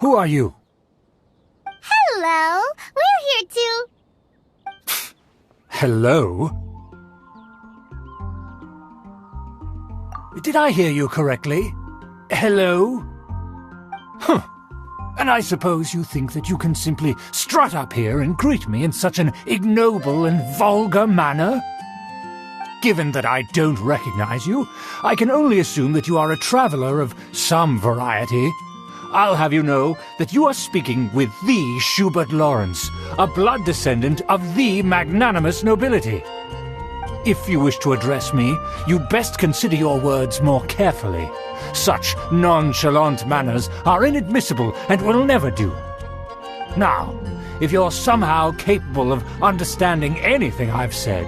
Who are you? Hello! We're here to... Hello? Did I hear you correctly? Hello? Huh. And I suppose you think that you can simply strut up here and greet me in such an ignoble and vulgar manner? Given that I don't recognize you, I can only assume that you are a traveler of some variety. I'll have you know that you are speaking with the Schubert Lawrence, a blood descendant of the magnanimous nobility. If you wish to address me, you best consider your words more carefully. Such nonchalant manners are inadmissible and will never do. Now, if you're somehow capable of understanding anything I've said,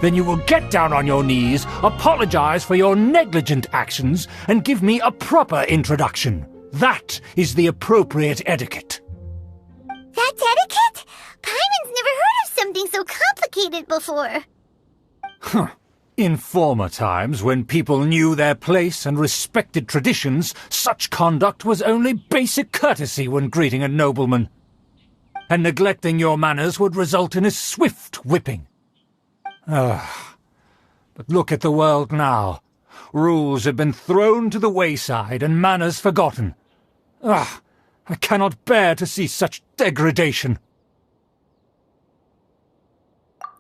then you will get down on your knees, apologize for your negligent actions, and give me a proper introduction. That is the appropriate etiquette. That's etiquette? Paimon's never heard of something so complicated before. Huh. In former times, when people knew their place and respected traditions, such conduct was only basic courtesy when greeting a nobleman. And neglecting your manners would result in a swift whipping. But look at the world now. Rules have been thrown to the wayside and manners forgotten. I cannot bear to see such degradation.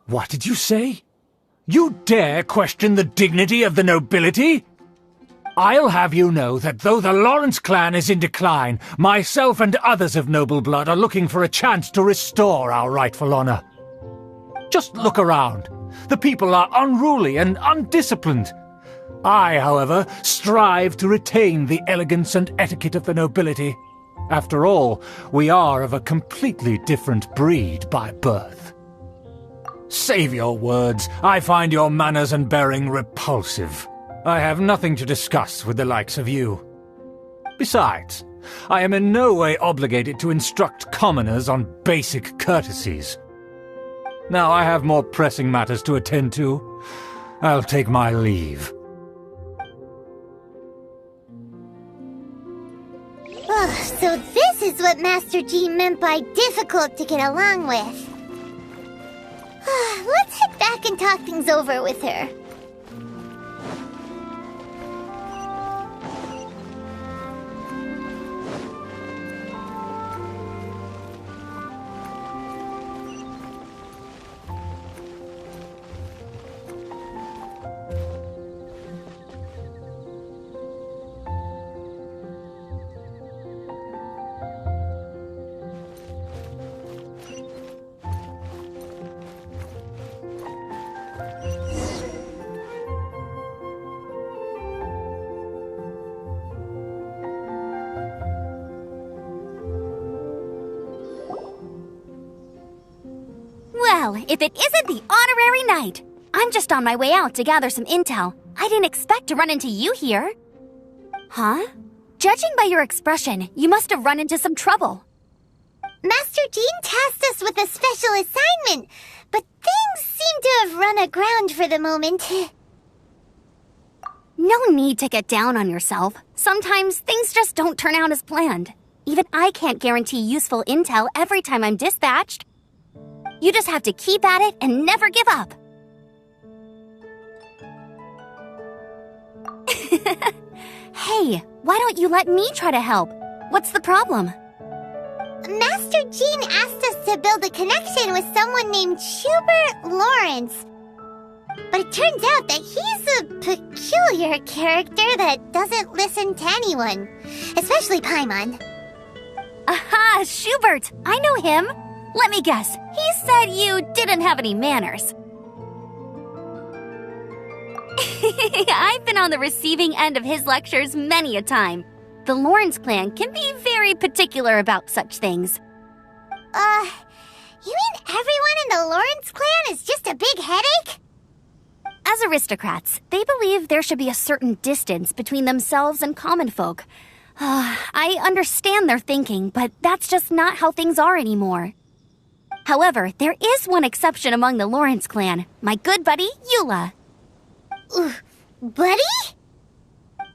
What did you say? You dare question the dignity of the nobility? I'll have you know that though the Lawrence clan is in decline, myself and others of noble blood are looking for a chance to restore our rightful honor. Just look around. The people are unruly and undisciplined. I, however, strive to retain the elegance and etiquette of the nobility. After all, we are of a completely different breed by birth. Save your words. I find your manners and bearing repulsive. I have nothing to discuss with the likes of you. Besides, I am in no way obligated to instruct commoners on basic courtesies. Now I have more pressing matters to attend to. I'll take my leave. Oh, so this is what Master Jean meant by difficult to get along with. Let's head back and talk things over with her. Well, if it isn't the honorary knight! I'm just on my way out to gather some intel. I didn't expect to run into you here. Huh? Judging by your expression, you must have run into some trouble. Master Jean tasked us with a special assignment, but things seem to have run aground for the moment. No need to get down on yourself. Sometimes things just don't turn out as planned. Even I can't guarantee useful intel every time I'm dispatched. You just have to keep at it and never give up. Hey, why don't you let me try to help? What's the problem? Master Jean asked us to build a connection with someone named Schubert Lawrence. But it turns out that he's a peculiar character that doesn't listen to anyone, especially Paimon. Aha, Schubert! I know him! Let me guess, he said you didn't have any manners. I've been on the receiving end of his lectures many a time. The Lawrence clan can be very particular about such things. You mean everyone in the Lawrence clan is just a big headache? As aristocrats, they believe there should be a certain distance between themselves and common folk. I understand their thinking, but that's just not how things are anymore. However, there is one exception among the Lawrence clan, my good buddy, Eula. Buddy?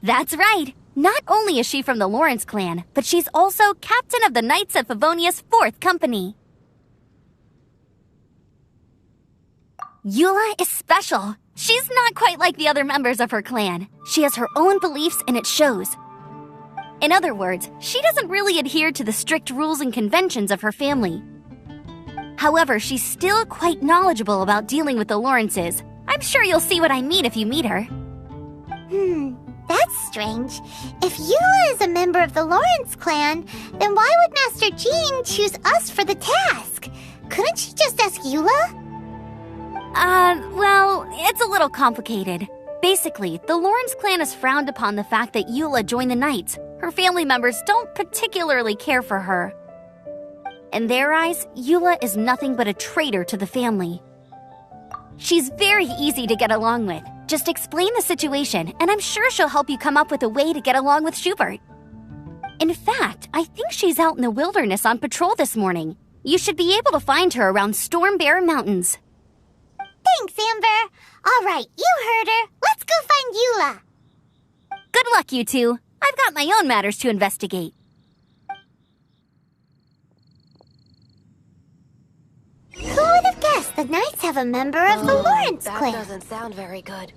That's right. Not only is she from the Lawrence clan, but she's also captain of the Knights of Favonia's 4th company. Eula is special. She's not quite like the other members of her clan. She has her own beliefs and it shows. In other words, she doesn't really adhere to the strict rules and conventions of her family. However, she's still quite knowledgeable about dealing with the Lawrences. I'm sure you'll see what I mean if you meet her. That's strange. If Eula is a member of the Lawrence clan, then why would Master Jean choose us for the task? Couldn't she just ask Eula? Well, it's a little complicated. Basically, the Lawrence clan has frowned upon the fact that Eula joined the Knights. Her family members don't particularly care for her. In their eyes, Eula is nothing but a traitor to the family. She's very easy to get along with. Just explain the situation, and I'm sure she'll help you come up with a way to get along with Schubert. In fact, I think she's out in the wilderness on patrol this morning. You should be able to find her around Storm Bear Mountains. Thanks, Amber. All right, you heard her. Let's go find Eula. Good luck, you two. I've got my own matters to investigate. Who would have guessed the Knights have a member of the Lawrence clan? That doesn't sound very good.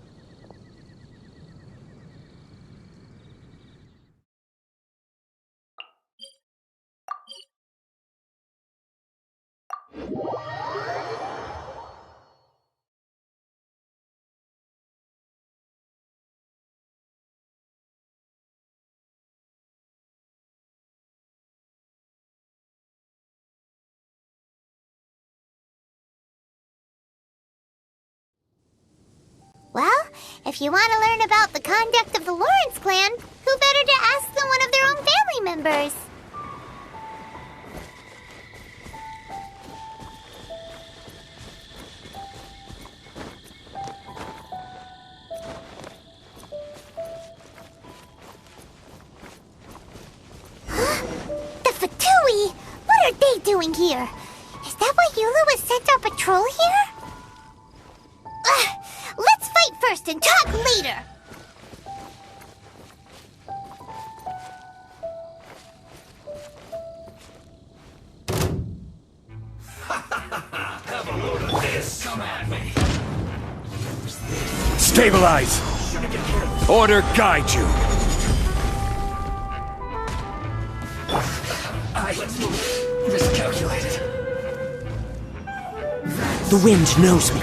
Well, if you want to learn about the conduct of the Lawrence clan, who better to ask than one of their own family members? The Fatui! What are they doing here? Is that why Eula was sent on patrol here? Let's fight first and talk later! Have a load of this. Come at me. Stabilize! Order guide you! I miscalculated. The wind knows me.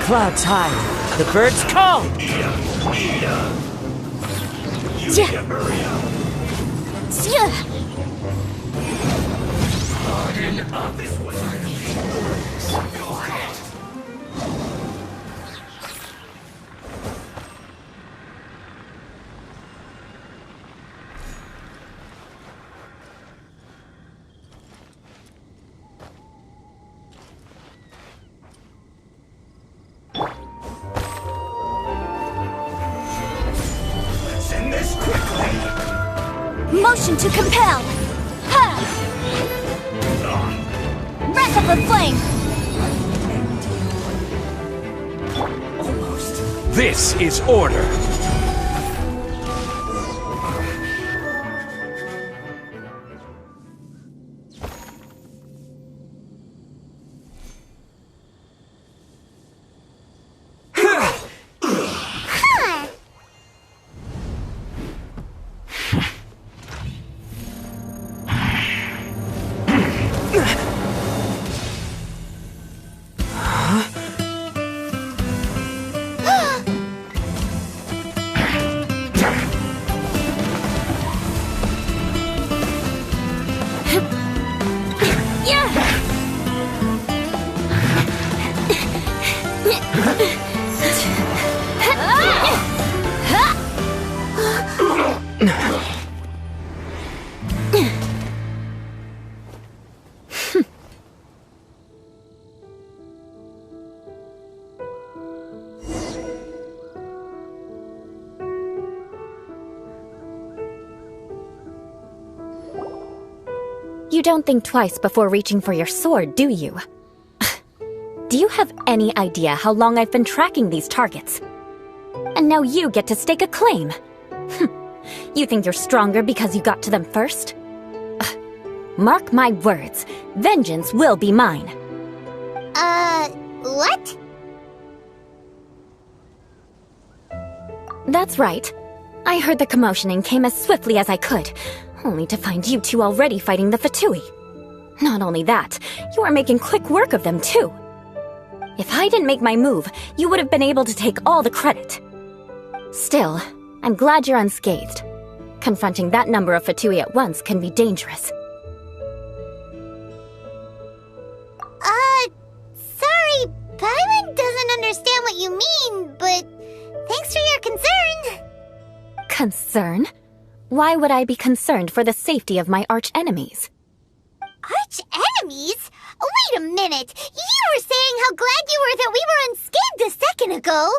Clouds high, the birds call. Hurry up. Harden up this way. Quiet. Let's end this quickly. Motion to compel! Ha! Wrap up the flame! Almost. This is order! You don't think twice before reaching for your sword, do you? Do you have any idea how long I've been tracking these targets? and now you get to stake a claim. You think you're stronger because you got to them first? Ugh. Mark my words, vengeance will be mine. What? That's right. I heard the commotion and came as swiftly as I could, only to find you two already fighting the Fatui. Not only that, you are making quick work of them too. If I didn't make my move, you would have been able to take all the credit. Still, I'm glad you're unscathed. Confronting that number of Fatui at once can be dangerous. Sorry, Paimon doesn't understand what you mean, but thanks for your concern. Concern? Why would I be concerned for the safety of my arch-enemies? Arch-enemies? Wait a minute! You were saying how glad you were that we were unscathed a second ago!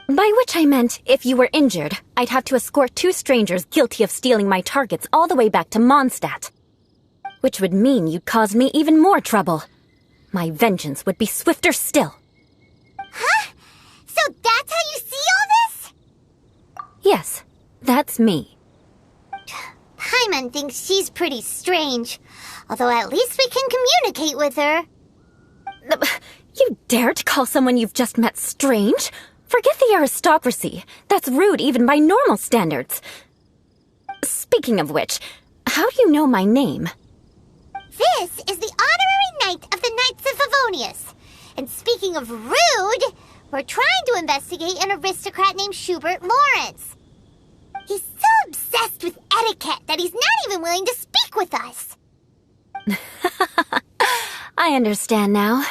By which I meant, if you were injured, I'd have to escort 2 strangers guilty of stealing my targets all the way back to Mondstadt. Which would mean you'd cause me even more trouble. My vengeance would be swifter still. Huh? So that's how you see all this? Yes, that's me. Paimon thinks she's pretty strange. Although at least we can communicate with her. You dare to call someone you've just met strange? Forget the aristocracy. That's rude even by normal standards. Speaking of which, how do you know my name? This is the honorary knight of the Knights of Favonius. And speaking of rude, we're trying to investigate an aristocrat named Schubert Lawrence. He's so obsessed with etiquette that he's not even willing to speak with us. I understand now.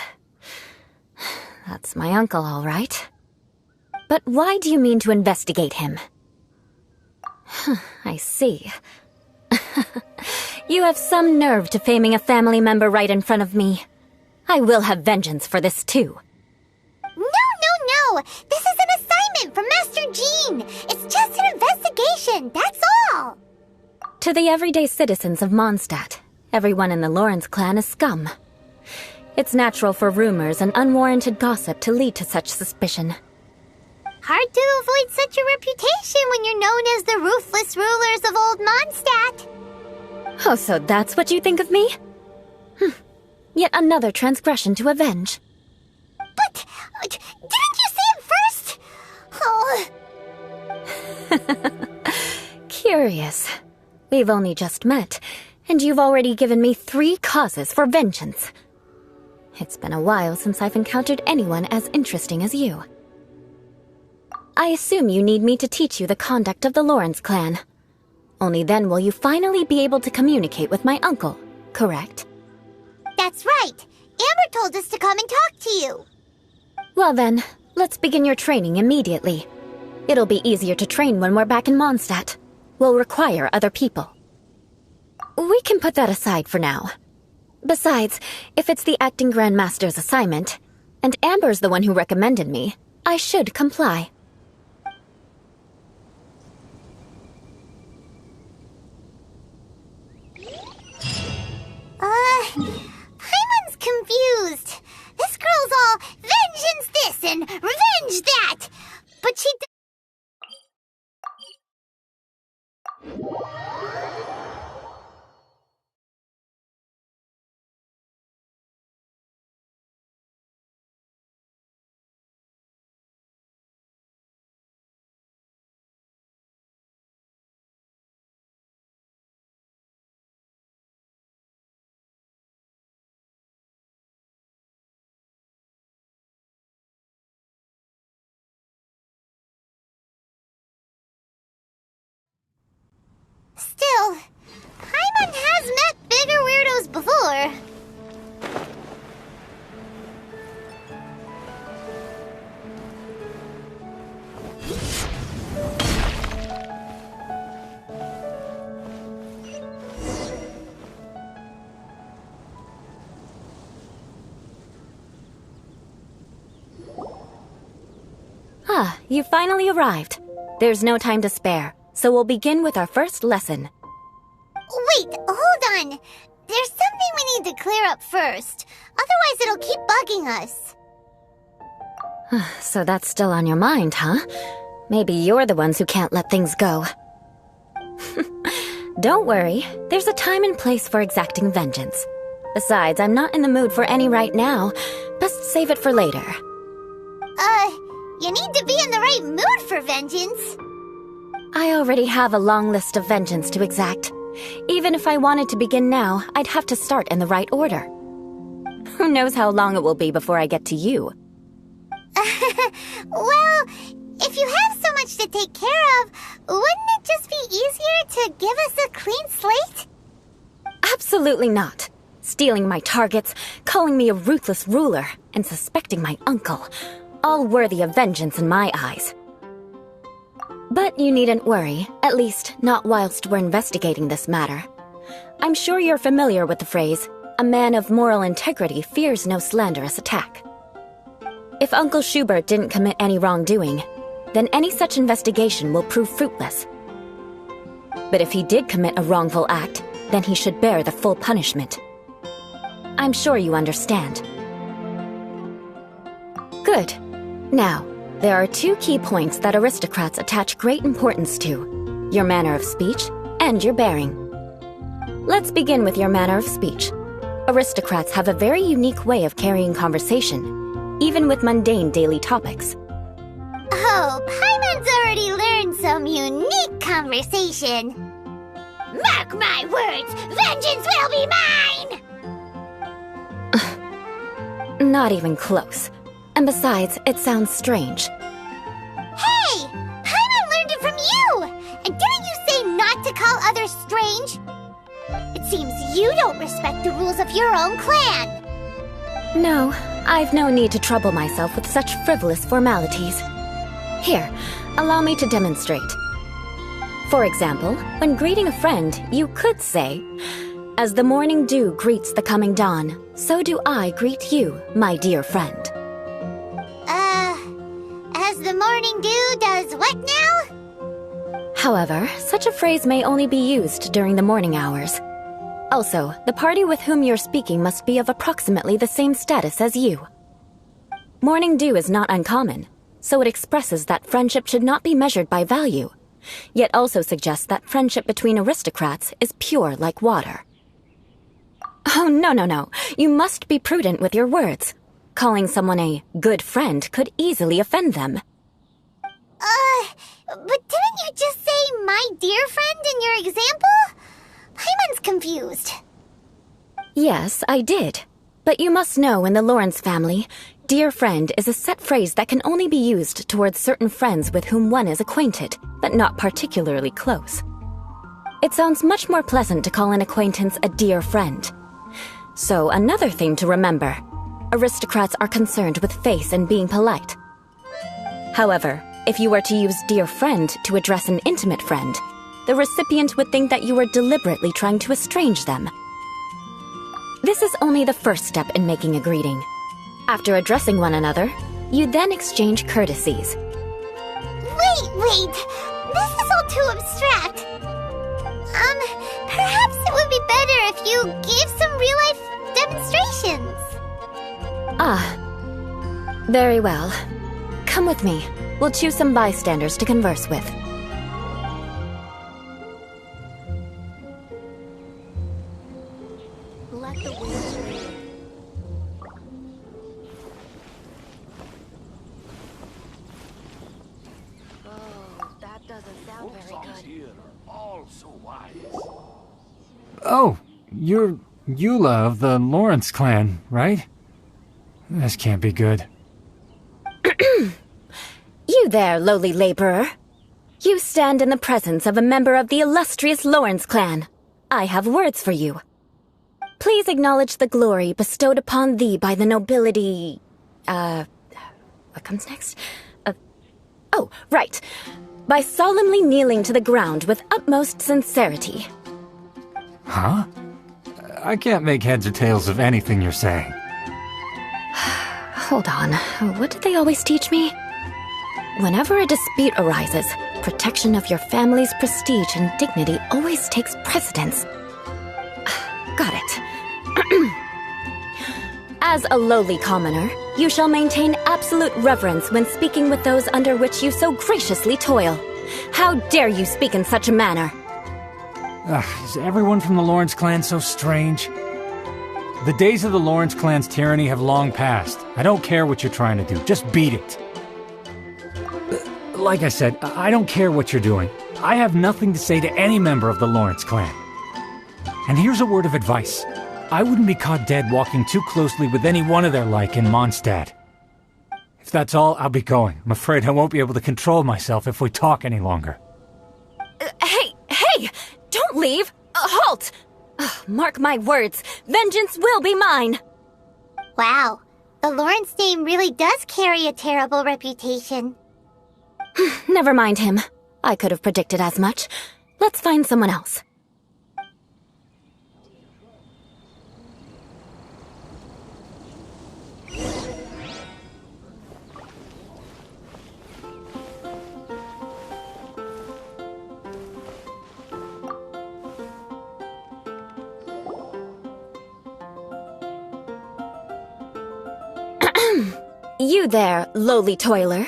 That's my uncle, all right. But why do you mean to investigate him? I see. You have some nerve to faming a family member right in front of me. I will have vengeance for this too. No! This is an assignment from Master Jean! It's just an investigation, that's all! To the everyday citizens of Mondstadt, everyone in the Lawrence clan is scum. It's natural for rumors and unwarranted gossip to lead to such suspicion. Hard to avoid such a reputation when you're known as the ruthless rulers of Old Mondstadt. Oh, so that's what you think of me? Yet another transgression to avenge. But, didn't you say it first? Oh. Curious. We've only just met, and you've already given me 3 causes for vengeance. It's been a while since I've encountered anyone as interesting as you. I assume you need me to teach you the conduct of the Lawrence clan. Only then will you finally be able to communicate with my uncle, correct? That's right. Amber told us to come and talk to you. Well then, let's begin your training immediately. It'll be easier to train when we're back in Mondstadt. We'll require other people. We can put that aside for now. Besides, if it's the acting Grandmaster's assignment, and Amber's the one who recommended me, I should comply. Paimon's confused. This girl's all vengeance this and revenge that. But she Still, Paimon has met bigger weirdos before. Ah, you finally arrived. There's no time to spare, so we'll begin with our first lesson. Wait, hold on. There's something we need to clear up first. Otherwise it'll keep bugging us. So that's still on your mind, huh? Maybe you're the ones who can't let things go. Don't worry, there's a time and place for exacting vengeance. Besides, I'm not in the mood for any right now. Best save it for later. You need to be in the right mood for vengeance. I already have a long list of vengeance to exact. Even if I wanted to begin now, I'd have to start in the right order. Who knows how long it will be before I get to you? Well, if you have so much to take care of, wouldn't it just be easier to give us a clean slate? Absolutely not. Stealing my targets, calling me a ruthless ruler, and suspecting my uncle. All worthy of vengeance in my eyes. But you needn't worry, at least not whilst we're investigating this matter. I'm sure you're familiar with the phrase, a man of moral integrity fears no slanderous attack. If Uncle Schubert didn't commit any wrongdoing, then any such investigation will prove fruitless. But if he did commit a wrongful act, then he should bear the full punishment. I'm sure you understand. Good. Now, there are two key points that aristocrats attach great importance to: your manner of speech and your bearing. Let's begin with your manner of speech. Aristocrats have a very unique way of carrying conversation, even with mundane daily topics. Oh, Paimon's already learned some unique conversation. Mark my words, vengeance will be mine! Not even close. And besides, it sounds strange. Hey! Paimon learned it from you! And didn't you say not to call others strange? It seems you don't respect the rules of your own clan. No, I've no need to trouble myself with such frivolous formalities. Here, allow me to demonstrate. For example, when greeting a friend, you could say, "As the morning dew greets the coming dawn, so do I greet you, my dear friend." As the morning dew does what now? However, such a phrase may only be used during the morning hours. Also, the party with whom you're speaking must be of approximately the same status as you. Morning dew is not uncommon, so it expresses that friendship should not be measured by value, yet also suggests that friendship between aristocrats is pure like water. Oh, no. You must be prudent with your words. Calling someone a good friend could easily offend them. But didn't you just say my dear friend in your example? Paimon's confused. Yes, I did. But you must know in the Lawrence family, dear friend is a set phrase that can only be used towards certain friends with whom one is acquainted, but not particularly close. It sounds much more pleasant to call an acquaintance a dear friend. So another thing to remember, aristocrats are concerned with face and being polite. However, if you were to use dear friend to address an intimate friend, the recipient would think that you were deliberately trying to estrange them. This is only the first step in making a greeting. After addressing one another, you then exchange courtesies. Wait, this is all too abstract. Perhaps it would be better if you gave some real-life demonstrations. Very well. Come with me. We'll choose some bystanders to converse with. Oh, you're Eula of the Lawrence clan, right? This can't be good. You there, lowly laborer. You stand in the presence of a member of the illustrious Lawrence clan. I have words for you. Please acknowledge the glory bestowed upon thee by the nobility... what comes next? Oh, right. By solemnly kneeling to the ground with utmost sincerity. Huh? I can't make heads or tails of anything you're saying. Hold on, what did they always teach me? Whenever a dispute arises, protection of your family's prestige and dignity always takes precedence. Got it. As a lowly commoner, you shall maintain absolute reverence when speaking with those under which you so graciously toil. How dare you speak in such a manner? Is everyone from the Lawrence clan so strange? The days of the Lawrence clan's tyranny have long passed. I don't care what you're trying to do, just beat it. Like I said, I don't care what you're doing. I have nothing to say to any member of the Lawrence clan. And here's a word of advice. I wouldn't be caught dead walking too closely with any one of their like in Mondstadt. If that's all, I'll be going. I'm afraid I won't be able to control myself if we talk any longer. Hey! Don't leave! Halt! Mark my words, vengeance will be mine! Wow, the Lawrence name really does carry a terrible reputation. Never mind him. I could have predicted as much. Let's find someone else. You there, lowly toiler.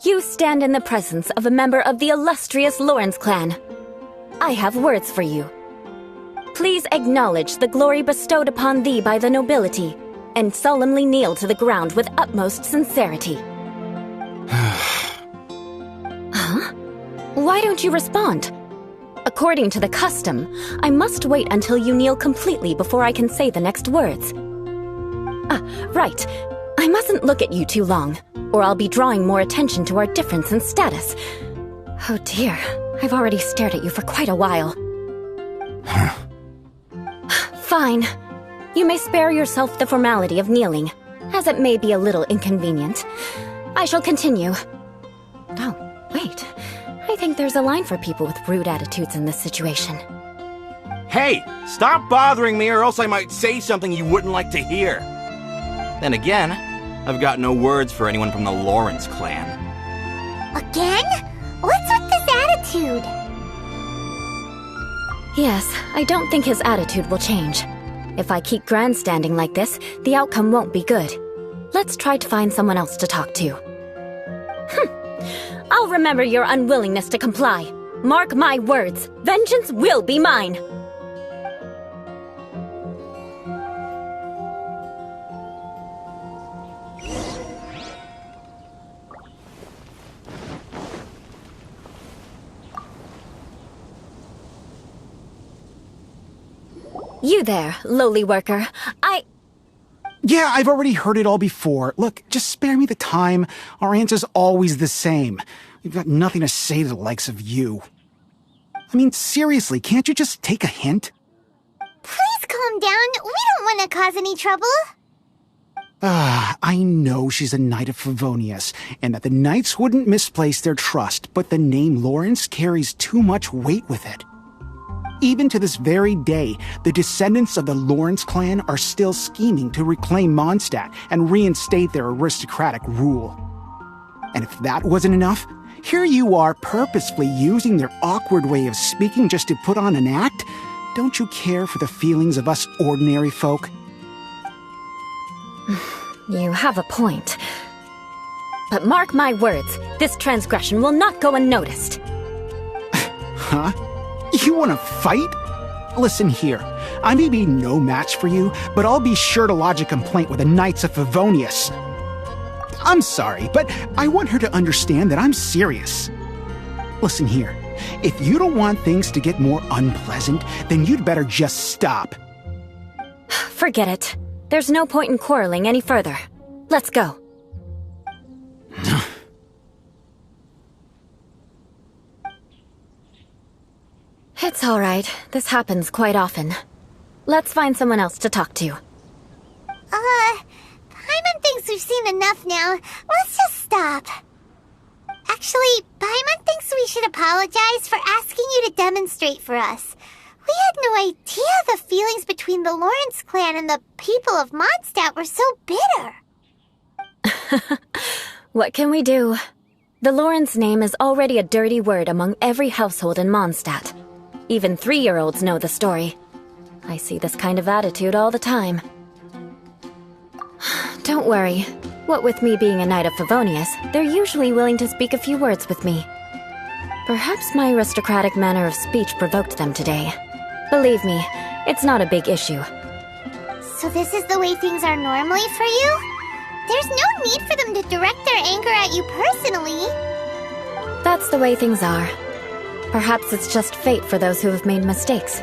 You stand in the presence of a member of the illustrious Lawrence clan. I have words for you. Please acknowledge the glory bestowed upon thee by the nobility, and solemnly kneel to the ground with utmost sincerity. Huh? Why don't you respond? According to the custom, I must wait until you kneel completely before I can say the next words. Right. I mustn't look at you too long, or I'll be drawing more attention to our difference in status. Oh dear, I've already stared at you for quite a while. Fine. You may spare yourself the formality of kneeling, as it may be a little inconvenient. I shall continue. Oh, wait. I think there's a line for people with rude attitudes in this situation. Hey, stop bothering me or else I might say something you wouldn't like to hear. Then again, I've got no words for anyone from the Lawrence clan. Again? What's with this attitude? Yes, I don't think his attitude will change. If I keep grandstanding like this, the outcome won't be good. Let's try to find someone else to talk to. I'll remember your unwillingness to comply. Mark my words, vengeance will be mine. You there, lowly worker. Yeah, I've already heard it all before. Look, just spare me the time. Our answer's always the same. We've got nothing to say to the likes of you. I mean, seriously, can't you just take a hint? Please calm down. We don't want to cause any trouble. I know she's a Knight of Favonius, and that the Knights wouldn't misplace their trust, but the name Lawrence carries too much weight with it. Even to this very day, the descendants of the Lawrence clan are still scheming to reclaim Mondstadt and reinstate their aristocratic rule. And if that wasn't enough, here you are purposefully using their awkward way of speaking just to put on an act? Don't you care for the feelings of us ordinary folk? You have a point. But mark my words, this transgression will not go unnoticed. Huh? You want to fight? Listen here, I may be no match for you, but I'll be sure to lodge a complaint with the Knights of Favonius. I'm sorry, but I want her to understand that I'm serious. Listen here, if you don't want things to get more unpleasant, then you'd better just stop. Forget it. There's no point in quarreling any further. Let's go. It's all right. This happens quite often. Let's find someone else to talk to. Paimon thinks we've seen enough now. Let's just stop. Actually, Paimon thinks we should apologize for asking you to demonstrate for us. We had no idea the feelings between the Lawrence clan and the people of Mondstadt were so bitter. What can we do? The Lawrence name is already a dirty word among every household in Mondstadt. Even 3-year-olds know the story. I see this kind of attitude all the time. Don't worry. What with me being a knight of Favonius, they're usually willing to speak a few words with me. Perhaps my aristocratic manner of speech provoked them today. Believe me, it's not a big issue. So this is the way things are normally for you? There's no need for them to direct their anger at you personally. That's the way things are. Perhaps it's just fate for those who have made mistakes.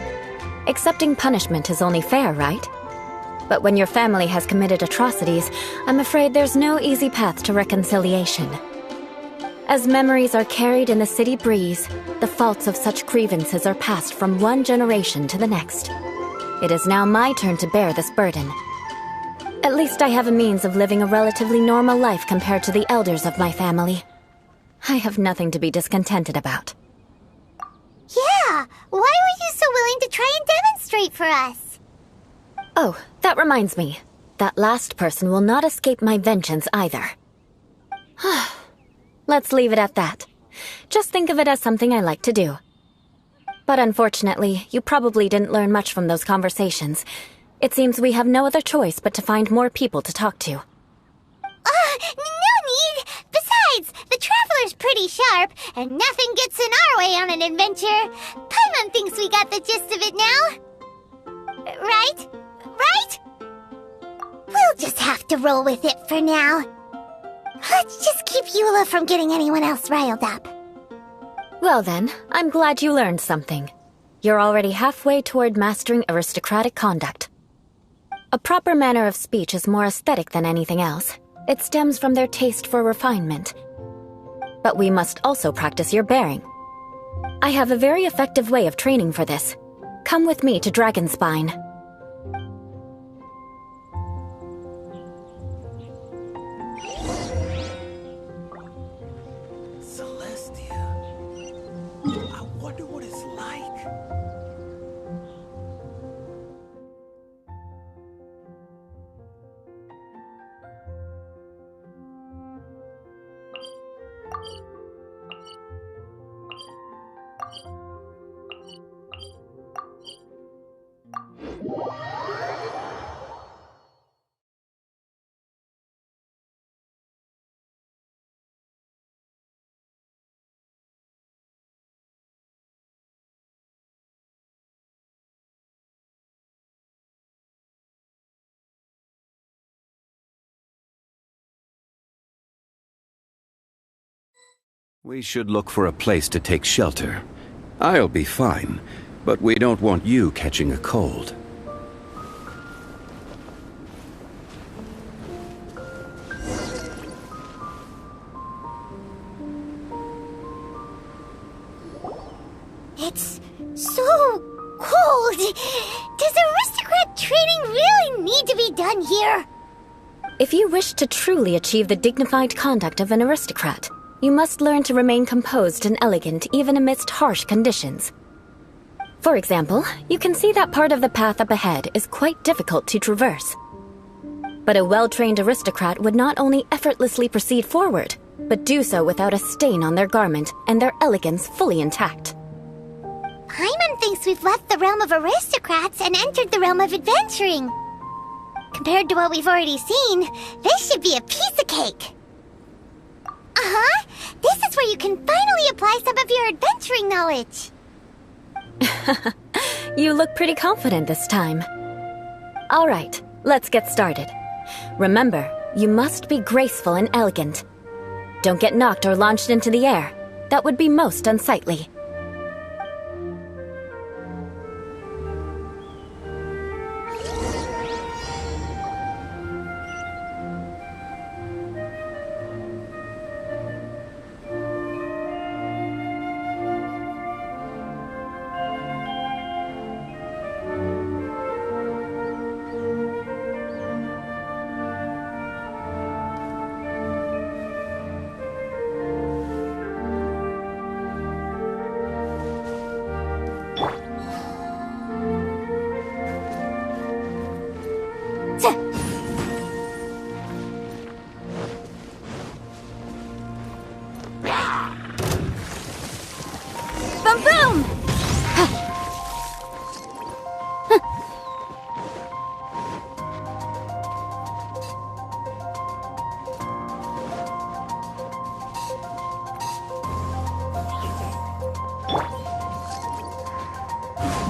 Accepting punishment is only fair, right? But when your family has committed atrocities, I'm afraid there's no easy path to reconciliation. As memories are carried in the city breeze, the faults of such grievances are passed from one generation to the next. It is now my turn to bear this burden. At least I have a means of living a relatively normal life compared to the elders of my family. I have nothing to be discontented about. Yeah, why were you so willing to try and demonstrate for us? Oh, that reminds me. That last person will not escape my vengeance either. Let's leave it at that. Just think of it as something I like to do. But unfortunately, you probably didn't learn much from those conversations. It seems we have no other choice but to find more people to talk to. No need! Besides, the Traveler's pretty sharp, and nothing gets in our way on an adventure. Paimon thinks we got the gist of it now. Right? Right? We'll just have to roll with it for now. Let's just keep Eula from getting anyone else riled up. Well then, I'm glad you learned something. You're already halfway toward mastering aristocratic conduct. A proper manner of speech is more aesthetic than anything else. It stems from their taste for refinement. But we must also practice your bearing. I have a very effective way of training for this. Come with me to Dragonspine. Celestia. I wonder what it's like. We should look for a place to take shelter. I'll be fine, but we don't want you catching a cold. It's so cold. Does aristocrat training really need to be done here? If you wish to truly achieve the dignified conduct of an aristocrat, you must learn to remain composed and elegant even amidst harsh conditions. For example, you can see that part of the path up ahead is quite difficult to traverse. But a well-trained aristocrat would not only effortlessly proceed forward, but do so without a stain on their garment and their elegance fully intact. Paimon thinks we've left the realm of aristocrats and entered the realm of adventuring. Compared to what we've already seen, this should be a piece of cake. Uh-huh. This is where you can finally apply some of your adventuring knowledge. You look pretty confident this time. All right, let's get started. Remember, you must be graceful and elegant. Don't get knocked or launched into the air. That would be most unsightly.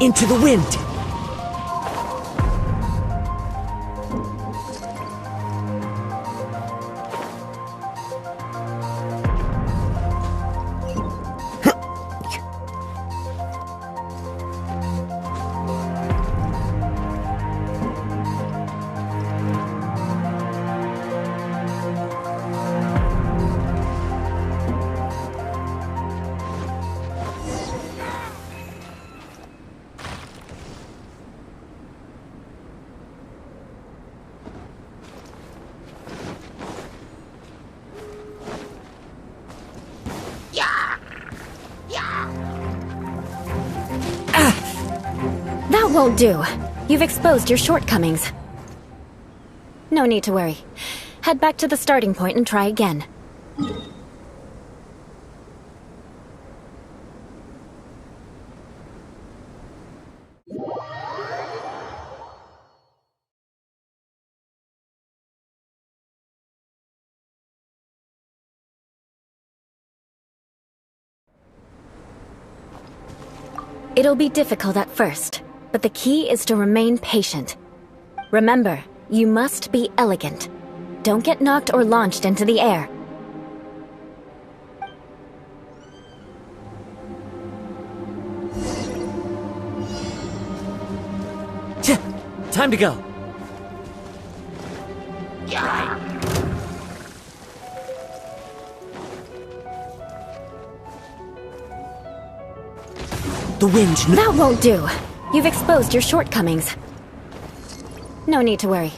Into the wind! That won't do. You've exposed your shortcomings. No need to worry. Head back to the starting point and try again. It'll be difficult at first, but the key is to remain patient. Remember, you must be elegant. Don't get knocked or launched into the air. Time to go. The wind... That won't do. You've exposed your shortcomings. No need to worry.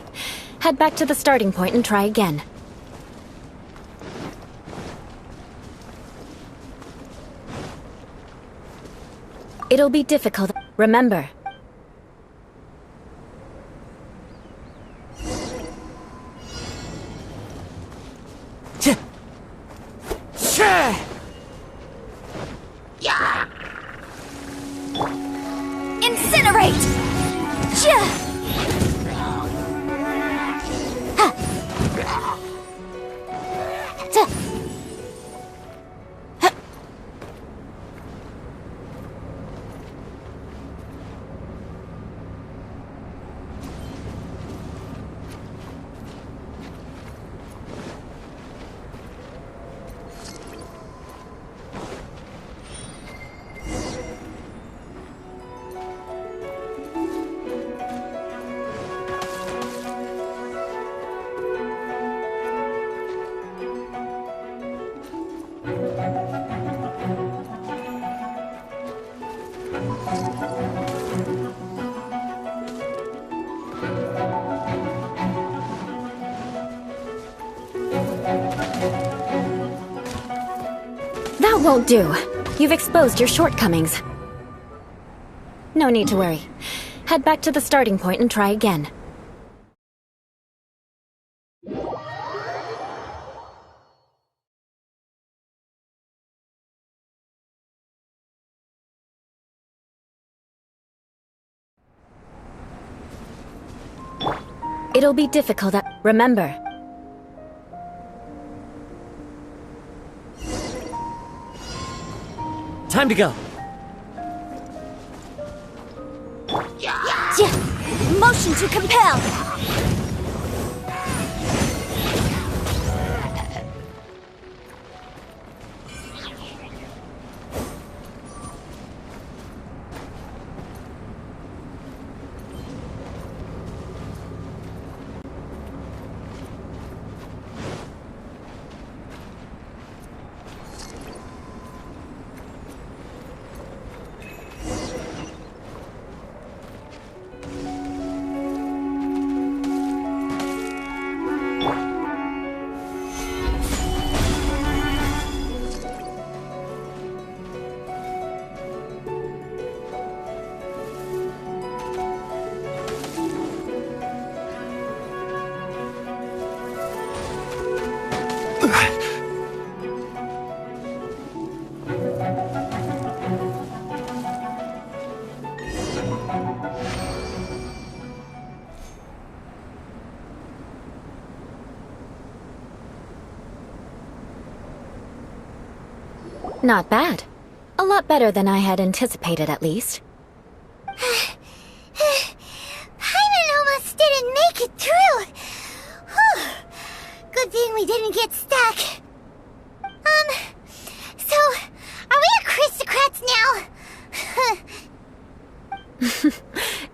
Head back to the starting point and try again. It'll be difficult. Remember. Incinerate! That won't do. You've exposed your shortcomings. No need to worry. Head back to the starting point and try again. It'll be difficult. Remember. Time to go. Motion to compel! Not bad. A lot better than I had anticipated, at least.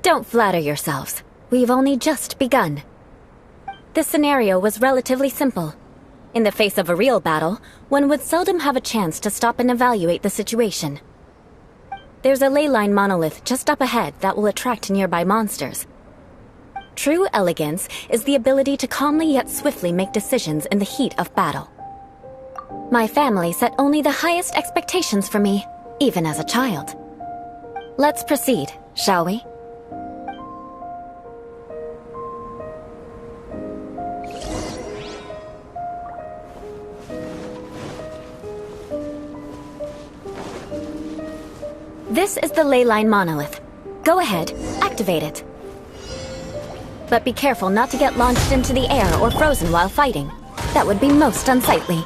Don't flatter yourselves. We've only just begun. This scenario was relatively simple. In the face of a real battle, one would seldom have a chance to stop and evaluate the situation. There's a ley line monolith just up ahead that will attract nearby monsters. True elegance is the ability to calmly yet swiftly make decisions in the heat of battle. My family set only the highest expectations for me, even as a child. Let's proceed, shall we? This is the ley line monolith. Go ahead, activate it. But be careful not to get launched into the air or frozen while fighting. That would be most unsightly.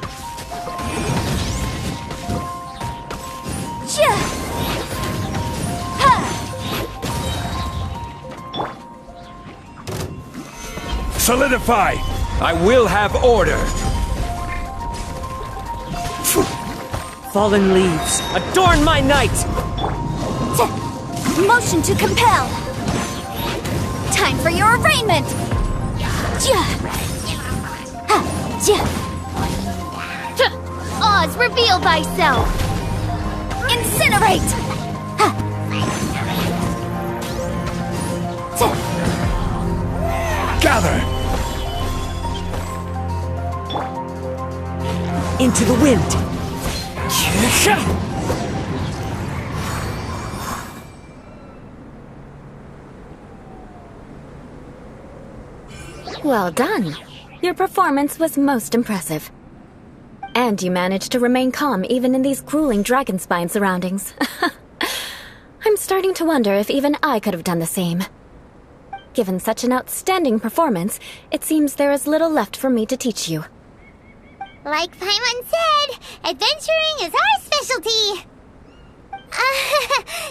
Solidify! I will have order. Fallen leaves, adorn my night! Motion to compel! Time for your arraignment! Oz, reveal thyself! Incinerate! Gather! Into the wind! Well done. Your performance was most impressive. And you managed to remain calm even in these grueling dragonspine surroundings. I'm starting to wonder if even I could have done the same. Given such an outstanding performance, it seems there is little left for me to teach you. Like Paimon said, adventuring is our specialty.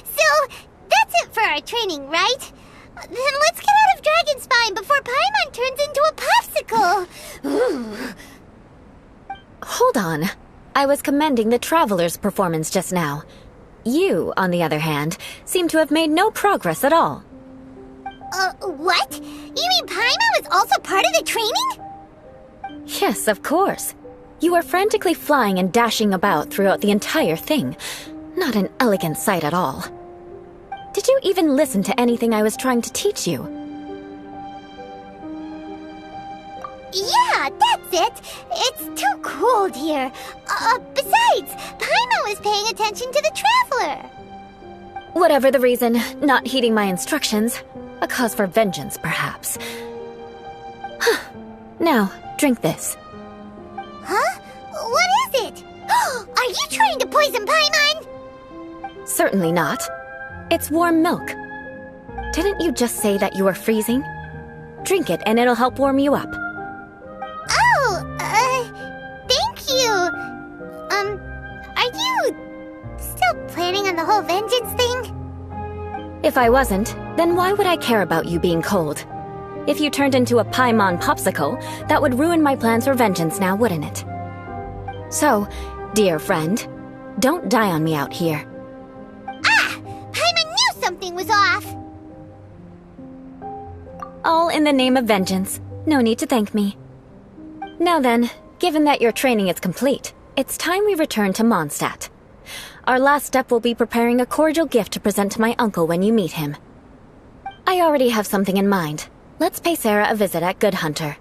So, that's it for our training, right? Then let's get out of Dragonspine before Paimon turns into a popsicle. Hold on. I was commending the Traveler's performance just now. You, on the other hand, seem to have made no progress at all. What? You mean Paimon was also part of the training? Yes, of course. You were frantically flying and dashing about throughout the entire thing. Not an elegant sight at all. Did you even listen to anything I was trying to teach you? Yeah, that's it. It's too cold here. Besides, Paimon was paying attention to the Traveler. Whatever the reason, not heeding my instructions. A cause for vengeance, perhaps. Now, drink this. Huh? What is it? Are you trying to poison Paimon? Certainly not. It's warm milk. Didn't you just say that you were freezing? Drink it and it'll help warm you up. Oh, thank you. Are you still planning on the whole vengeance thing? If I wasn't, then why would I care about you being cold? If you turned into a Paimon popsicle, that would ruin my plans for vengeance now, wouldn't it? So, dear friend, don't die on me out here. Paimon knew something was off. All in the name of vengeance. No need to thank me. Now then, given that your training is complete, it's time we return to Mondstadt. Our last step will be preparing a cordial gift to present to my uncle when you meet him. I already have something in mind. Let's pay Sarah a visit at Good Hunter.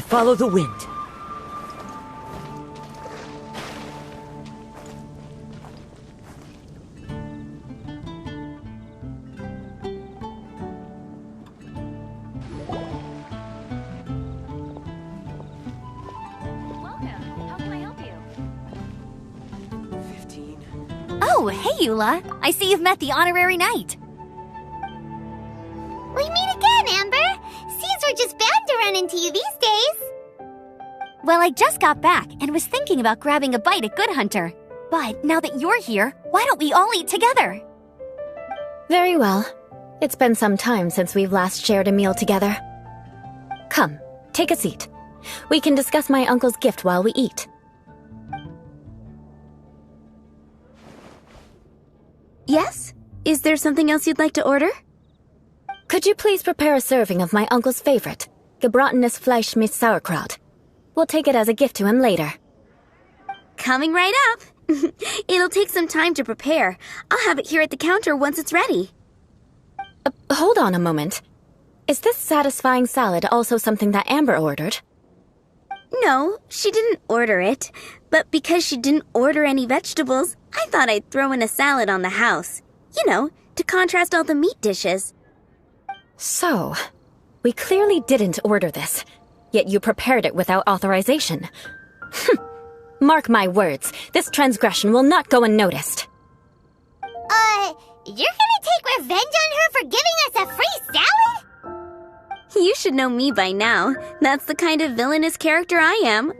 Follow the wind. Oh, hey, Eula. I see you've met the honorary knight. We meet again, Amber. Seems we're just bound to run into you these days. Well, I just got back and was thinking about grabbing a bite at Good Hunter. But now that you're here, why don't we all eat together? Very well. It's been some time since we've last shared a meal together. Come, take a seat. We can discuss my uncle's gift while we eat. Yes? Is there something else you'd like to order? Could you please prepare a serving of my uncle's favorite, gebratenes Fleisch mit Sauerkraut? We'll take it as a gift to him later. Coming right up. It'll take some time to prepare. I'll have it here at the counter once it's ready. Hold on a moment. Is this satisfying salad also something that Amber ordered? No, she didn't order it. But because she didn't order any vegetables, I thought I'd throw in a salad on the house. You know, to contrast all the meat dishes. So, we clearly didn't order this, yet you prepared it without authorization. Mark my words, this transgression will not go unnoticed. You're gonna take revenge on her for giving us a free salad? You should know me by now. That's the kind of villainous character I am.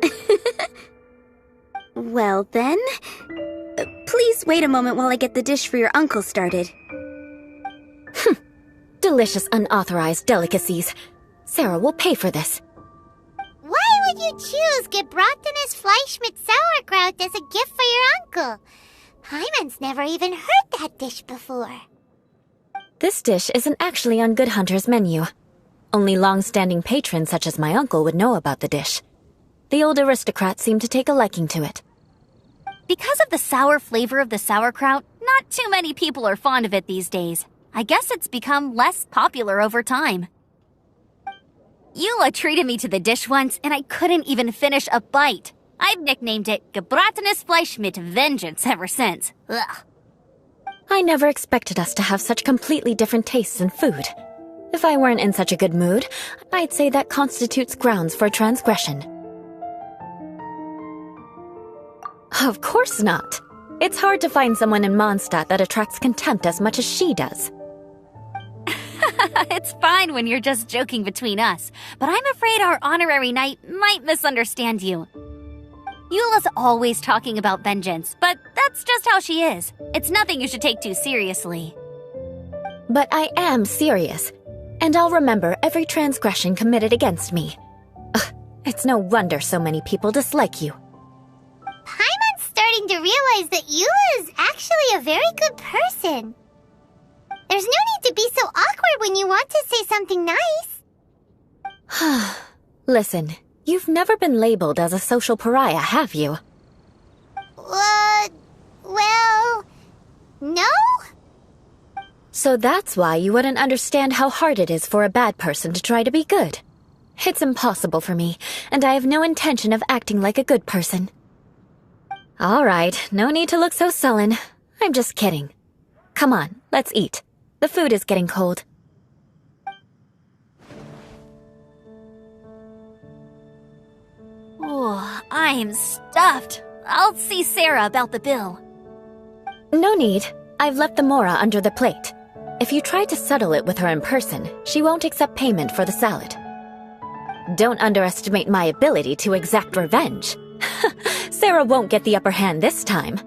Well then, please wait a moment while I get the dish for your uncle started. Delicious unauthorized delicacies. Sarah will pay for this. Why would you choose gebratenes Fleisch mit Sauerkraut as a gift for your uncle? Hyman's never even heard that dish before. This dish isn't actually on Good Hunter's menu. Only long-standing patrons such as my uncle would know about the dish. The old aristocrat seemed to take a liking to it. Because of the sour flavor of the sauerkraut, not too many people are fond of it these days. I guess it's become less popular over time. Eula treated me to the dish once, and I couldn't even finish a bite. I've nicknamed it gebratenes Fleisch mit Vengeance ever since. Ugh. I never expected us to have such completely different tastes in food. If I weren't in such a good mood, I'd say that constitutes grounds for transgression. Of course not. It's hard to find someone in Mondstadt that attracts contempt as much as she does. It's fine when you're just joking between us, but I'm afraid our honorary knight might misunderstand you. Eula's always talking about vengeance, but that's just how she is. It's nothing you should take too seriously. But I am serious, and I'll remember every transgression committed against me. Ugh, it's no wonder so many people dislike you. Paimon's starting to realize that Eula is actually a very good person. There's no need to be so awkward when you want to say something nice. Listen, you've never been labeled as a social pariah, have you? Well, no? So that's why you wouldn't understand how hard it is for a bad person to try to be good. It's impossible for me, and I have no intention of acting like a good person. All right, no need to look so sullen. I'm just kidding. Come on, let's eat. The food is getting cold. Oh, I'm stuffed. I'll see Sarah about the bill. No need. I've left the mora under the plate. If you try to settle it with her in person, she won't accept payment for the salad. Don't underestimate my ability to exact revenge. Sarah won't get the upper hand this time.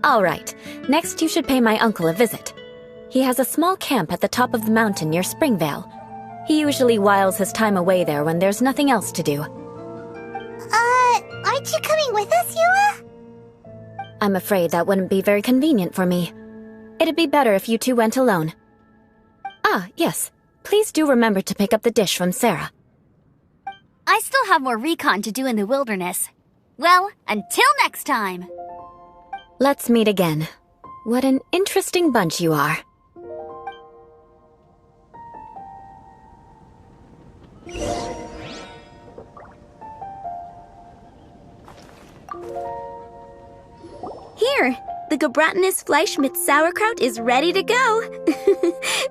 All right, next you should pay my uncle a visit. He has a small camp at the top of the mountain near Springvale. He usually whiles his time away there when there's nothing else to do. Aren't you coming with us, Eula? I'm afraid that wouldn't be very convenient for me. It'd be better if you two went alone. Ah, yes. Please do remember to pick up the dish from Sarah. I still have more recon to do in the wilderness. Well, until next time. Let's meet again. What an interesting bunch you are. Here, the gebratenes Fleisch mit Sauerkraut is ready to go.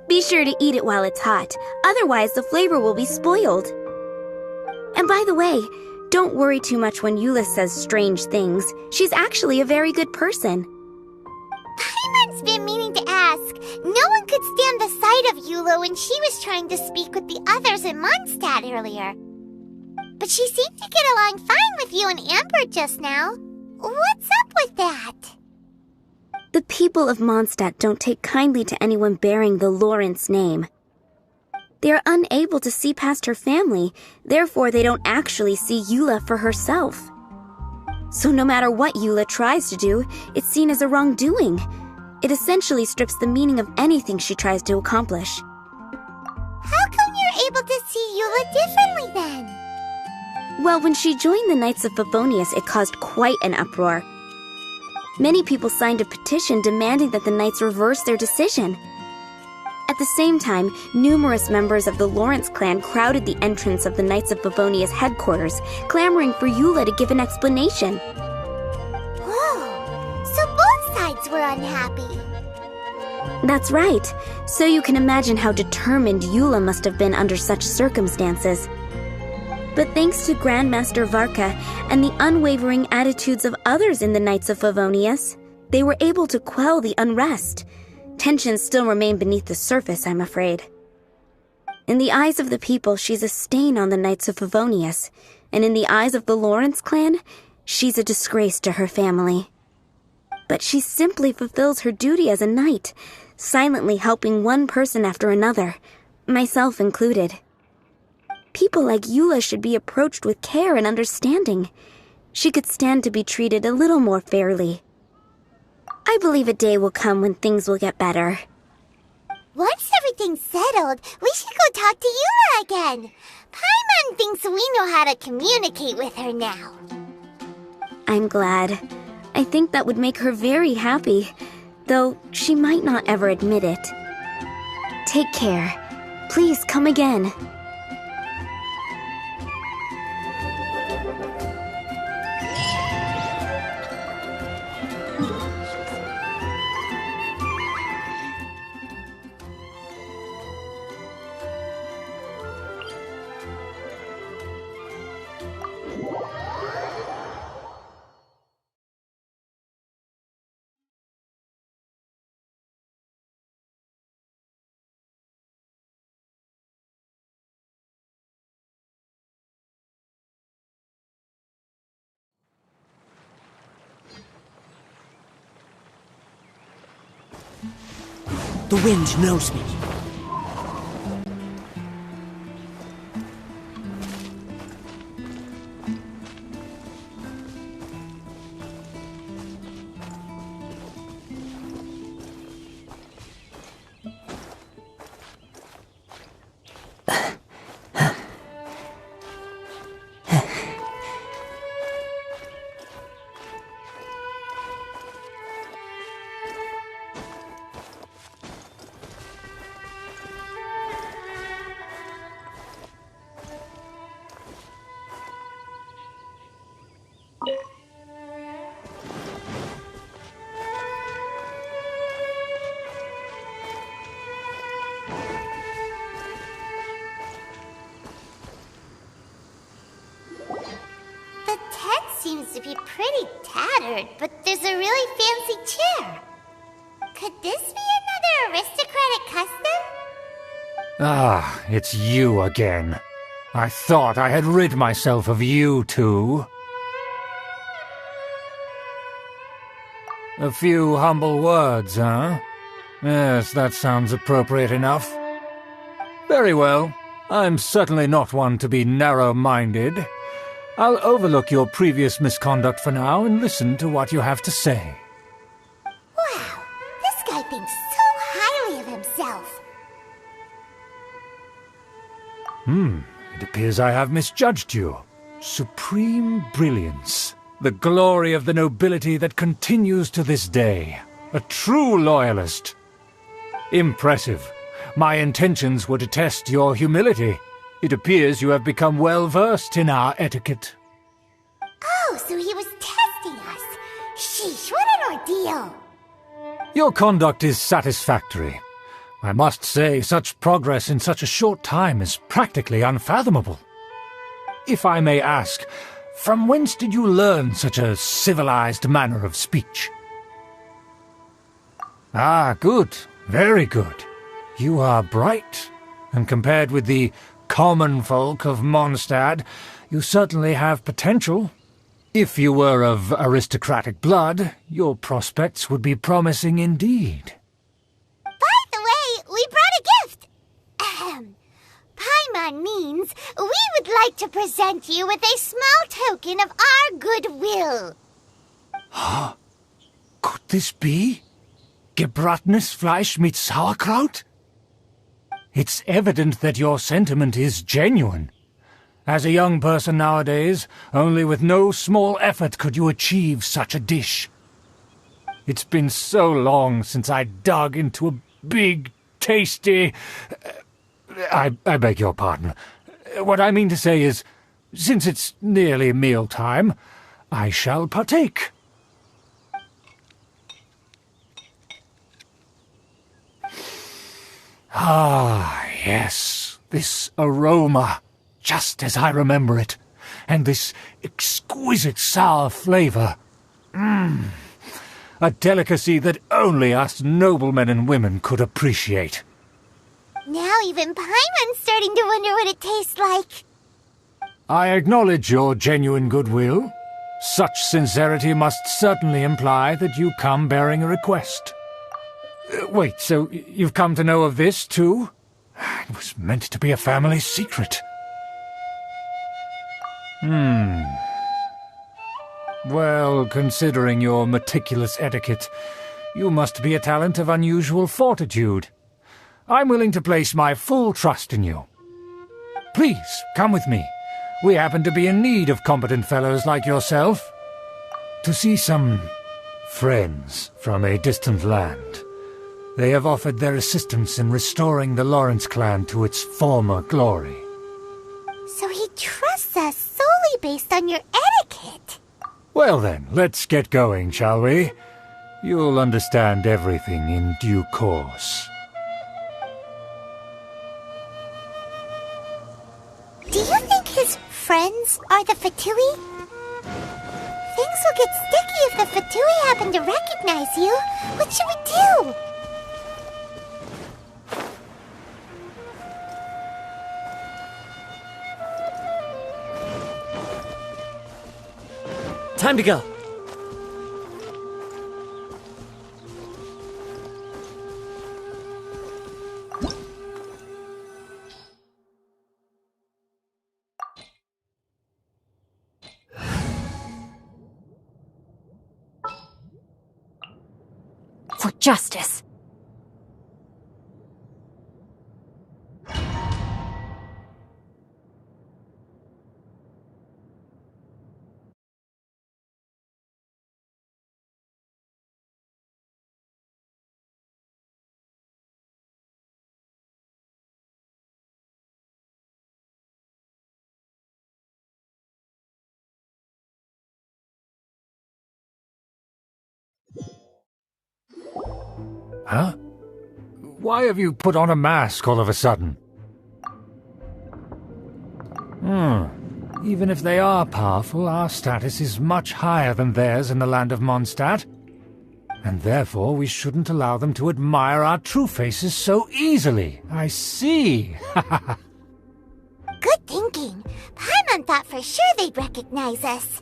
Be sure to eat it while it's hot, otherwise the flavor will be spoiled. And by the way, don't worry too much when Eula says strange things. She's actually a very good person. Paimon's been meaning to ask. No one could stand the sight of Eula when she was trying to speak with the others in Mondstadt earlier. But she seemed to get along fine with you and Amber just now. What's up with that? The people of Mondstadt don't take kindly to anyone bearing the Lawrence name. They are unable to see past her family, therefore they don't actually see Eula for herself. So no matter what Eula tries to do, it's seen as a wrongdoing. It essentially strips the meaning of anything she tries to accomplish. How come you're able to see Eula differently then? Well, when she joined the Knights of Favonius, it caused quite an uproar. Many people signed a petition demanding that the Knights reverse their decision. At the same time, numerous members of the Lawrence clan crowded the entrance of the Knights of Favonius headquarters, clamoring for Eula to give an explanation. Whoa, so both sides were unhappy. That's right. So you can imagine how determined Eula must have been under such circumstances. But thanks to Grandmaster Varka and the unwavering attitudes of others in the Knights of Favonius, they were able to quell the unrest. Tensions still remain beneath the surface, I'm afraid. In the eyes of the people, she's a stain on the Knights of Favonius, and in the eyes of the Lawrence clan, she's a disgrace to her family. But she simply fulfills her duty as a knight, silently helping one person after another, myself included. People like Eula should be approached with care and understanding. She could stand to be treated a little more fairly. I believe a day will come when things will get better. Once everything's settled, we should go talk to Eula again. Paimon thinks we know how to communicate with her now. I'm glad. I think that would make her very happy, though she might not ever admit it. Take care. Please come again. The wind knows me. Seems to be pretty tattered, but there's a really fancy chair. Could this be another aristocratic custom? Ah, it's you again. I thought I had rid myself of you two. A few humble words, huh? Yes, that sounds appropriate enough. Very well. I'm certainly not one to be narrow-minded. I'll overlook your previous misconduct for now and listen to what you have to say. Wow, this guy thinks so highly of himself. It appears I have misjudged you. Supreme brilliance. The glory of the nobility that continues to this day. A true loyalist. Impressive. My intentions were to test your humility. It appears you have become well-versed in our etiquette. Oh, so he was testing us. Sheesh, what an ordeal. Your conduct is satisfactory. I must say, such progress in such a short time is practically unfathomable. If I may ask, from whence did you learn such a civilized manner of speech? Ah, good. Very good. You are bright, and compared with the common folk of Mondstadt, you certainly have potential. If you were of aristocratic blood, your prospects would be promising indeed. By the way, we brought a gift. Paimon means we would like to present you with a small token of our goodwill. Huh? Could this be gebratenes Fleisch mit Sauerkraut? It's evident that your sentiment is genuine. As a young person nowadays, only with no small effort could you achieve such a dish. It's been so long since I dug into a big, tasty... I beg your pardon. What I mean to say is, since it's nearly mealtime, I shall partake. Ah, yes, this aroma, just as I remember it, and this exquisite sour flavour. A delicacy that only us noblemen and women could appreciate. Now even Paimon's starting to wonder what it tastes like. I acknowledge your genuine goodwill. Such sincerity must certainly imply that you come bearing a request. Wait, so you've come to know of this, too? It was meant to be a family secret. Well, considering your meticulous etiquette, you must be a talent of unusual fortitude. I'm willing to place my full trust in you. Please, come with me. We happen to be in need of competent fellows like yourself. To see some friends from a distant land. They have offered their assistance in restoring the Lawrence clan to its former glory. So he trusts us solely based on your etiquette. Well then, let's get going, shall we? You'll understand everything in due course. Do you think his friends are the Fatui? Things will get sticky if the Fatui happen to recognize you. What should we do? Time to go. For justice. Huh? Why have you put on a mask all of a sudden? Even if they are powerful, our status is much higher than theirs in the land of Mondstadt. And therefore we shouldn't allow them to admire our true faces so easily. I see. Good thinking. Paimon thought for sure they'd recognize us.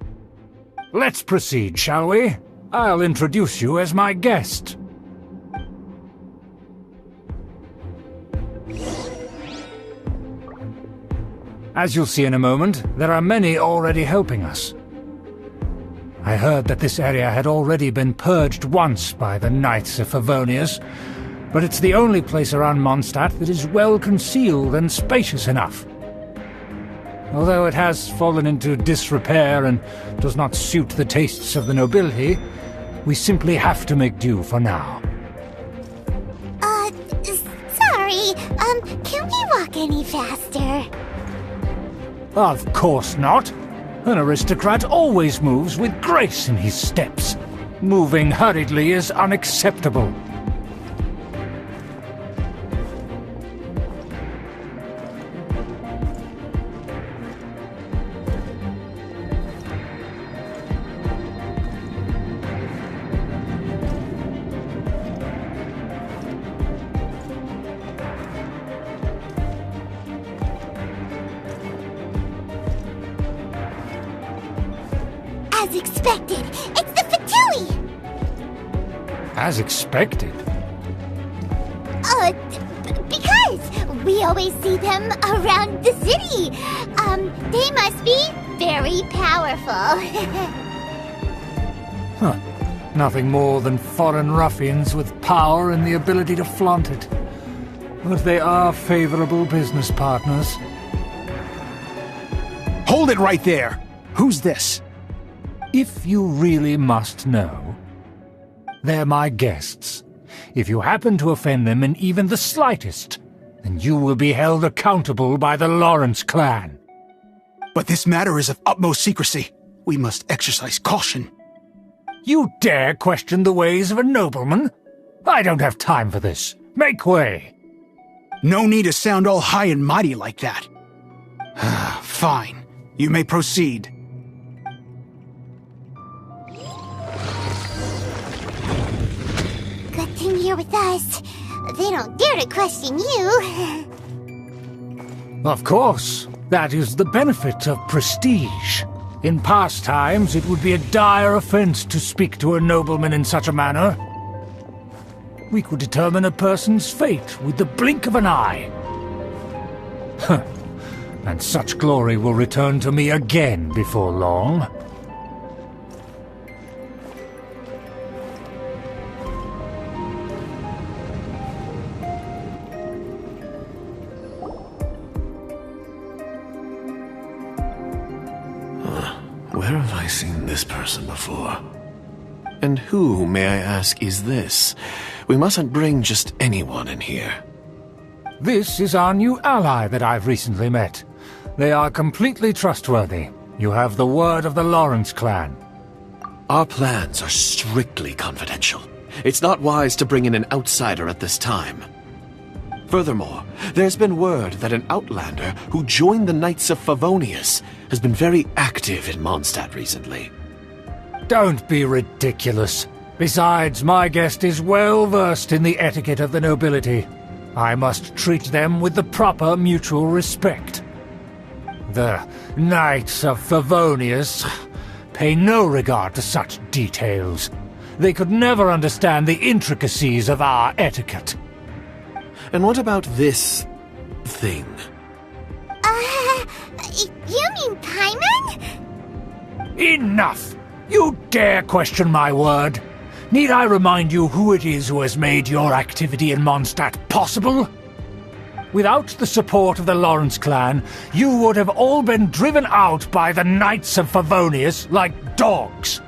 Let's proceed, shall we? I'll introduce you as my guest. As you'll see in a moment, there are many already helping us. I heard that this area had already been purged once by the Knights of Favonius, but it's the only place around Mondstadt that is well concealed and spacious enough. Although it has fallen into disrepair and does not suit the tastes of the nobility, we simply have to make do for now. Sorry, can we walk any faster? Of course not. An aristocrat always moves with grace in his steps. Moving hurriedly is unacceptable. As expected, it's the Fatui! As expected. Because we always see them around the city. They must be very powerful. Huh. Nothing more than foreign ruffians with power and the ability to flaunt it. But they are favorable business partners. Hold it right there! Who's this? If you really must know, they're my guests. If you happen to offend them in even the slightest, then you will be held accountable by the Lawrence clan. But this matter is of utmost secrecy. We must exercise caution. You dare question the ways of a nobleman? I don't have time for this. Make way. No need to sound all high and mighty like that. Fine. You may proceed. Good thing you're with us. They don't dare to question you. Of course. That is the benefit of prestige. In past times, it would be a dire offense to speak to a nobleman in such a manner. We could determine a person's fate with the blink of an eye. Huh. And such glory will return to me again before long. Where have I seen this person before? And who, may I ask, is this? We mustn't bring just anyone in here. This is our new ally that I've recently met. They are completely trustworthy. You have the word of the Lawrence clan. Our plans are strictly confidential. It's not wise to bring in an outsider at this time. Furthermore, there's been word that an outlander who joined the Knights of Favonius has been very active in Mondstadt recently. Don't be ridiculous. Besides, my guest is well versed in the etiquette of the nobility. I must treat them with the proper mutual respect. The Knights of Favonius pay no regard to such details. They could never understand the intricacies of our etiquette. And what about this thing? You mean Paimon? Enough! You dare question my word? Need I remind you who it is who has made your activity in Mondstadt possible? Without the support of the Lawrence clan, you would have all been driven out by the Knights of Favonius like dogs.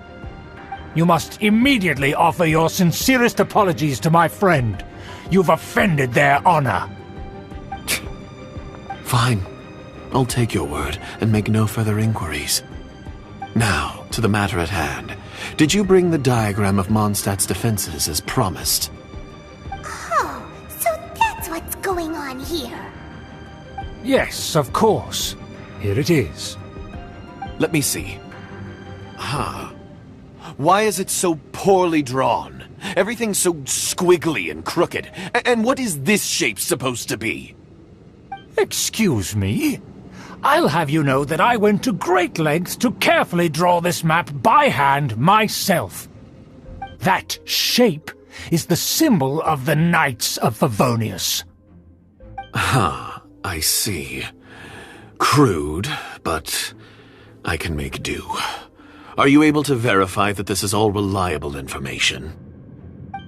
You must immediately offer your sincerest apologies to my friend. You've offended their honor. Fine. I'll take your word and make no further inquiries. Now, to the matter at hand. Did you bring the diagram of Mondstadt's defenses as promised? Oh, so that's what's going on here. Yes, of course. Here it is. Let me see. Why is it so poorly drawn? Everything's so squiggly and crooked. And what is this shape supposed to be? Excuse me? I'll have you know that I went to great lengths to carefully draw this map by hand myself. That shape is the symbol of the Knights of Favonius. I see. Crude, but I can make do. Are you able to verify that this is all reliable information?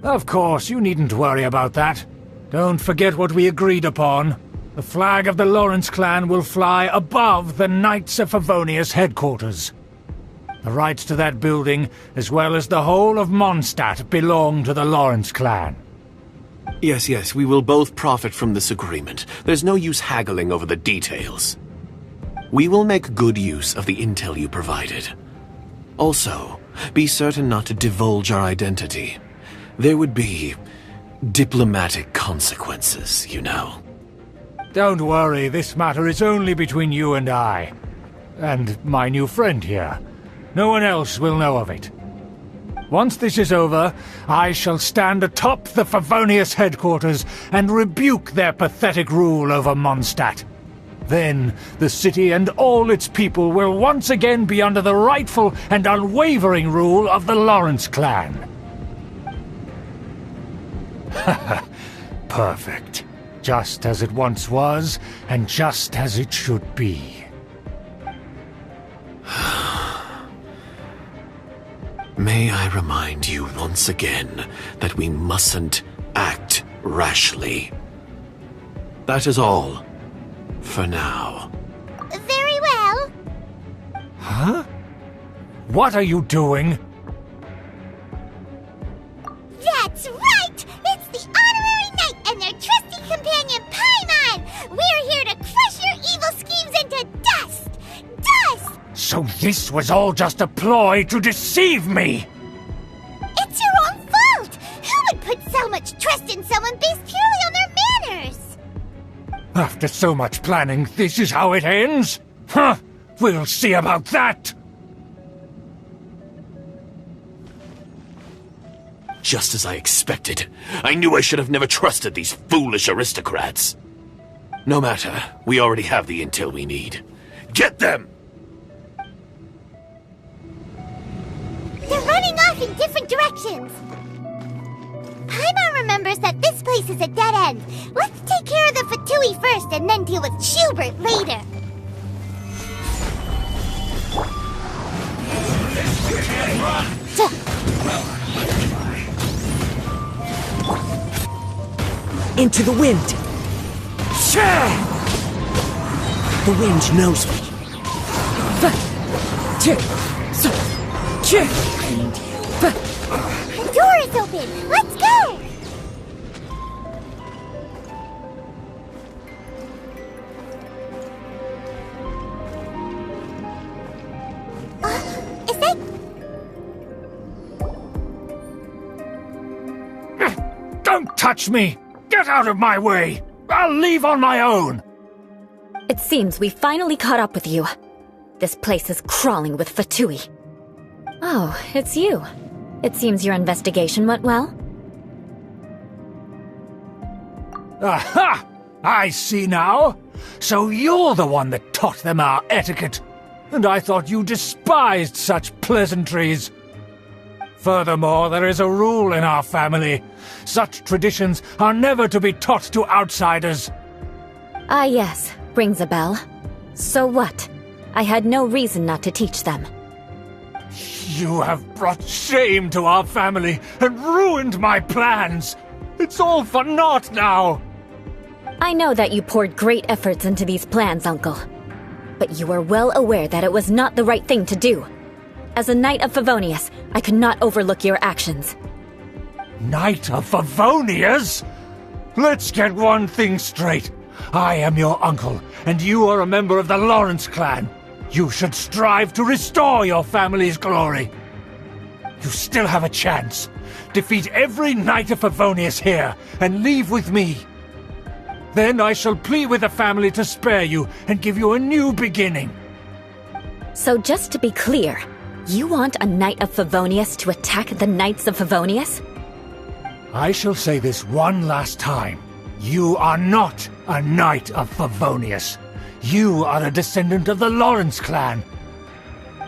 Of course, you needn't worry about that. Don't forget what we agreed upon. The flag of the Lawrence clan will fly above the Knights of Favonius headquarters. The rights to that building, as well as the whole of Mondstadt, belong to the Lawrence clan. Yes, we will both profit from this agreement. There's no use haggling over the details. We will make good use of the intel you provided. Also, be certain not to divulge our identity. There would be diplomatic consequences, you know. Don't worry, this matter is only between you and I. And my new friend here. No one else will know of it. Once this is over, I shall stand atop the Favonius headquarters and rebuke their pathetic rule over Mondstadt. Then the city and all its people will once again be under the rightful and unwavering rule of the Lawrence clan. Perfect. Just as it once was, and just as it should be. May I remind you once again that we mustn't act rashly. That is all. For now. Very well. Huh? What are you doing? That's right! It's the Honorary Knight and their trusty companion Paimon! We're here to crush your evil schemes into dust! Dust! So this was all just a ploy to deceive me! It's your own fault! Who would put so much trust in someone based purely on their manners? After so much planning, this is how it ends? Huh! We'll see about that! Just as I expected. I knew I should have never trusted these foolish aristocrats. No matter, we already have the intel we need. Get them! They're running off in different directions. Paimon remembers that this place is a dead end. Let's take care of the Fatui first and then deal with Schubert later. Into the wind! The wind knows me. The door is open! Let's go! Is that... Don't touch me! Get out of my way! I'll leave on my own! It seems we finally caught up with you. This place is crawling with Fatui. Oh, it's you. It seems your investigation went well. Aha! I see now. So you're the one that taught them our etiquette. And I thought you despised such pleasantries. Furthermore, there is a rule in our family. Such traditions are never to be taught to outsiders. Ah, yes. Rings a bell. So what? I had no reason not to teach them. You have brought shame to our family and ruined my plans. It's all for naught now. I know that you poured great efforts into these plans, Uncle. But you are well aware that it was not the right thing to do. As a Knight of Favonius, I could not overlook your actions. Knight of Favonius? Let's get one thing straight. I am your uncle, and you are a member of the Lawrence clan. You should strive to restore your family's glory. You still have a chance. Defeat every Knight of Favonius here, and leave with me. Then I shall plead with the family to spare you and give you a new beginning. So just to be clear, you want a Knight of Favonius to attack the Knights of Favonius? I shall say this one last time. You are not a Knight of Favonius. You are a descendant of the Lawrence clan.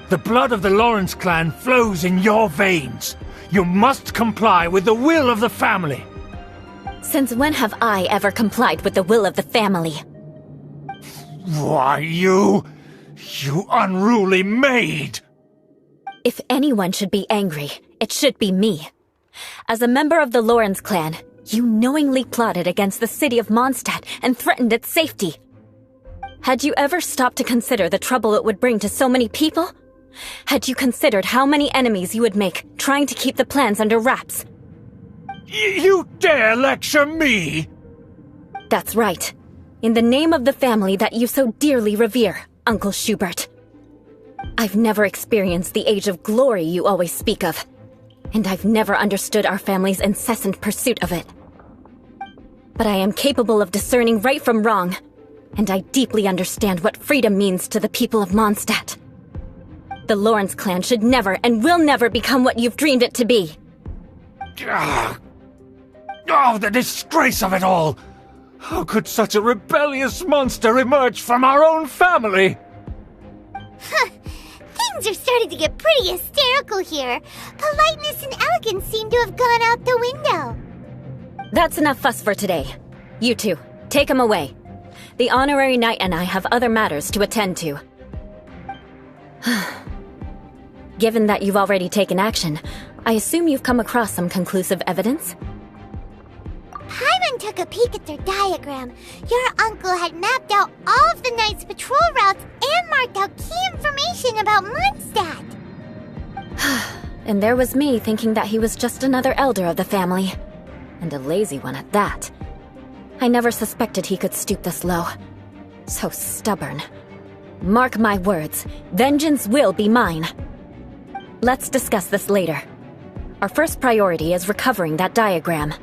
The blood of the Lawrence clan flows in your veins. You must comply with the will of the family. Since when have I ever complied with the will of the family? Why, you unruly maid! If anyone should be angry, it should be me. As a member of the Lawrence clan, you knowingly plotted against the city of Mondstadt and threatened its safety. Had you ever stopped to consider the trouble it would bring to so many people? Had you considered how many enemies you would make trying to keep the plans under wraps? You dare lecture me? That's right. In the name of the family that you so dearly revere, Uncle Schubert. I've never experienced the age of glory you always speak of, and I've never understood our family's incessant pursuit of it. But I am capable of discerning right from wrong, and I deeply understand what freedom means to the people of Mondstadt. The Lawrence clan should never and will never become what you've dreamed it to be. Oh, the disgrace of it all! How could such a rebellious monster emerge from our own family? Things are starting to get pretty hysterical here. Politeness and elegance seem to have gone out the window. That's enough fuss for today. You two, take him away. The honorary knight and I have other matters to attend to. Given that you've already taken action, I assume you've come across some conclusive evidence? Paimon took a peek at their diagram. Your uncle had mapped out all of the Knight's patrol routes and marked out key information about Mondstadt. And there was me thinking that he was just another elder of the family. And a lazy one at that. I never suspected he could stoop this low. So stubborn. Mark my words, vengeance will be mine. Let's discuss this later. Our first priority is recovering that diagram.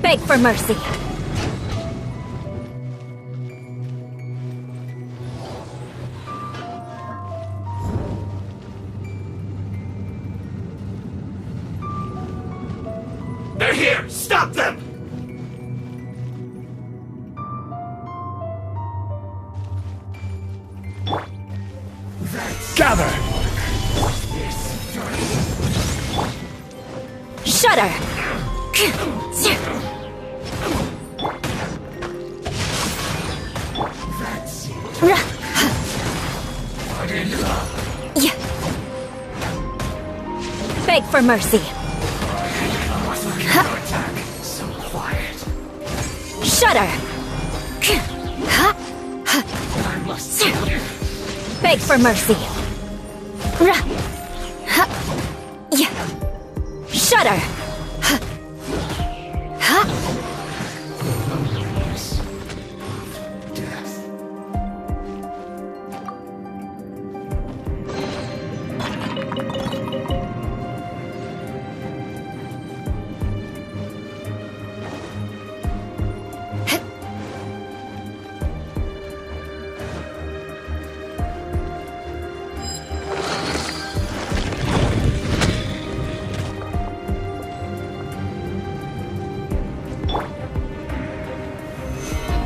Beg for mercy. They're here! Stop them! Gather! Shudder! Beg for mercy. Shudder! Beg for mercy. Shudder!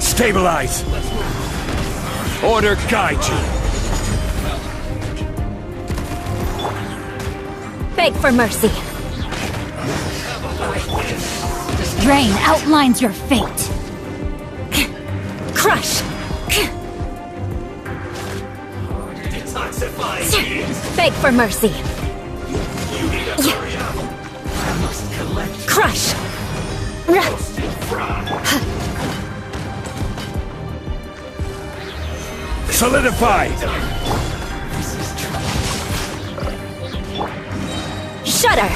Stabilize! Order guide you! Beg for mercy. Drain outlines your fate. Crush! Beg for mercy. Crush! Solidify! Shudder!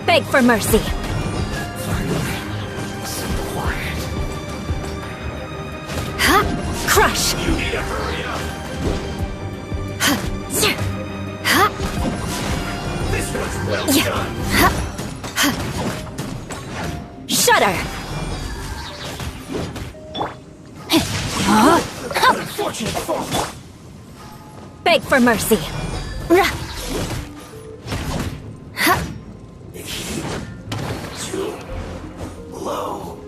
Beg for mercy. Crush! You need to hurry up! This was well done! Shudder! Beg for mercy. Too low.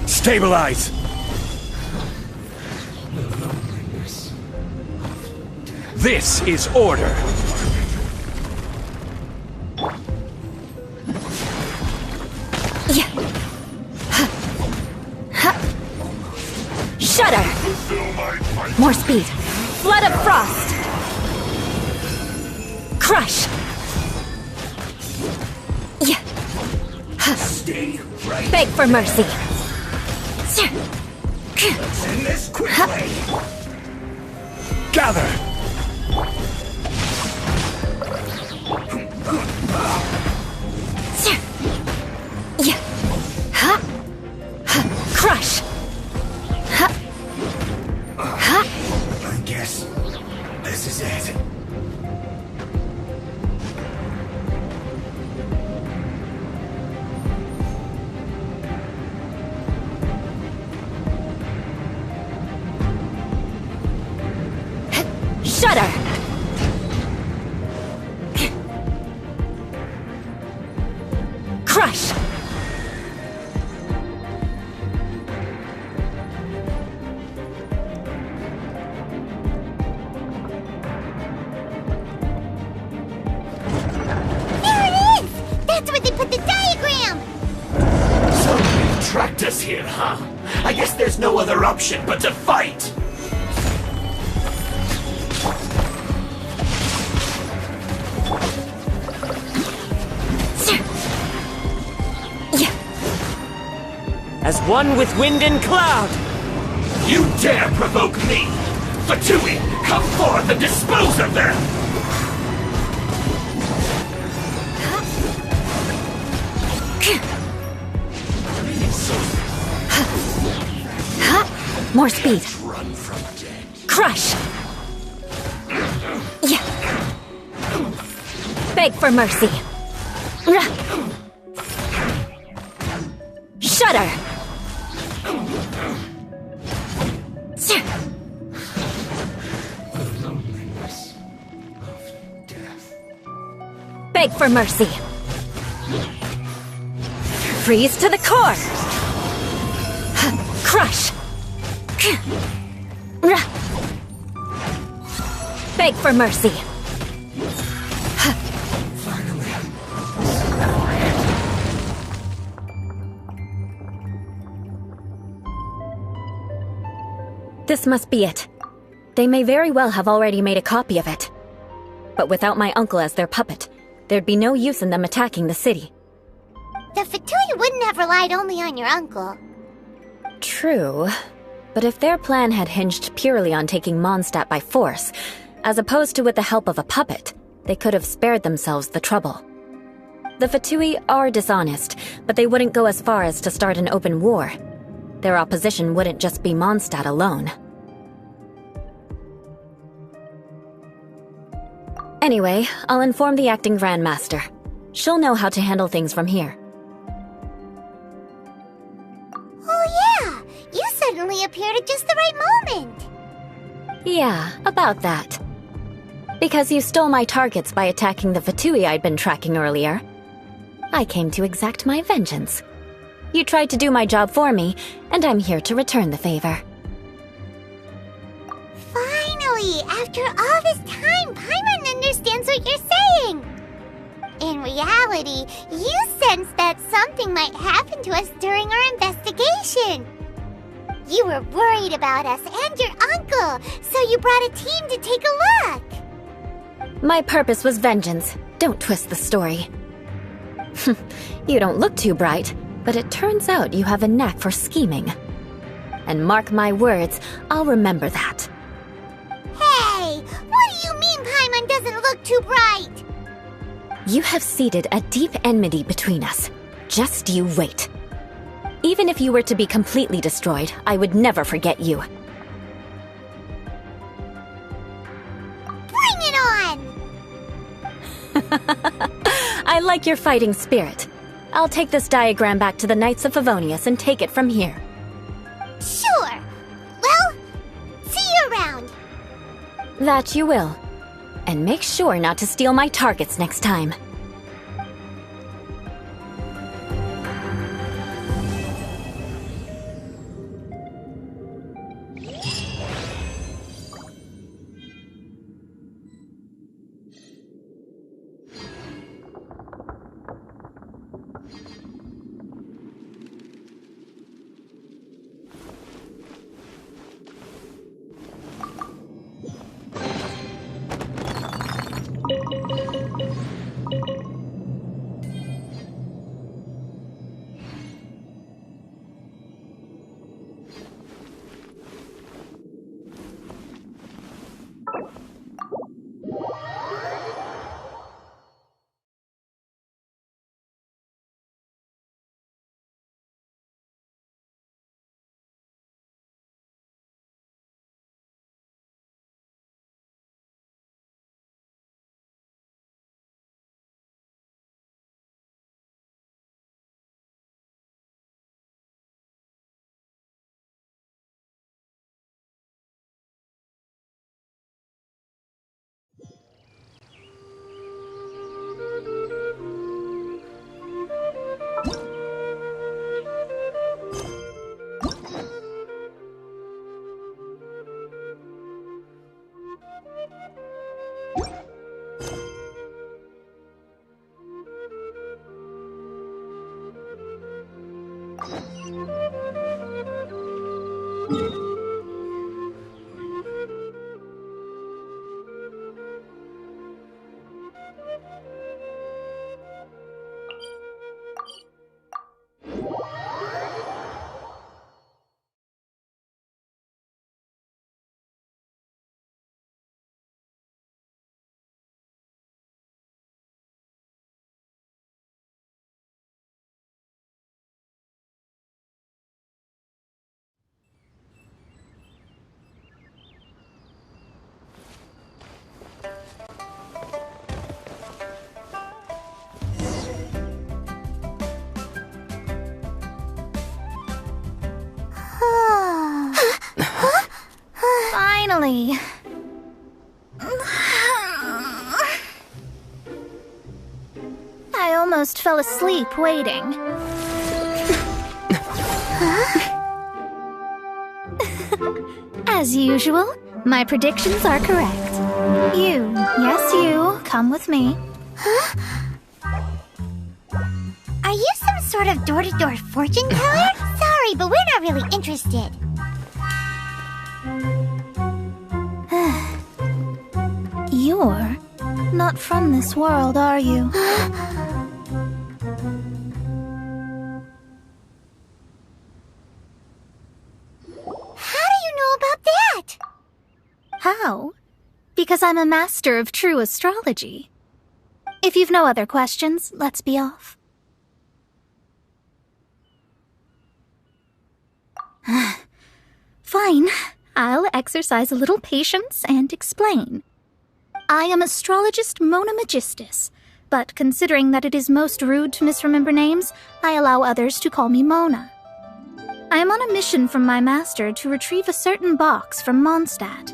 Stabilize! This is order! More speed. Flood of frost. Crush. Yeah. Stay right. Beg for mercy. Let's end this quickly. Gather! Yeah. Huh? Crush. Huh? Huh? I guess this is it. Shudder. Crush. That's where they put the diagram! So you tracked us here, huh? I guess there's no other option but to fight! As one with wind and cloud! You dare provoke me! Fatui, come forth and dispose of them! More speed. Run from dead. Crush. Yeah. Beg for mercy. Shudder. The loneliness of death. Beg for mercy. Freeze to the core. Crush. Beg for mercy. This must be it. They may very well have already made a copy of it. But without my uncle as their puppet, there'd be no use in them attacking the city. The Fatui wouldn't have relied only on your uncle. True. But if their plan had hinged purely on taking Mondstadt by force, as opposed to with the help of a puppet, they could have spared themselves the trouble. The Fatui are dishonest, but they wouldn't go as far as to start an open war. Their opposition wouldn't just be Mondstadt alone. Anyway, I'll inform the acting Grandmaster. She'll know how to handle things from here. Oh yeah! You suddenly appeared at just the right moment! Yeah, about that. Because you stole my targets by attacking the Fatui I'd been tracking earlier. I came to exact my vengeance. You tried to do my job for me, and I'm here to return the favor. Finally! After all this time, Paimon understands what you're saying! In reality, you sensed that something might happen to us during our investigation. You were worried about us and your uncle, so you brought a team to take a look. My purpose was vengeance. Don't twist the story. You don't look too bright, but it turns out you have a knack for scheming. And mark my words, I'll remember that. Hey! What do you mean Paimon doesn't look too bright? You have seeded a deep enmity between us. Just you wait. Even if you were to be completely destroyed, I would never forget you. Bring it on! I like your fighting spirit. I'll take this diagram back to the Knights of Favonius and take it from here. Sure. Well, see you around. That you will. And make sure not to steal my targets next time. finally. I almost fell asleep waiting. As usual, my predictions are correct. You, yes you, come with me. Huh? Are you some sort of door-to-door fortune teller? Sorry, but we're not really interested. You're not from this world, are you? How do you know about that? How? Because I'm a master of true astrology. If you've no other questions, let's be off. Fine. I'll exercise a little patience and explain. I am astrologist Mona Magistus, but considering that it is most rude to misremember names, I allow others to call me Mona. I am on a mission from my master to retrieve a certain box from Mondstadt.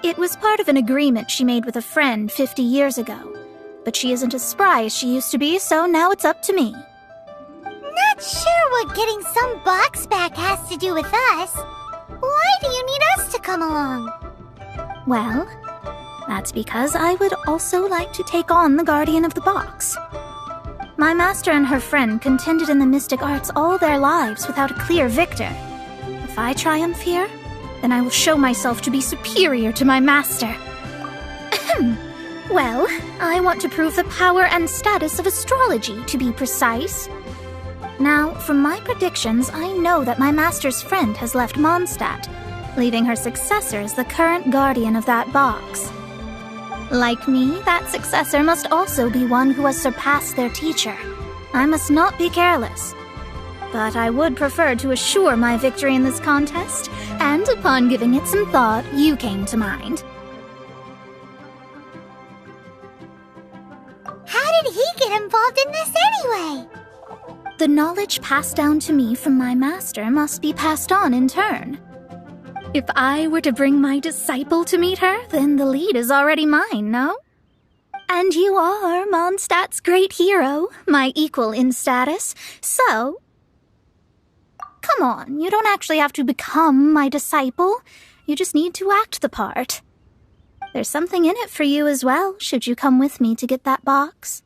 It was part of an agreement she made with a friend 50 years ago, but she isn't as spry as she used to be, so now it's up to me. Not sure what getting some box back has to do with us. Why do you need us to come along? Well, that's because I would also like to take on the guardian of the box. My master and her friend contended in the mystic arts all their lives without a clear victor. If I triumph here, then I will show myself to be superior to my master. Well, I want to prove the power and status of astrology, to be precise. Now, from my predictions, I know that my master's friend has left Mondstadt, leaving her successor as the current guardian of that box. Like me, that successor must also be one who has surpassed their teacher. I must not be careless. But I would prefer to assure my victory in this contest, and upon giving it some thought, you came to mind. How did he get involved in this anyway? The knowledge passed down to me from my master must be passed on in turn. If I were to bring my disciple to meet her, then the lead is already mine, no? And you are Mondstadt's great hero, my equal in status, so... Come on, you don't actually have to become my disciple. You just need to act the part. There's something in it for you as well, should you come with me to get that box.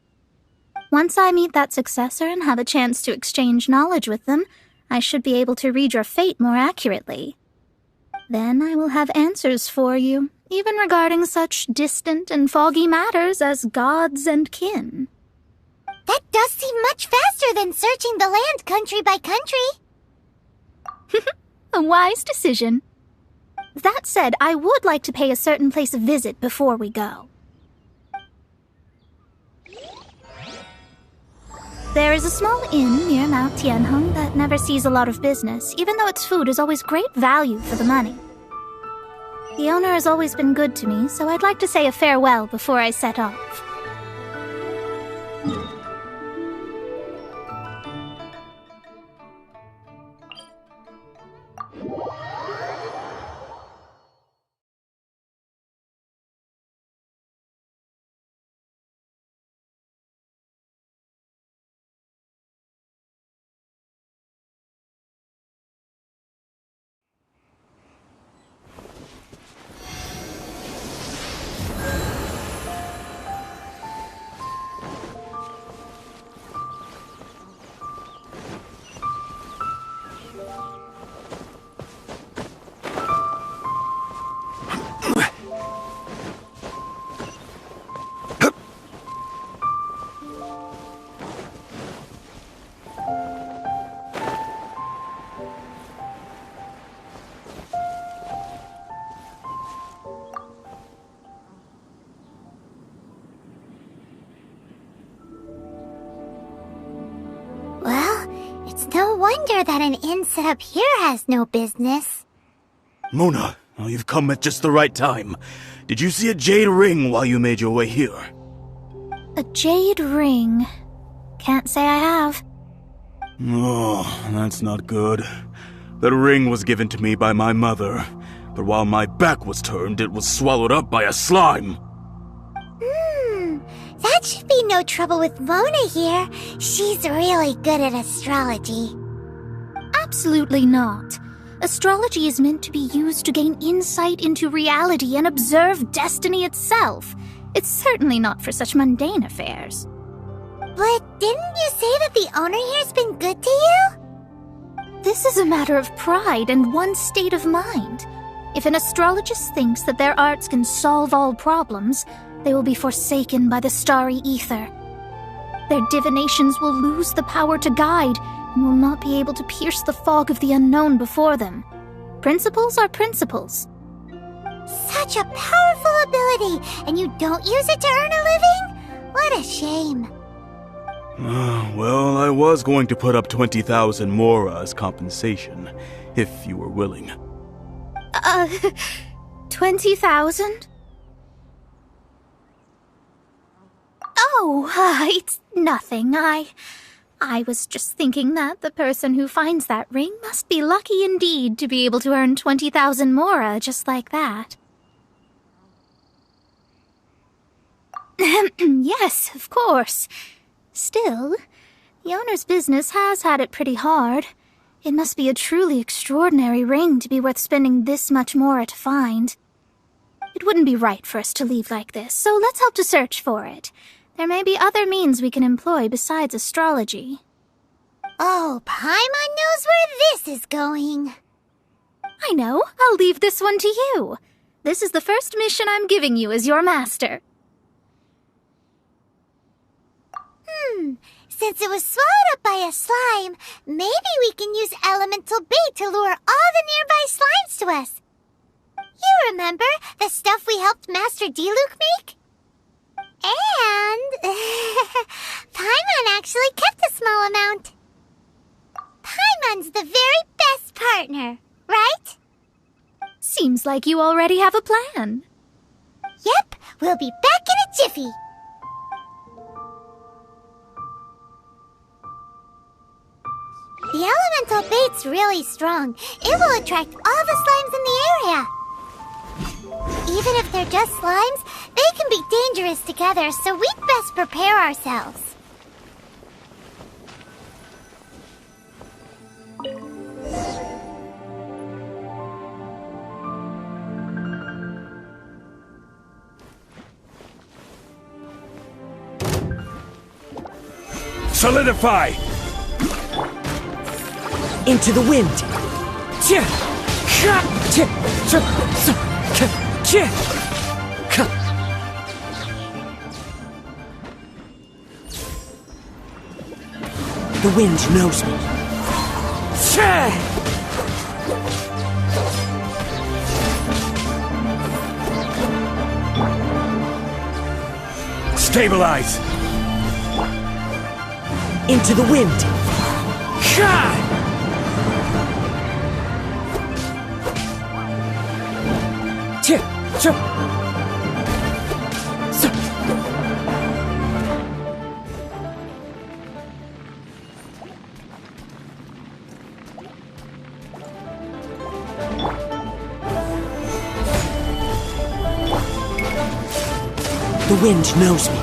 Once I meet that successor and have a chance to exchange knowledge with them, I should be able to read your fate more accurately. Then I will have answers for you, even regarding such distant and foggy matters as gods and kin. That does seem much faster than searching the land country by country. A wise decision. That said, I would like to pay a certain place a visit before we go. There is a small inn near Mount Tianheng that never sees a lot of business, even though its food is always great value for the money. The owner has always been good to me, so I'd like to say a farewell before I set off. No wonder that an inn set up here has no business. Mona, you've come at just the right time. Did you see a jade ring while you made your way here? A jade ring? Can't say I have. Oh, that's not good. The ring was given to me by my mother, But while my back was turned, it was swallowed up by a slime. That should be no trouble with Mona here. She's really good at astrology. Absolutely not. Astrology is meant to be used to gain insight into reality and observe destiny itself. It's certainly not for such mundane affairs. But didn't you say that the owner here's been good to you? This is a matter of pride and one's state of mind. If an astrologist thinks that their arts can solve all problems, they will be forsaken by the starry ether. Their divinations will lose the power to guide and will not be able to pierce the fog of the unknown before them. Principles are principles. Such a powerful ability, and you don't use it to earn a living? What a shame. Well, I was going to put up 20,000 mora as compensation, if you were willing. 20,000? Oh, it's nothing. I was just thinking that the person who finds that ring must be lucky indeed to be able to earn 20,000 mora just like that. Yes, of course. Still, the owner's business has had it pretty hard. It must be a truly extraordinary ring to be worth spending this much mora to find. It wouldn't be right for us to leave like this, so let's help to search for it. There may be other means we can employ besides astrology. Oh, Paimon knows where this is going. I know. I'll leave this one to you. This is the first mission I'm giving you as your master. Since it was swallowed up by a slime, maybe we can use elemental bait to lure all the nearby slimes to us. You remember the stuff we helped Master Diluc make? And Paimon actually kept a small amount. Paimon's the very best partner, right? Seems like you already have a plan. Yep, we'll be back in a jiffy. The elemental bait's really strong. It will attract all the slimes in the area. Even if they're just slimes, they can be dangerous together, so we'd best prepare ourselves. Solidify! Into the wind! The wind knows me. Stabilize! Into the wind! The wind knows me.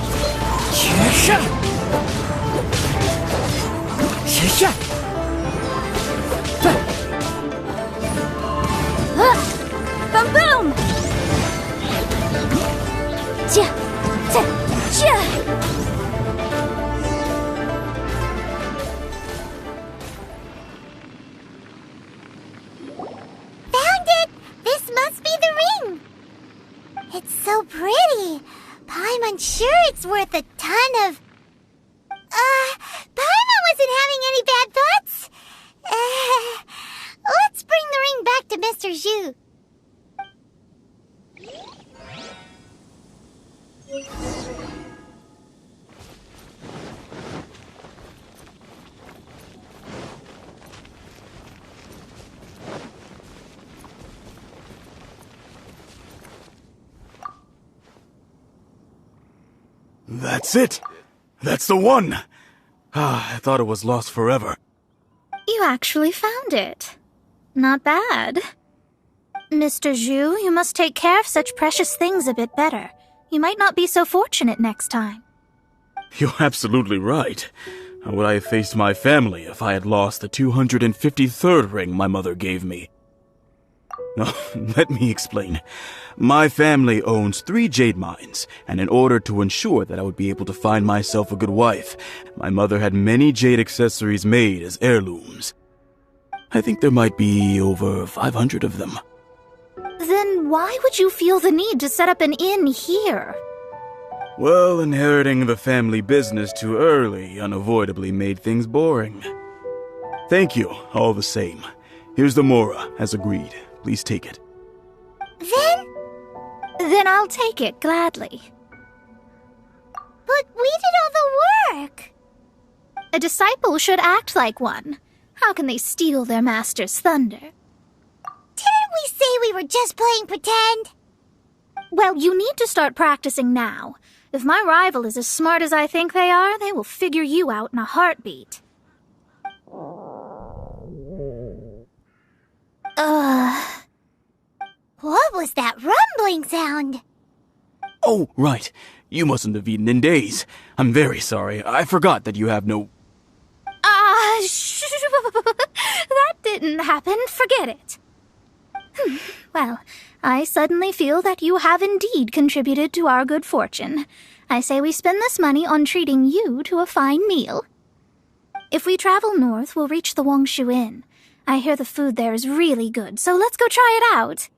Boom boom! Found it! This must be the ring! It's so pretty. Paimon's sure it's worth a ton of... Paimon wasn't having any bad thoughts. Let's bring the ring back to Mr. Zhu. That's it! That's the one! I thought it was lost forever. You actually found it. Not bad. Mr. Zhu, you must take care of such precious things a bit better. You might not be so fortunate next time. You're absolutely right. How would I have faced my family if I had lost the 253rd ring my mother gave me? No, let me explain. My family owns 3 jade mines, and in order to ensure that I would be able to find myself a good wife, my mother had many jade accessories made as heirlooms. I think there might be over 500 of them. Then why would you feel the need to set up an inn here? Well, inheriting the family business too early unavoidably made things boring. Thank you, all the same. Here's the Mora, as agreed. Please take it. Then I'll take it, gladly. But we did all the work! A disciple should act like one. How can they steal their master's thunder? Didn't we say we were just playing pretend? Well, you need to start practicing now. If my rival is as smart as I think they are, they will figure you out in a heartbeat. What was that rumbling sound? Oh, right. You mustn't have eaten in days. I'm very sorry. I forgot that you have no... That didn't happen. Forget it. Well, I suddenly feel that you have indeed contributed to our good fortune. I say we spend this money on treating you to a fine meal. If we travel north, we'll reach the Wongshu Inn. I hear the food there is really good, so let's go try it out.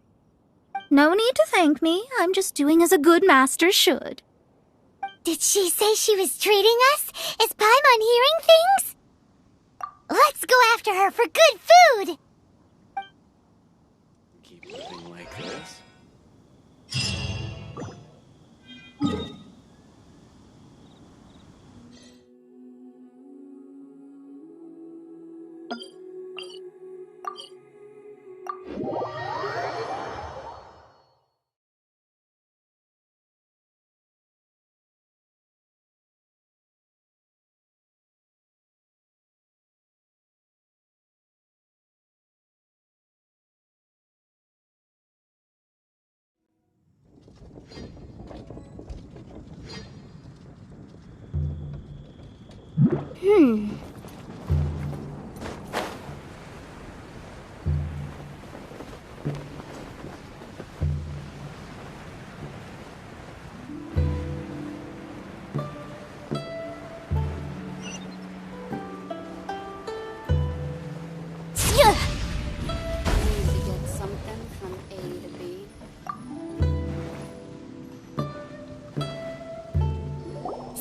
No need to thank me. I'm just doing as a good master should. Did she say she was treating us? Is Paimon hearing things? Let's go after her for good food! Keep living like this.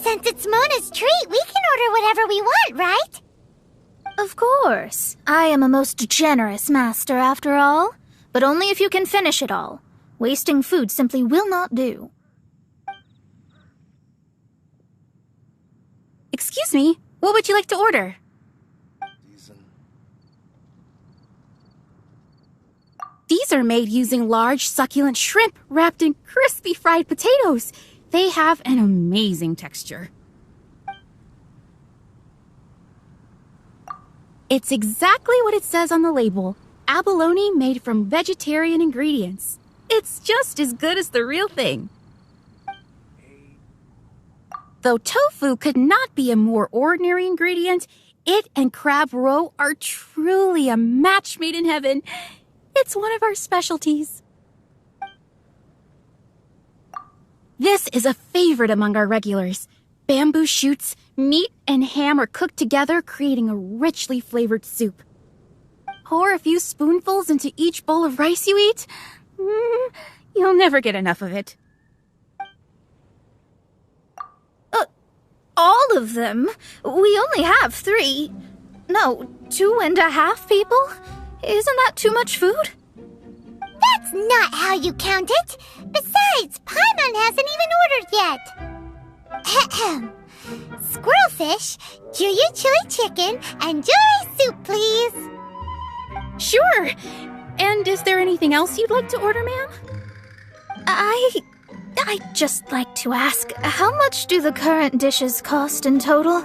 Since it's Mona's treat, we can order whatever we want, right? Of course. I am a most generous master, after all. But only if you can finish it all. Wasting food simply will not do. Excuse me, what would you like to order? These are made using large, succulent shrimp wrapped in crispy fried potatoes. They have an amazing texture. It's exactly what it says on the label. Abalone made from vegetarian ingredients. It's just as good as the real thing. Though tofu could not be a more ordinary ingredient, it and crab roe are truly a match made in heaven. It's one of our specialties. This is a favorite among our regulars. Bamboo shoots, meat, and ham are cooked together, creating a richly flavored soup. Pour a few spoonfuls into each bowl of rice you eat. You'll never get enough of it. All of them? We only have 3. No, 2.5 people? Isn't that too much food? That's not how you count it. Besides, Paimon hasn't even ordered yet. Squirrelfish, Juyu chili chicken, and Juri soup, please. Sure. And is there anything else you'd like to order, ma'am? I'd just like to ask, how much do the current dishes cost in total?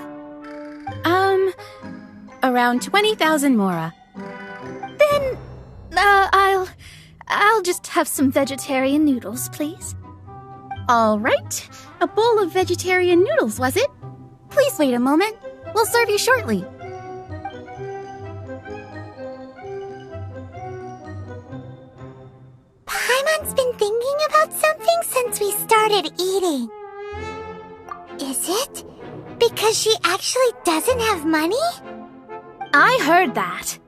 Around 20,000 mora. Then, I'll just have some vegetarian noodles, please. All right. A bowl of vegetarian noodles, was it? Please wait a moment. We'll serve you shortly. Paimon's been thinking about something since we started eating. Is it because she actually doesn't have money? I heard that.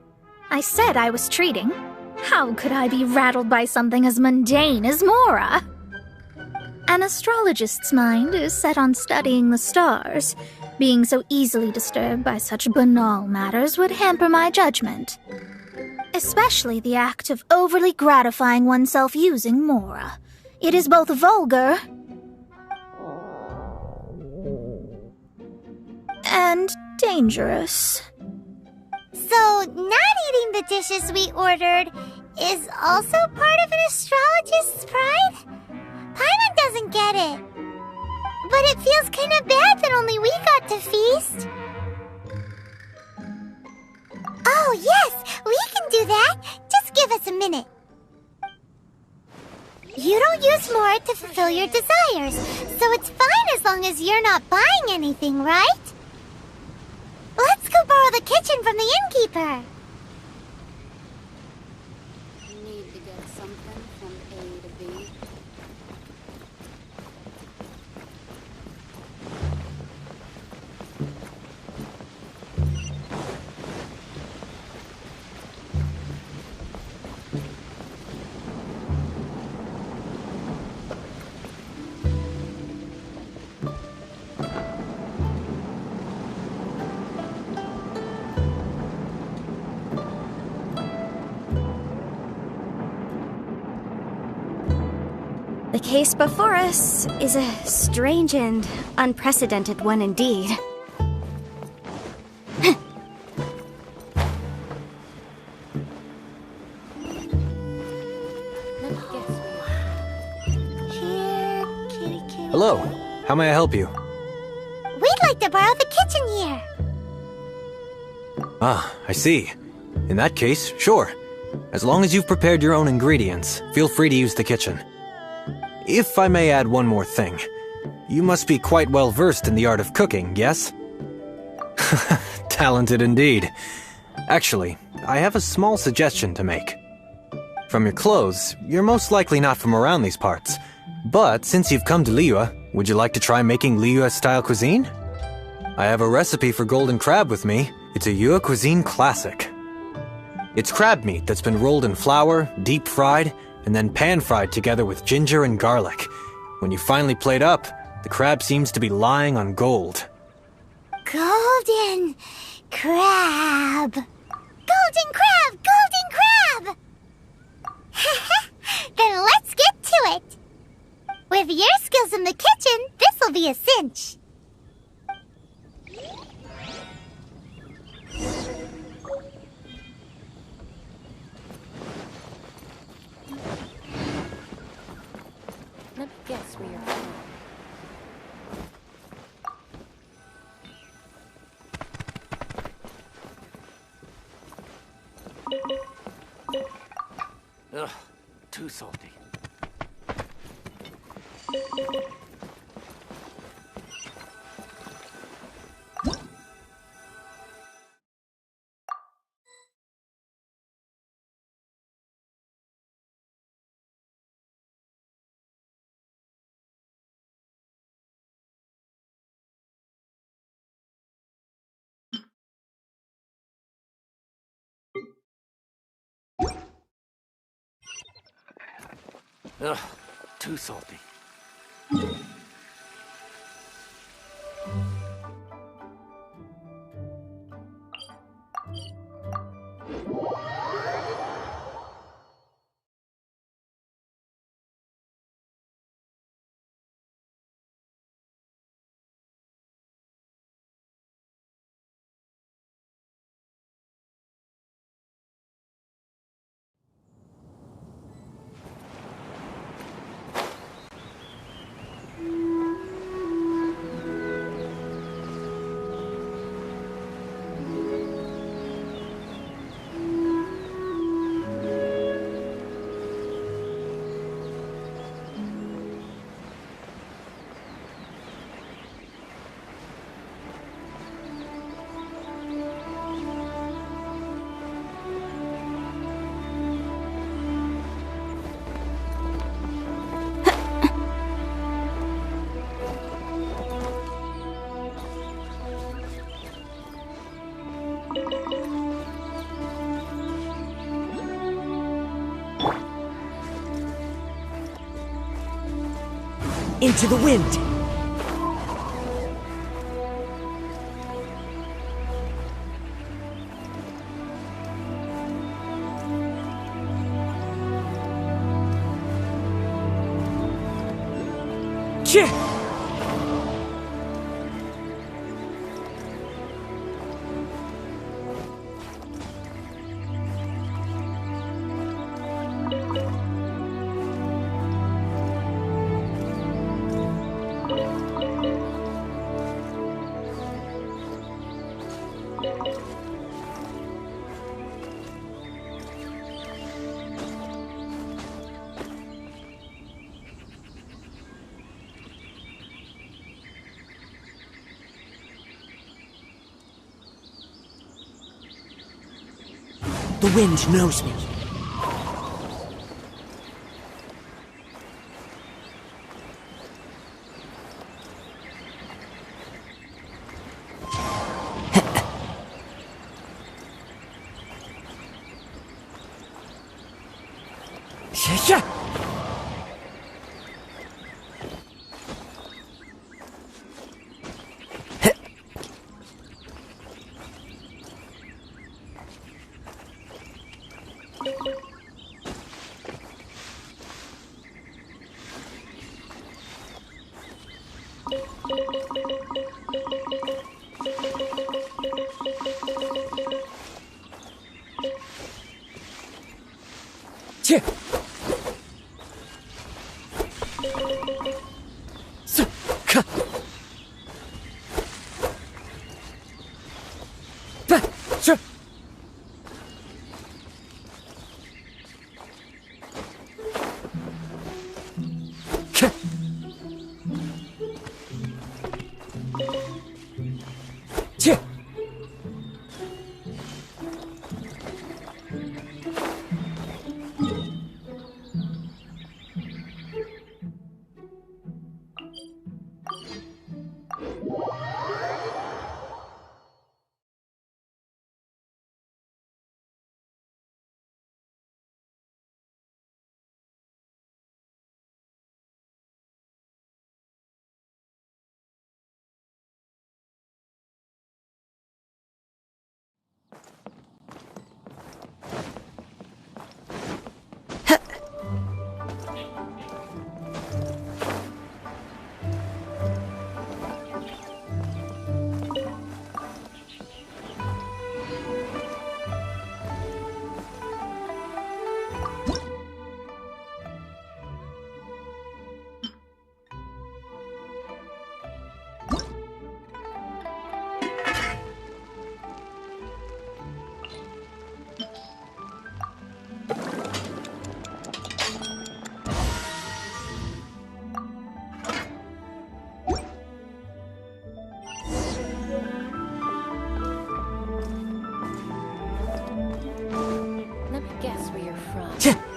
I said I was treating. How could I be rattled by something as mundane as Mora? An astrologist's mind is set on studying the stars. Being so easily disturbed by such banal matters would hamper my judgment. Especially the act of overly gratifying oneself using Mora. It is both vulgar and dangerous. So, not eating the dishes we ordered is also part of an astrologist's pride? Paimon doesn't get it. But it feels kind of bad that only we got to feast. Oh, yes, we can do that. Just give us a minute. You don't use Mora to fulfill your desires, so it's fine as long as you're not buying anything, right? Let's go borrow the kitchen from the innkeeper. Need to get something from A to B. The case before us is a strange and unprecedented one indeed. Hello, how may I help you? We'd like to borrow the kitchen here. Ah, I see. In that case, sure. As long as you've prepared your own ingredients, feel free to use the kitchen. If I may add one more thing, you must be quite well versed in the art of cooking, yes? Talented indeed. Actually, I have a small suggestion to make. From your clothes, you're most likely not from around these parts. But since you've come to Liyue, would you like to try making Liyue-style cuisine? I have a recipe for golden crab with me. It's a Yue cuisine classic. It's crab meat that's been rolled in flour, deep fried, and then pan-fried together with ginger and garlic. When you finally plate up, the crab seems to be lying on gold. Golden crab. Golden crab! Golden crab! Then let's get to it. With your skills in the kitchen, this'll be a cinch. Let me guess where you're from. Ugh, too salty. Ugh, too salty. Into the wind! Chih! The wind knows me. Hehe! Chih! Ka! Pa! Sir! Ka! Chih!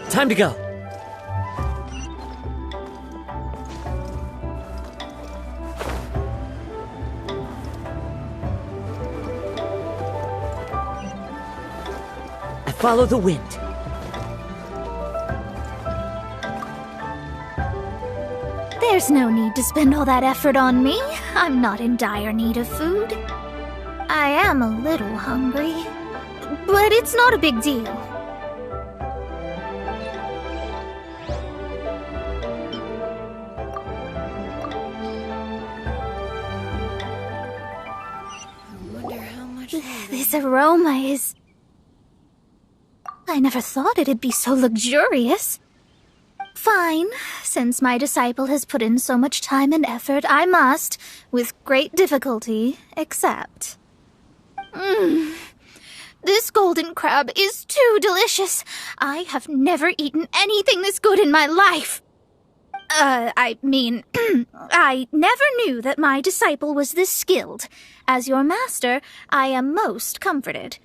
Time to go. I follow the wind. There's no need to spend all that effort on me. I'm not in dire need of food. I am a little hungry, but it's not a big deal. This aroma is... I never thought it'd be so luxurious. Fine. Since my disciple has put in so much time and effort, I must, with great difficulty, accept. This golden crab is too delicious. I have never eaten anything this good in my life. I mean, I never knew that my disciple was this skilled. As your master, I am most comforted.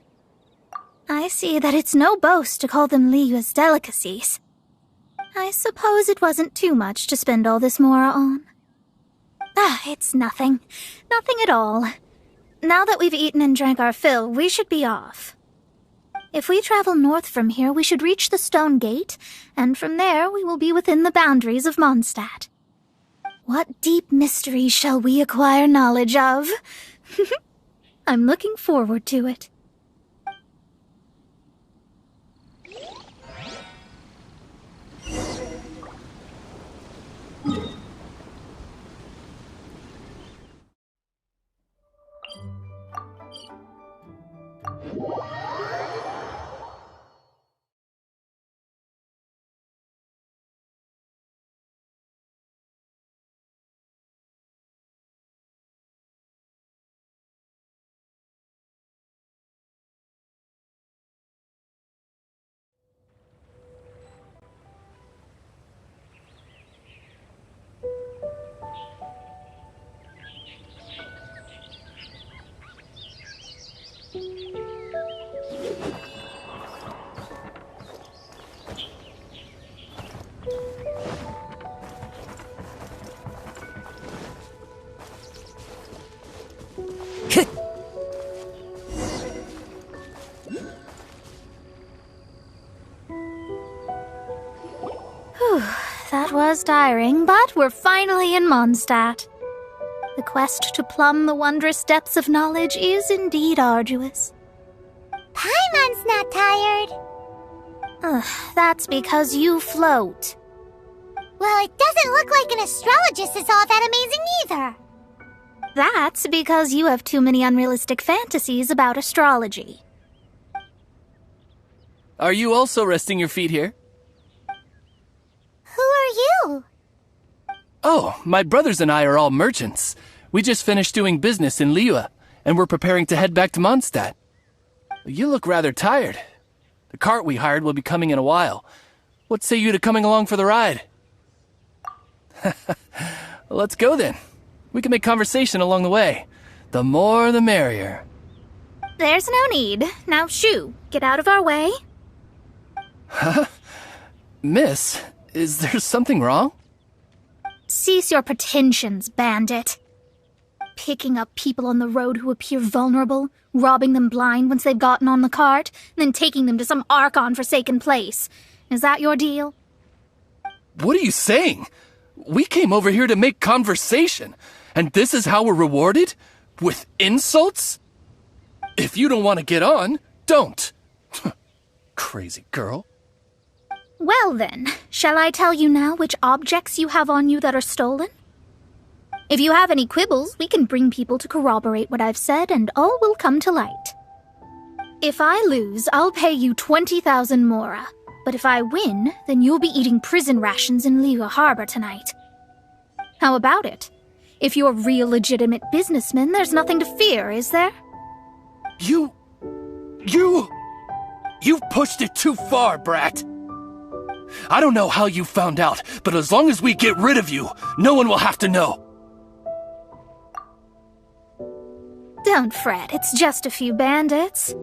I see that it's no boast to call them Liyue's delicacies. I suppose it wasn't too much to spend all this mora on. It's nothing. Nothing at all. Now that we've eaten and drank our fill, we should be off. If we travel north from here, we should reach the Stone Gate, and from there we will be within the boundaries of Mondstadt. What deep mystery shall we acquire knowledge of? I'm looking forward to it. That was tiring, but we're finally in Mondstadt. The quest to plumb the wondrous depths of knowledge is indeed arduous. Paimon's not tired. That's because you float. Well, it doesn't look like an astrologist is all that amazing either. That's because you have too many unrealistic fantasies about astrology. Are you also resting your feet here? Who are you? Oh, my brothers and I are all merchants. We just finished doing business in Liyue, and we're preparing to head back to Mondstadt. You look rather tired. The cart we hired will be coming in a while. What say you to coming along for the ride? Let's go then. We can make conversation along the way. The more the merrier. There's no need. Now shoo, get out of our way. Huh? Miss, is there something wrong? Cease your pretensions, bandit. Picking up people on the road who appear vulnerable, robbing them blind once they've gotten on the cart, and then taking them to some Archon-forsaken place. Is that your deal? What are you saying? We came over here to make conversation, and this is how we're rewarded? With insults? If you don't want to get on, don't. Crazy girl. Well then, shall I tell you now which objects you have on you that are stolen? If you have any quibbles, we can bring people to corroborate what I've said, and all will come to light. If I lose, I'll pay you 20,000 mora. But if I win, then you'll be eating prison rations in Liyue Harbor tonight. How about it? If you're real legitimate businessmen, there's nothing to fear, is there? You've pushed it too far, brat. I don't know how you found out, but as long as we get rid of you, no one will have to know. Don't fret, it's just a few bandits.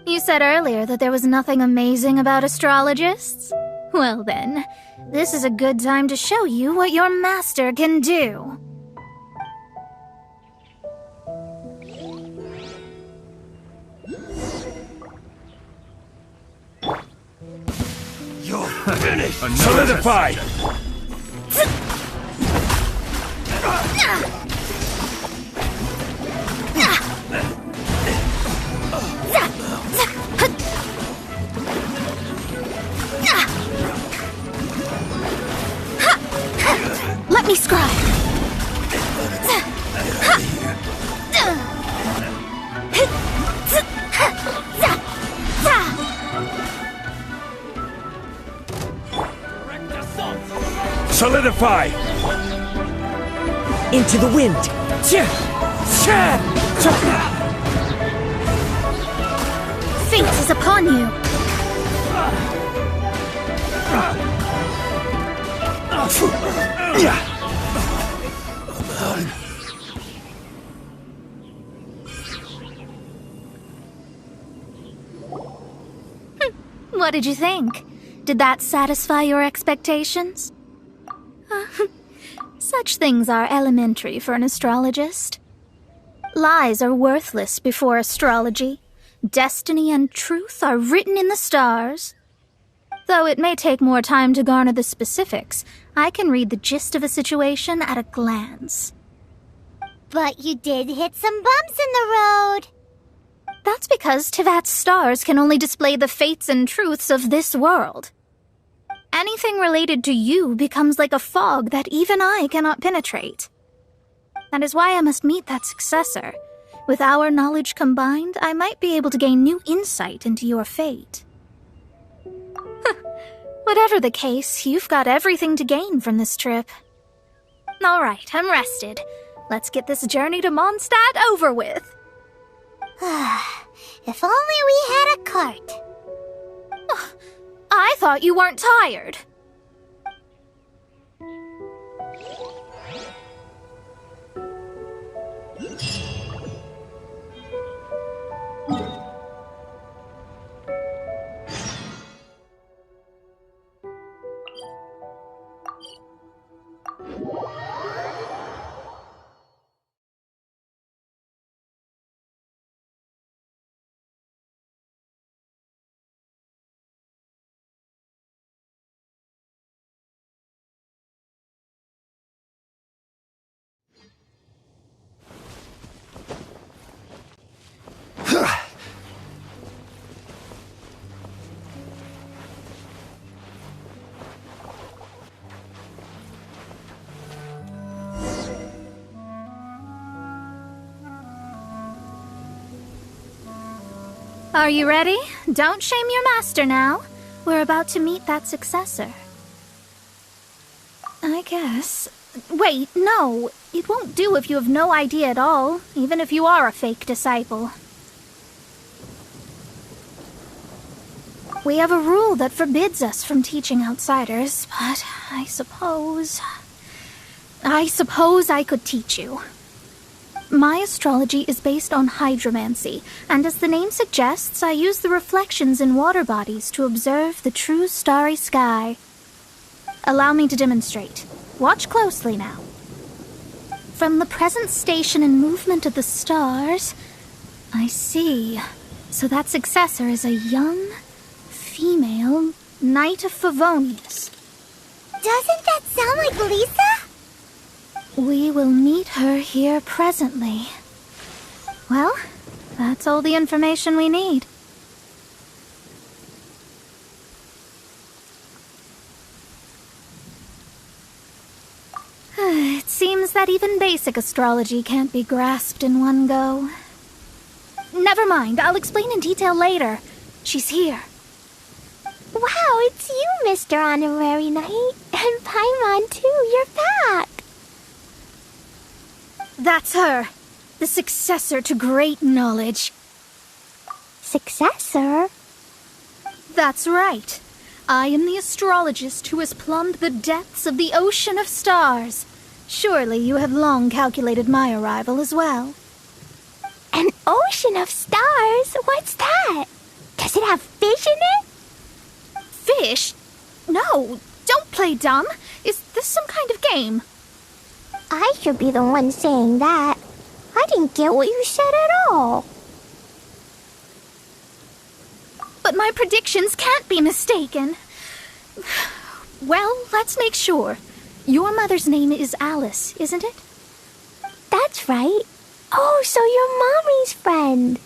You said earlier that there was nothing amazing about astrologists? Well then, this is a good time to show you what your master can do. You're finished! Solidify! Let me scribe. Solidify! Into the wind! Fate is upon you. What did you think? Did that satisfy your expectations? Such things are elementary for an astrologist. Lies are worthless before astrology. Destiny and truth are written in the stars. Though it may take more time to garner the specifics, I can read the gist of a situation at a glance. But you did hit some bumps in the road. That's because Tevat's stars can only display the fates and truths of this world. Anything related to you becomes like a fog that even I cannot penetrate. That is why I must meet that successor. With our knowledge combined, I might be able to gain new insight into your fate. Whatever the case, you've got everything to gain from this trip. All right, I'm rested. Let's get this journey to Mondstadt over with. If only we had a cart. I thought you weren't tired. Are you ready? Don't shame your master now. We're about to meet that successor. I guess. Wait, no. It won't do if you have no idea at all, even if you are a fake disciple. We have a rule that forbids us from teaching outsiders, but I suppose I could teach you. My astrology is based on hydromancy, and as the name suggests, I use the reflections in water bodies to observe the true starry sky. Allow me to demonstrate. Watch closely now. From the present station and movement of the stars, I see. So that successor is a young, female Knight of Favonius. Doesn't that sound like Lisa? We will meet her here presently. Well, that's all the information we need. It seems that even basic astrology can't be grasped in one go. Never mind, I'll explain in detail later. She's here. Wow, it's you, Mr. Honorary Knight. And Paimon, too. You're back. That's her. The successor to great knowledge. Successor? That's right. I am the astrologist who has plumbed the depths of the ocean of stars. Surely you have long calculated my arrival as well. An ocean of stars? What's that? Does it have fish in it? Fish? No, don't play dumb. Is this some kind of game? I should be the one saying that. I didn't get what you said at all. But my predictions can't be mistaken. Well, let's make sure. Your mother's name is Alice, isn't it? That's right. Oh, so you're Mommy's friend.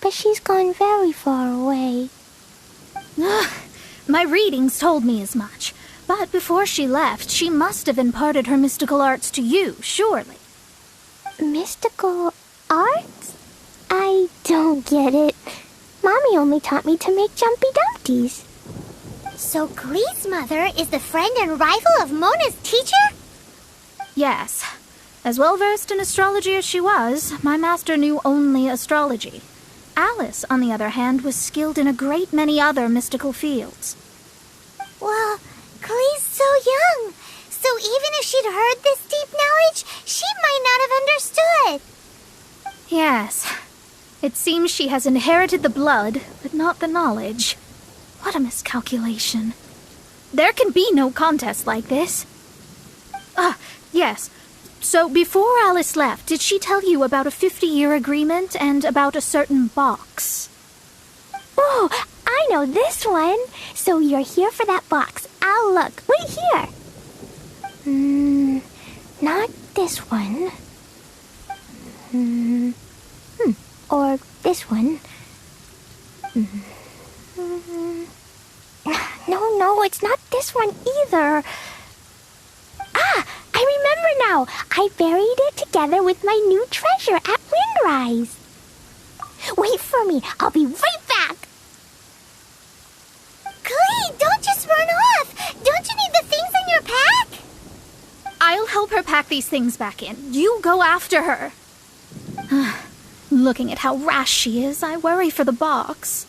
But she's gone very far away. My readings told me as much. But before she left, she must have imparted her mystical arts to you, surely. Mystical arts? I don't get it. Mommy only taught me to make Jumpy Dumpties. So Glee's mother is the friend and rival of Mona's teacher? Yes. As well-versed in astrology as she was, my master knew only astrology. Alice, on the other hand, was skilled in a great many other mystical fields. Well, Glee's so young, so even if she'd heard this deep knowledge, she might not have understood. Yes. It seems she has inherited the blood, but not the knowledge. What a miscalculation. There can be no contest like this. Yes. So before Alice left, did she tell you about a 50-year agreement and about a certain box? Oh, I I know this one. So you're here for that box. I'll look. Wait here. Not this one. Or this one. No, it's not this one either. Ah, I remember now. I buried it together with my new treasure at Windrise. Wait for me. I'll be right back. Klee, don't just run off. Don't you need the things in your pack? I'll help her pack these things back in. You go after her. Looking at how rash she is, I worry for the box.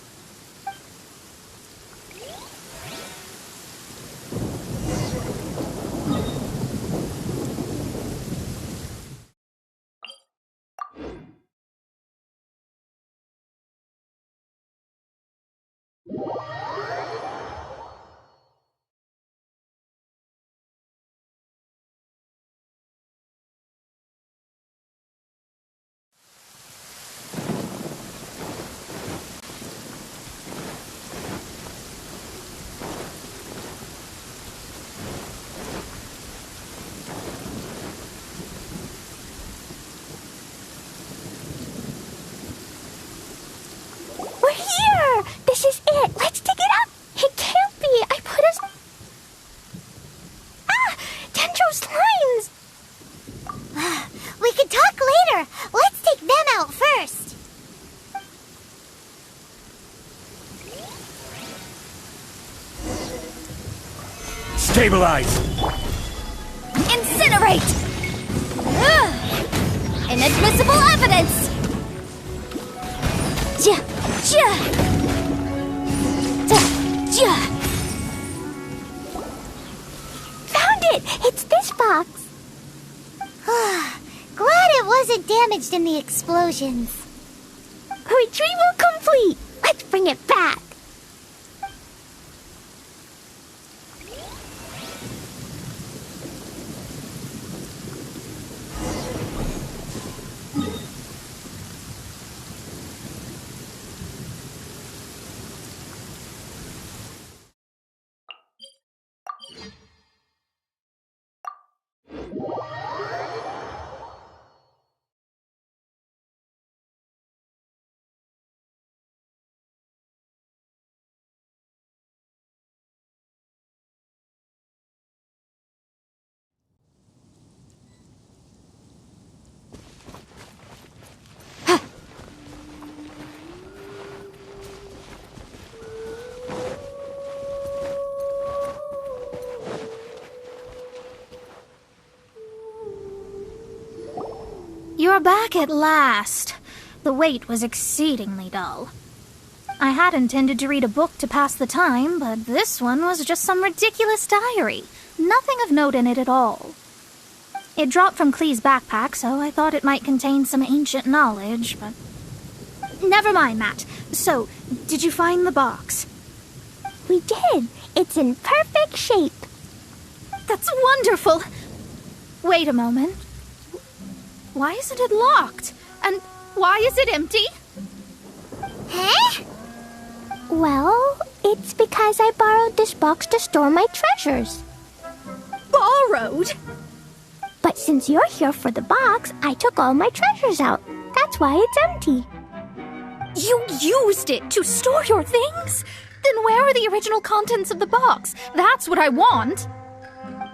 We're here! This is it! Let's dig it up! It can't be! I put us... Ah! Dendro slimes! We can talk later! Let's take them out first! Stabilize! Incinerate! Inadmissible evidence! Found it! It's this box. Glad it wasn't damaged in the explosions. Retrieval complete! Let's bring it back. You're back at last. The wait was exceedingly dull. I had intended to read a book to pass the time, but this one was just some ridiculous diary. Nothing of note in it at all. It dropped from Klee's backpack, so I thought it might contain some ancient knowledge, but... Never mind that. So, did you find the box? We did. It's in perfect shape. That's wonderful! Wait a moment. Why isn't it locked? And why is it empty? Huh? Well, it's because I borrowed this box to store my treasures. Borrowed? But since you're here for the box, I took all my treasures out. That's why it's empty. You used it to store your things? Then where are the original contents of the box? That's what I want.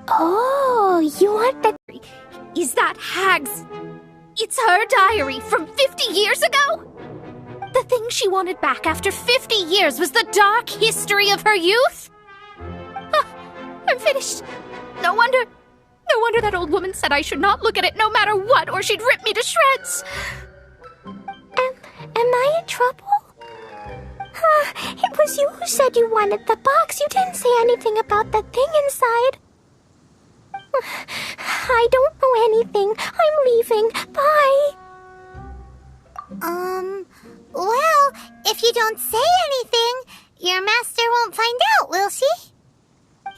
Oh, you want the... Is that Hag's... It's her diary from 50 years ago? The thing she wanted back after 50 years was the dark history of her youth? I'm finished. No wonder that old woman said I should not look at it no matter what, or she'd rip me to shreds. Am I in trouble? It was you who said you wanted the box. You didn't say anything about the thing inside. I don't know anything. I'm leaving. Bye. Well, if you don't say anything, your master won't find out, will she?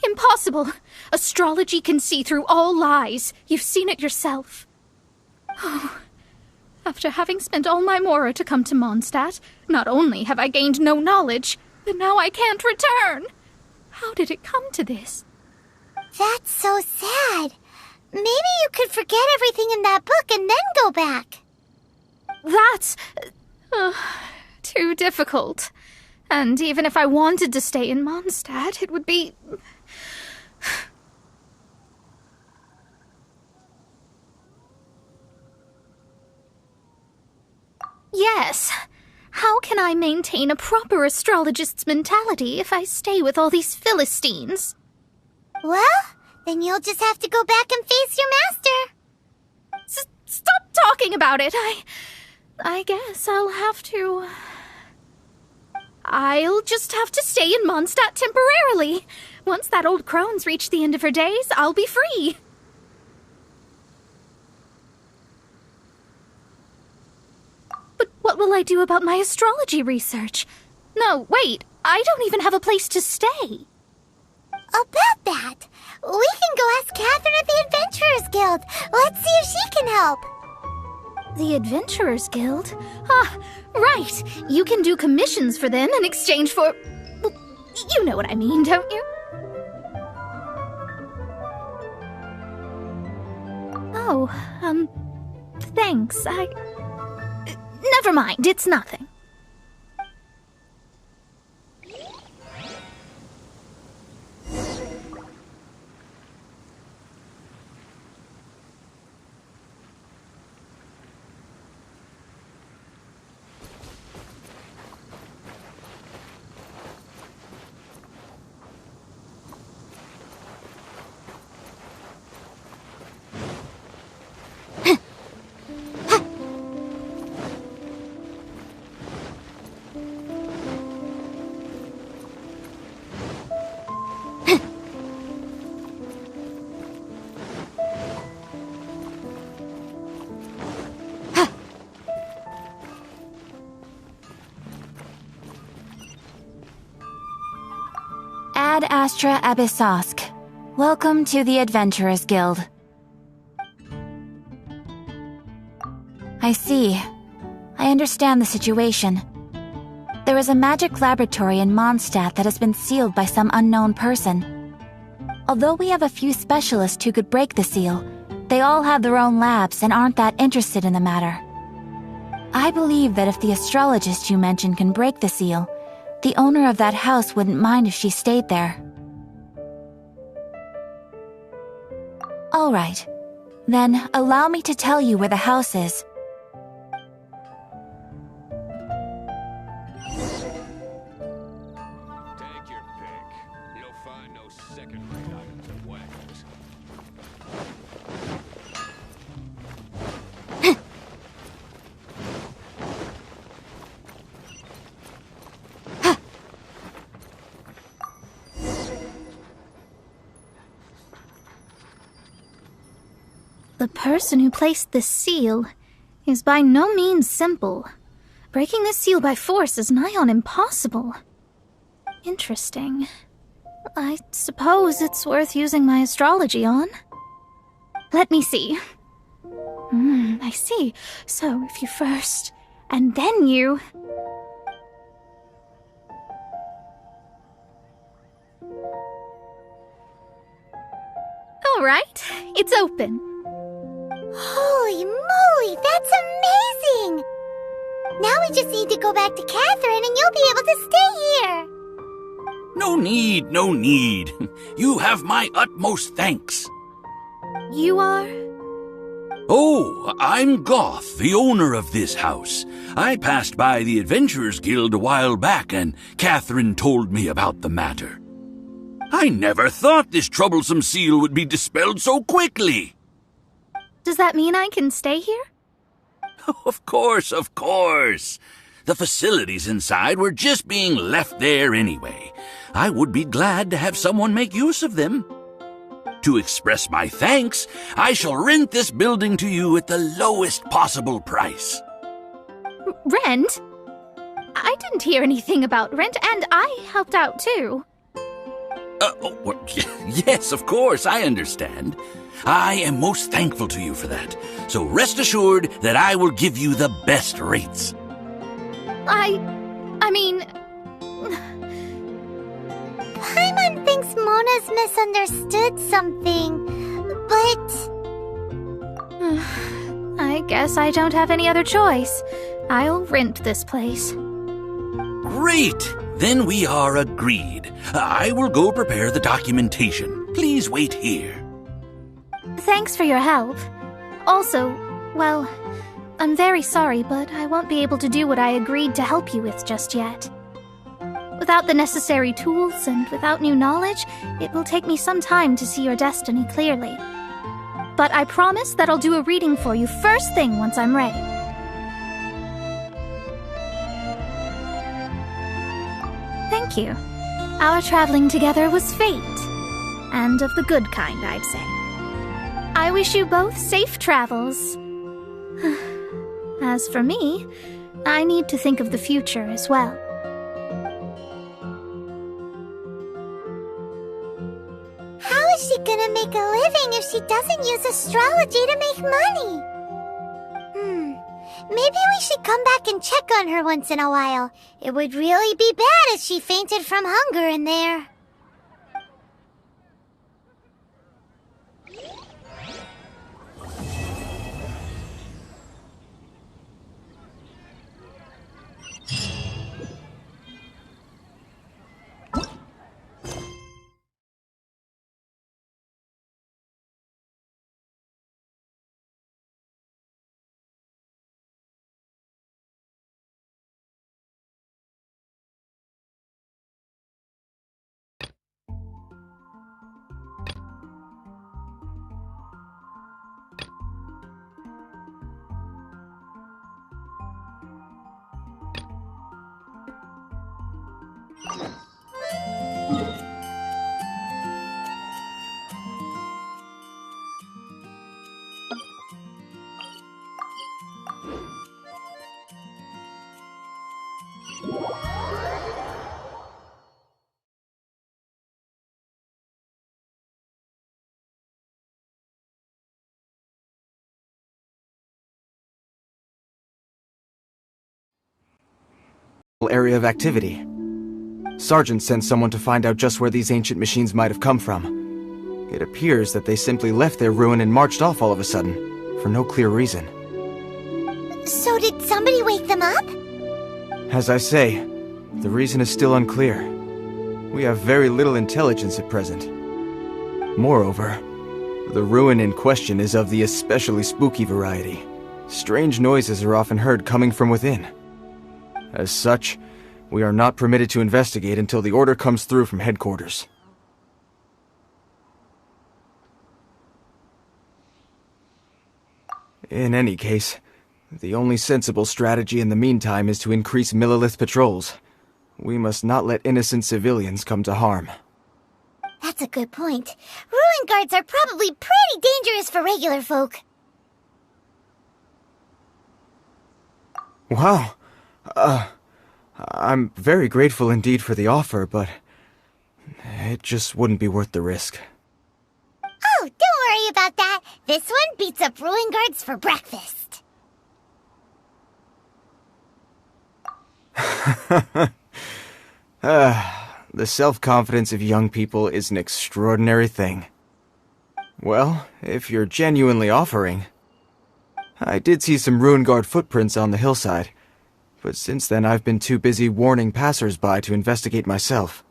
Impossible. Astrology can see through all lies. You've seen it yourself. Oh. After having spent all my mora to come to Mondstadt, not only have I gained no knowledge, But now I can't return. How did it come to this? That's so sad. Maybe you could forget everything in that book and then go back. That's too difficult. And even if I wanted to stay in Mondstadt, it would be... Yes. How can I maintain a proper astrologist's mentality if I stay with all these Philistines? Well, then you'll just have to go back and face your master. Stop talking about it. I guess I'll have to... I'll just have to stay in Mondstadt temporarily. Once that old crone's reached the end of her days, I'll be free. But what will I do about my astrology research? No, wait, I don't even have a place to stay. About that, we can go ask Catherine at the Adventurers Guild. Let's see if she can help. The Adventurers Guild? Ah, right. You can do commissions for them in exchange for... Well, you know what I mean, don't you? Oh, thanks. Never mind, it's nothing. Ad Astra Abyssosk. Welcome to the Adventurers Guild. I see. I understand the situation. There is a magic laboratory in Mondstadt that has been sealed by some unknown person. Although we have a few specialists who could break the seal, they all have their own labs and aren't that interested in the matter. I believe that if the astrologist you mentioned can break the seal, the owner of that house wouldn't mind if she stayed there. All right. Then allow me to tell you where the house is. Take your pick. You'll find no second-rate items at Wagner's. The person who placed this seal is by no means simple. Breaking this seal by force is nigh on impossible. Interesting. I suppose it's worth using my astrology on. Let me see. I see. So if you first, and then you... All right, it's open. Holy moly, that's amazing! Now we just need to go back to Catherine and you'll be able to stay here. No need, no need. You have my utmost thanks. You are? Oh, I'm Goth, the owner of this house. I passed by the Adventurers Guild a while back and Catherine told me about the matter. I never thought this troublesome seal would be dispelled so quickly. Does that mean I can stay here? Of course, of course. The facilities inside were just being left there anyway. I would be glad to have someone make use of them. To express my thanks, I shall rent this building to you at the lowest possible price. Rent? I didn't hear anything about rent, and I helped out too. Yes, of course, I understand. I am most thankful to you for that. So rest assured that I will give you the best rates. I mean... Mona's misunderstood something, but... I guess I don't have any other choice. I'll rent this place. Great! Then we are agreed. I will go prepare the documentation. Please wait here. Thanks for your help. Also, well, I'm very sorry, but I won't be able to do what I agreed to help you with just yet. Without the necessary tools and without new knowledge, it will take me some time to see your destiny clearly. But I promise that I'll do a reading for you first thing once I'm ready. Thank you. Our traveling together was fate. And of the good kind, I'd say. I wish you both safe travels. As for me, I need to think of the future as well. How is she gonna make a living if she doesn't use astrology to make money? Maybe we should come back and check on her once in a while. It would really be bad if she fainted from hunger in there. Area of activity. Sergeant sent someone to find out just where these ancient machines might have come from. It appears that they simply left their ruin and marched off all of a sudden, for no clear reason. So did somebody wake them up? As I say, the reason is still unclear. We have very little intelligence at present. Moreover, the ruin in question is of the especially spooky variety. Strange noises are often heard coming from within. As such, we are not permitted to investigate until the order comes through from headquarters. In any case, the only sensible strategy in the meantime is to increase Millilith patrols. We must not let innocent civilians come to harm. That's a good point. Ruin guards are probably pretty dangerous for regular folk. Wow. I'm very grateful indeed for the offer, but it just wouldn't be worth the risk. Oh, don't worry about that. This one beats up ruin guards for breakfast. The self-confidence of young people is an extraordinary thing. Well, if you're genuinely offering... I did see some ruin guard footprints on the hillside, but since then I've been too busy warning passers-by to investigate myself.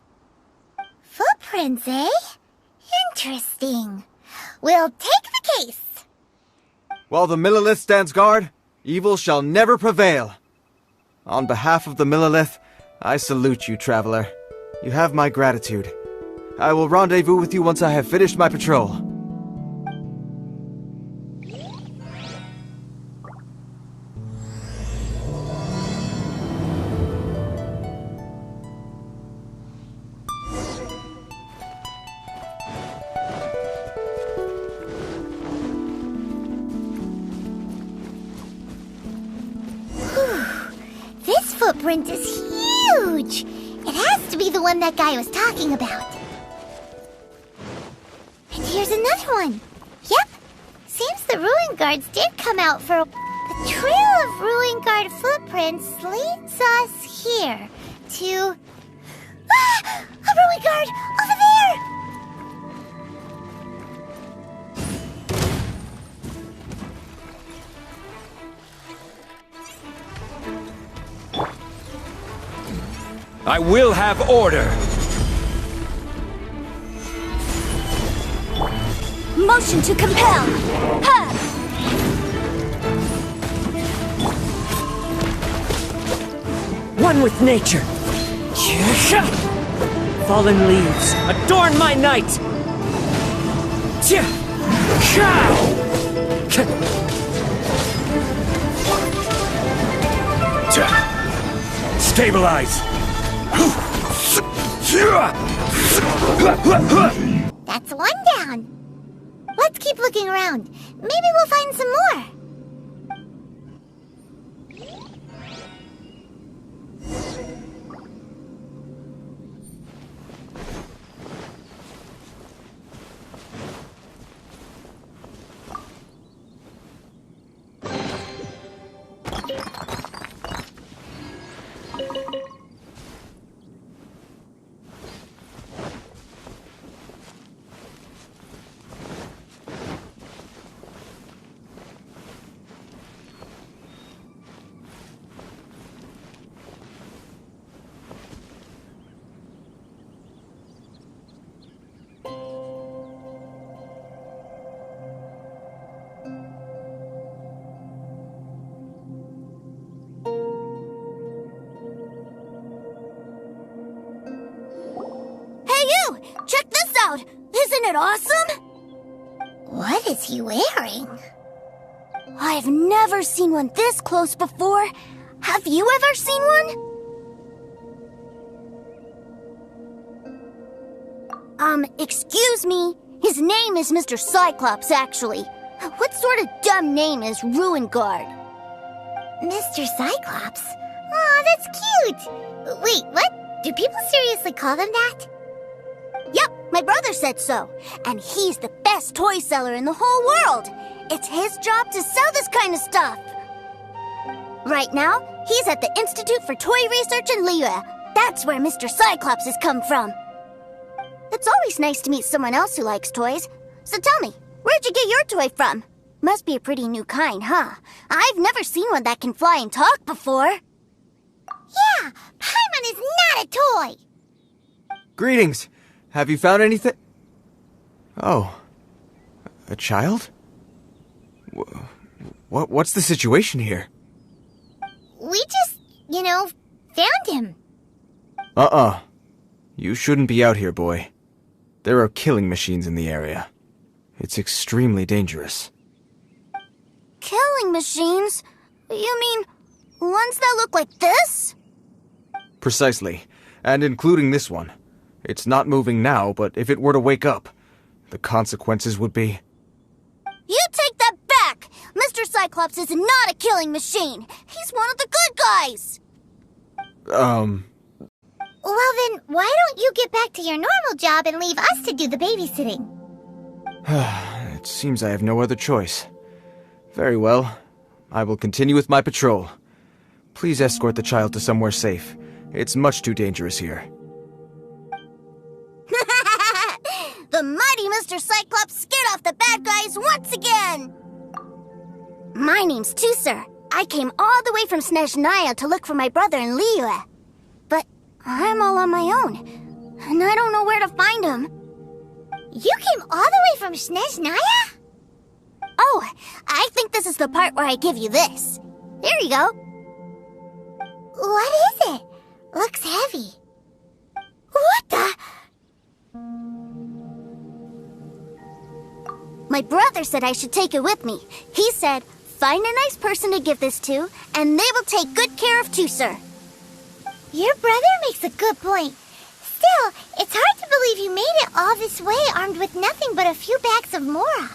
Footprints, eh? Interesting. We'll take the case. While the Millilith stands guard, evil shall never prevail. On behalf of the Millilith, I salute you, traveler. You have my gratitude. I will rendezvous with you once I have finished my patrol. This footprint is huge! It has to be the one that guy was talking about. And here's another one. Yep. Seems the ruin guards did come out for a... The trail of ruin guard footprints leads us here to... Ah! A ruin guard! Over there! I will have order! Motion to compel! Ha! One with nature. Fallen leaves, adorn my night! Stabilize! That's one down. Let's keep looking around. Maybe we'll find some more. Check this out! Isn't it awesome? What is he wearing? I've never seen one this close before. Have you ever seen one? Excuse me. His name is Mr. Cyclops, actually. What sort of dumb name is Ruin Guard? Mr. Cyclops? Aw, that's cute! Wait, what? Do people seriously call them that? Yep, my brother said so. And he's the best toy seller in the whole world. It's his job to sell this kind of stuff. Right now, he's at the Institute for Toy Research in Liyue. That's where Mr. Cyclops has come from. It's always nice to meet someone else who likes toys. So tell me, where'd you get your toy from? Must be a pretty new kind, huh? I've never seen one that can fly and talk before. Yeah, Paimon is not a toy! Greetings! Have you found anything? Oh. A child? What's the situation here? We just, found him. You shouldn't be out here, boy. There are killing machines in the area. It's extremely dangerous. Killing machines? You mean ones that look like this? Precisely. And including this one. It's not moving now, but if it were to wake up, the consequences would be... You take that back! Mr. Cyclops is not a killing machine! He's one of the good guys! Well then, why don't you get back to your normal job and leave us to do the babysitting? It seems I have no other choice. Very well. I will continue with my patrol. Please escort the child to somewhere safe. It's much too dangerous here. The mighty Mr. Cyclops scared off the bad guys once again! My name's Tusser. I came all the way from Snezhnaya to look for my brother in Liyue. But I'm all on my own, and I don't know where to find him. You came all the way from Snezhnaya? Oh, I think this is the part where I give you this. There you go. What is it? Looks heavy. What the... My brother said I should take it with me. He said, find a nice person to give this to, and they will take good care of Tusser. Your brother makes a good point. Still, it's hard to believe you made it all this way armed with nothing but a few bags of Mora.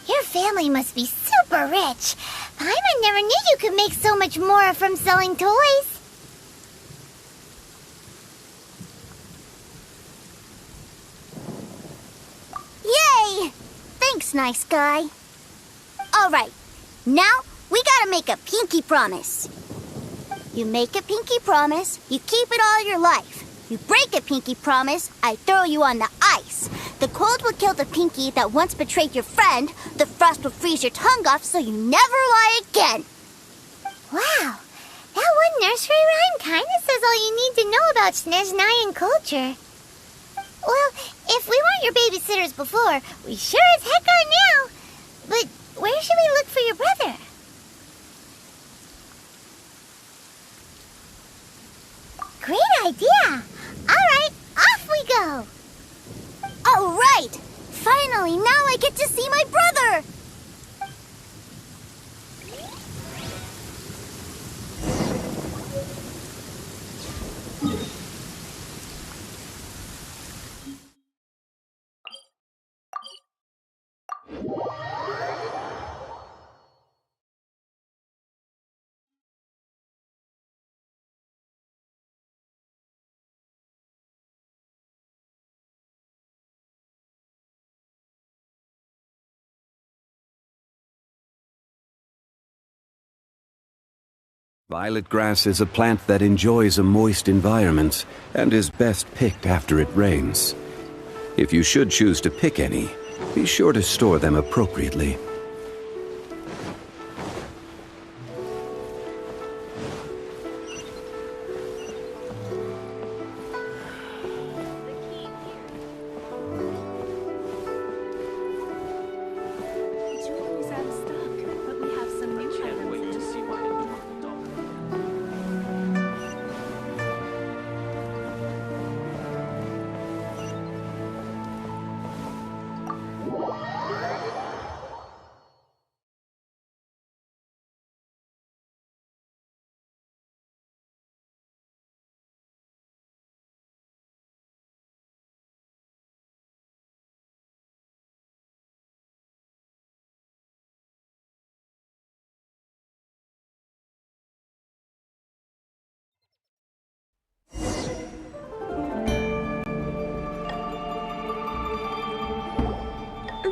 Your family must be super rich. Paimon never knew you could make so much Mora from selling toys. Yay! Thanks, nice guy. All right, now we gotta make a pinky promise. You make a pinky promise, you keep it all your life. You break a pinky promise, I throw you on the ice. The cold will kill the pinky that once betrayed your friend. The frost will freeze your tongue off so you never lie again. Wow, That one nursery rhyme kinda says all you need to know about Snezhnayan culture. Well, if we weren't your babysitters before, we sure as heck are now. But where should we look for your brother? Great idea! Alright, off we go! Alright! Finally, now I get to see my brother! Violet grass is a plant that enjoys a moist environment and is best picked after it rains. If you should choose to pick any, be sure to store them appropriately.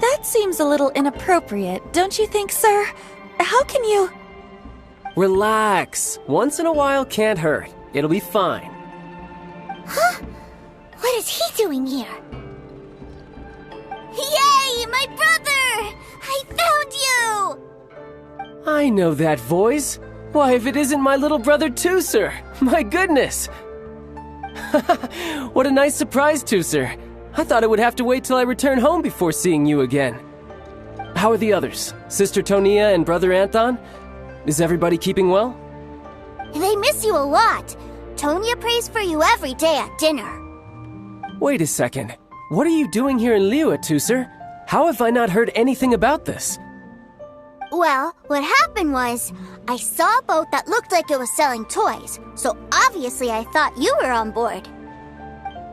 That seems a little inappropriate, don't you think, sir? How can you... Relax. Once in a while can't hurt. It'll be fine. Huh? What is he doing here? Yay, my brother! I found you! I know that voice. Why, if it isn't my little brother Tooser! My goodness! What a nice surprise, Tooser. I thought I would have to wait till I return home before seeing you again. How are the others? Sister Tonia and Brother Anthon? Is everybody keeping well? They miss you a lot. Tonia prays for you every day at dinner. Wait a second. What are you doing here in Liyue, Tooser? How have I not heard anything about this? Well, what happened was, I saw a boat that looked like it was selling toys, so obviously I thought you were on board.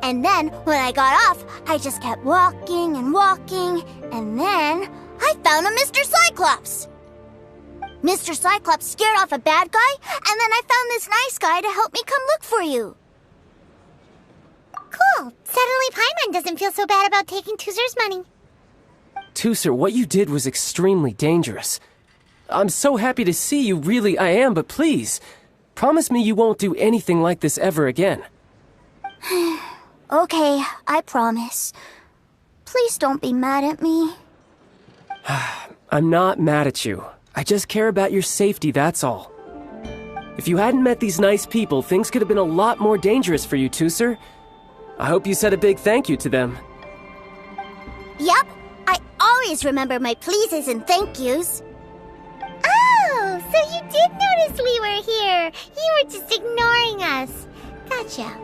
And then, when I got off, I just kept walking and walking, and then I found a Mr. Cyclops! Mr. Cyclops scared off a bad guy, and then I found this nice guy to help me come look for you. Cool. Suddenly Paimon doesn't feel so bad about taking Tooser's money. Tooser, what you did was extremely dangerous. I'm so happy to see you, really I am, but please, promise me you won't do anything like this ever again. Okay, I promise. Please don't be mad at me. I'm not mad at you. I just care about your safety, that's all. If you hadn't met these nice people, things could have been a lot more dangerous for you, Tooser. I hope you said a big thank you to them. Yep, I always remember my pleases and thank yous. Oh, so you did notice we were here. You were just ignoring us. Gotcha.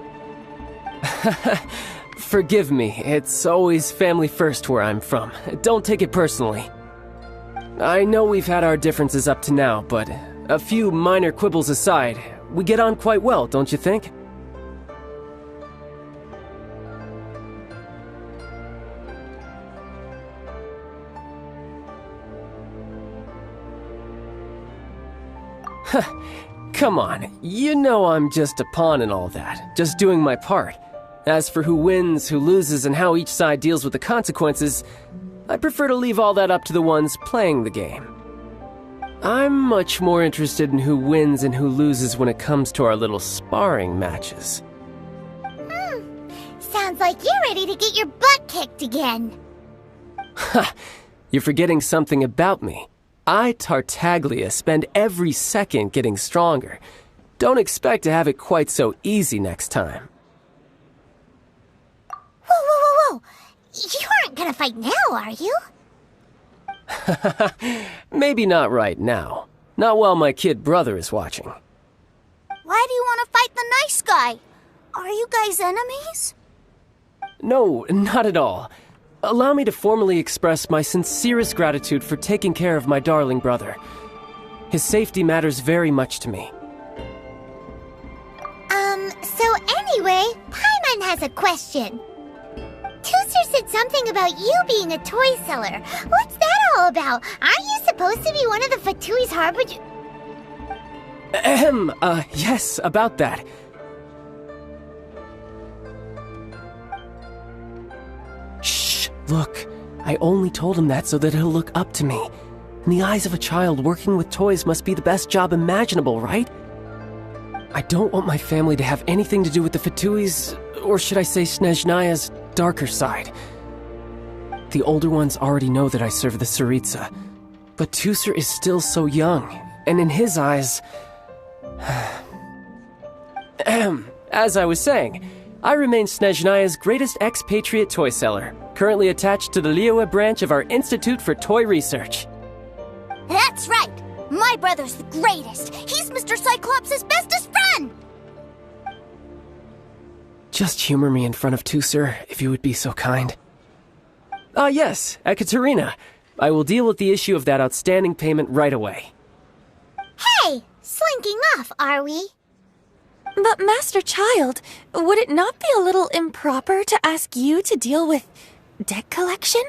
Forgive me, it's always family first where I'm from. Don't take it personally. I know we've had our differences up to now, but a few minor quibbles aside, we get on quite well, don't you think? Come on, you know I'm just a pawn and all that, just doing my part. As for who wins, who loses, and how each side deals with the consequences, I prefer to leave all that up to the ones playing the game. I'm much more interested in who wins and who loses when it comes to our little sparring matches. Sounds like you're ready to get your butt kicked again. Ha! You're forgetting something about me. I, Tartaglia, spend every second getting stronger. don't expect to have it quite so easy next time. Whoa. You aren't gonna fight now, are you? Maybe not right now. Not while my kid brother is watching. Why do you want to fight the nice guy? Are you guys enemies? No, not at all. Allow me to formally express my sincerest gratitude for taking care of my darling brother. His safety matters very much to me. So anyway, Paimon has a question. Tooser said something about you being a toy seller. What's that all about? Aren't you supposed to be one of the Fatui's harbinger? Yes, about that. Shh, look. I only told him that so that he'll look up to me. In the eyes of a child, working with toys must be the best job imaginable, right? I don't want my family to have anything to do with the Fatui's, or should I say Snezhnaya's, darker side. The older ones already know that I serve the Tsaritsa, but Tooser is still so young, and in his eyes... As I was saying, I remain Snezhnaya's greatest expatriate toy seller, currently attached to the Liyue branch of our Institute for Toy Research. That's right! My brother's the greatest! He's Mr. Cyclops' bestest friend! Just humor me in front of Tooser, if you would be so kind. Yes, Ekaterina. I will deal with the issue of that outstanding payment right away. Hey! Slinking off, are we? But Master Child, would it not be a little improper to ask you to deal with debt collection?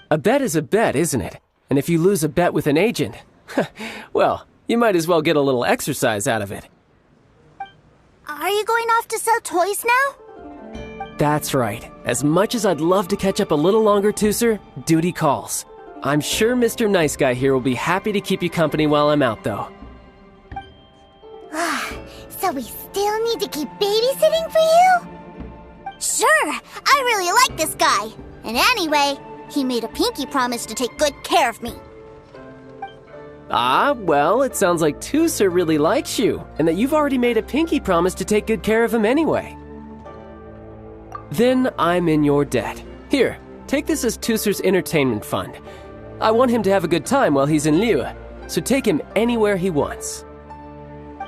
A bet is a bet, isn't it? And if you lose a bet with an agent, well, you might as well get a little exercise out of it. Are you going off to sell toys now? That's right. As much as I'd love to catch up a little longer, Tooser, duty calls. I'm sure Mr. Nice Guy here will be happy to keep you company while I'm out, though. So we still need to keep babysitting for you? Sure! I really like this guy. And anyway, he made a pinky promise to take good care of me. Well, it sounds like Tooser really likes you, and that you've already made a pinky promise to take good care of him anyway. Then I'm in your debt. Here, take this as Tooser's entertainment fund. I want him to have a good time while he's in Liyue, so take him anywhere he wants.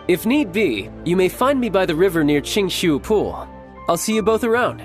If need be, you may find me by the river near Qingshu Pool. I'll see you both around.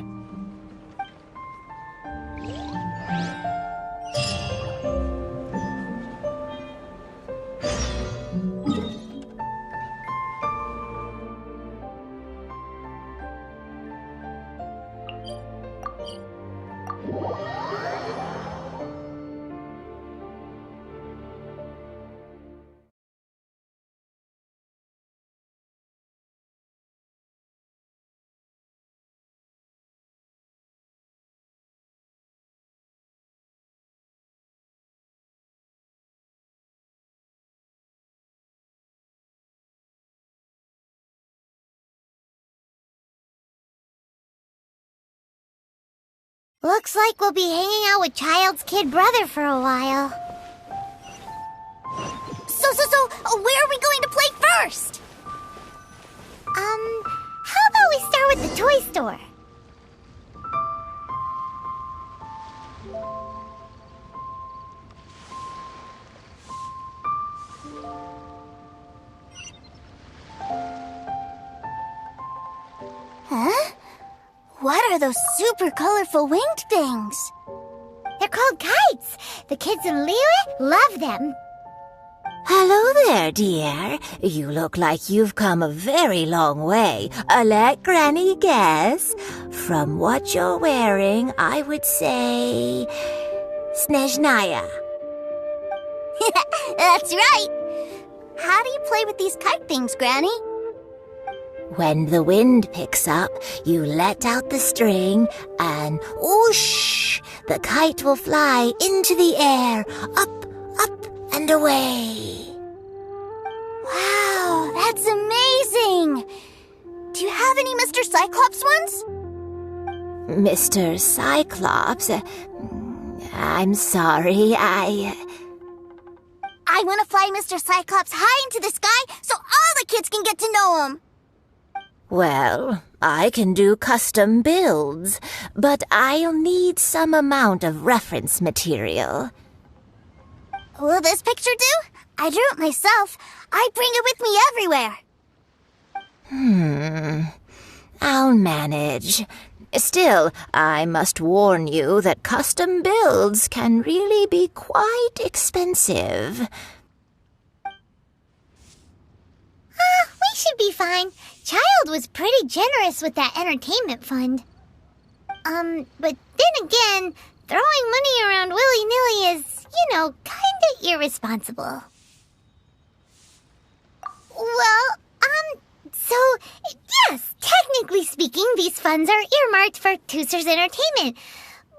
Looks like we'll be hanging out with Child's kid brother for a while. So, where are we going to play first? How about we start with the toy store? Huh? What are those super colorful winged things? They're called kites. The kids in Liyue love them. Hello there, dear. You look like you've come a very long way. Let Granny guess. From what you're wearing, I would say... Snezhnaya. That's right. How do you play with these kite things, Granny? When the wind picks up, you let out the string, and whoosh! The kite will fly into the air, up, and away. Wow, that's amazing! Do you have any Mr. Cyclops ones? Mr. Cyclops? I'm sorry, I want to fly Mr. Cyclops high into the sky so all the kids can get to know him. Well, I can do custom builds, but I'll need some amount of reference material. Will this picture do? I drew it myself. I bring it with me everywhere. I'll manage. Still, I must warn you that custom builds can really be quite expensive. We should be fine. Child was pretty generous with that entertainment fund. But then again, throwing money around willy-nilly is, kinda irresponsible. Well, so, yes, technically speaking, these funds are earmarked for Tooser's entertainment.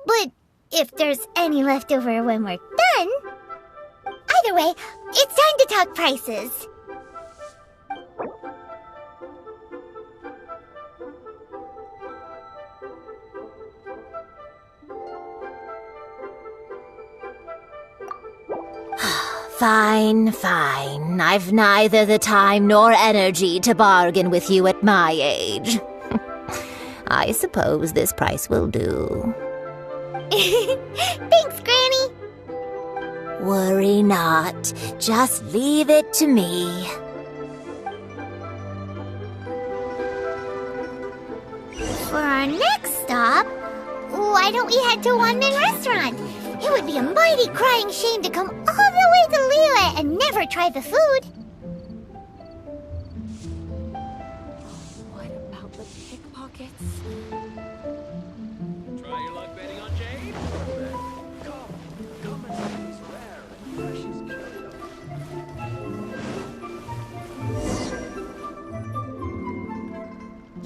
But if there's any left over when we're done... Either way, it's time to talk prices. Fine. I've neither the time nor energy to bargain with you at my age. I suppose this price will do. Thanks, Granny. Worry not. Just leave it to me. For our next stop, why don't we head to One Min Restaurant? It would be a mighty crying shame to come all the way to Liyue and never try the food. What about the pickpockets? Try your luck betting on Jade? Come and it's rare and precious curios.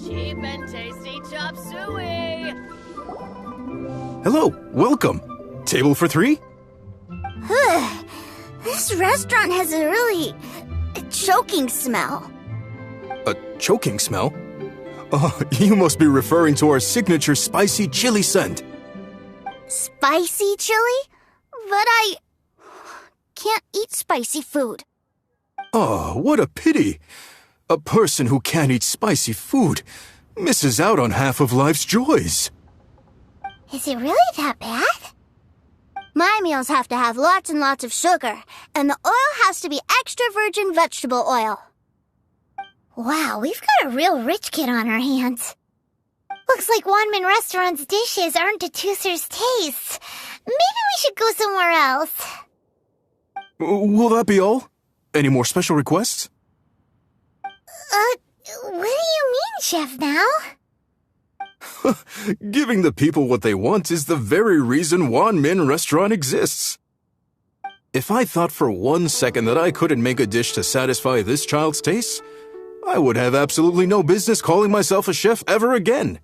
Cheap and tasty chop suey! Hello, welcome. Table for 3? This restaurant has a really choking smell. A choking smell? Oh, you must be referring to our signature spicy chili scent. Spicy chili? But I can't eat spicy food. Oh, what a pity. A person who can't eat spicy food misses out on half of life's joys. Is it really that bad? My meals have to have lots and lots of sugar, and the oil has to be extra virgin vegetable oil. Wow, we've got a real rich kid on our hands. Looks like One Min Restaurant's dishes aren't to Tooser's taste. Maybe we should go somewhere else. Will that be all? Any more special requests? What do you mean, Chef Now? Giving the people what they want is the very reason One Min Restaurant exists. If I thought for 1 second that I couldn't make a dish to satisfy this child's tastes, I would have absolutely no business calling myself a chef ever again.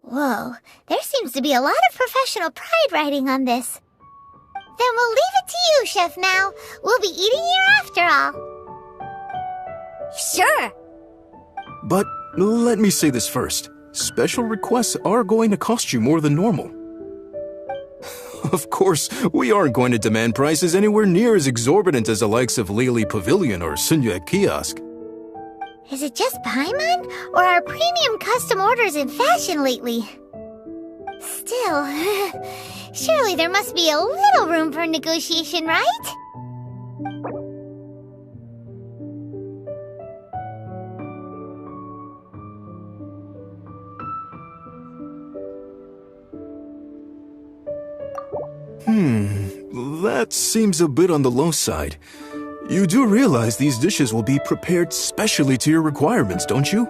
Whoa, there seems to be a lot of professional pride riding on this. Then we'll leave it to you, Chef Now. We'll be eating here after all. Sure. But let me say this first. Special requests are going to cost you more than normal. Of course, we aren't going to demand prices anywhere near as exorbitant as the likes of Lily Pavilion or Sunyue Kiosk. Is it just Paimon, or are premium custom orders in fashion lately? Still, surely there must be a little room for negotiation, right? That seems a bit on the low side. You do realize these dishes will be prepared specially to your requirements, don't you?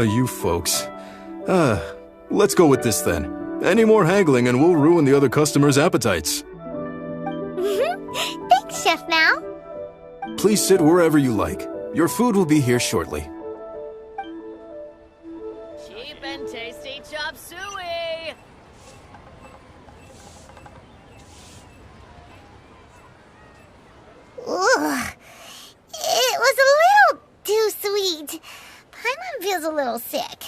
You folks. Let's go with this then. Any more haggling and we'll ruin the other customers' appetites. Thanks, Chef Now. Please sit wherever you like. Your food will be here shortly. Cheap and tasty chop suey! Ugh. It was a little too sweet. Paimon feels a little sick.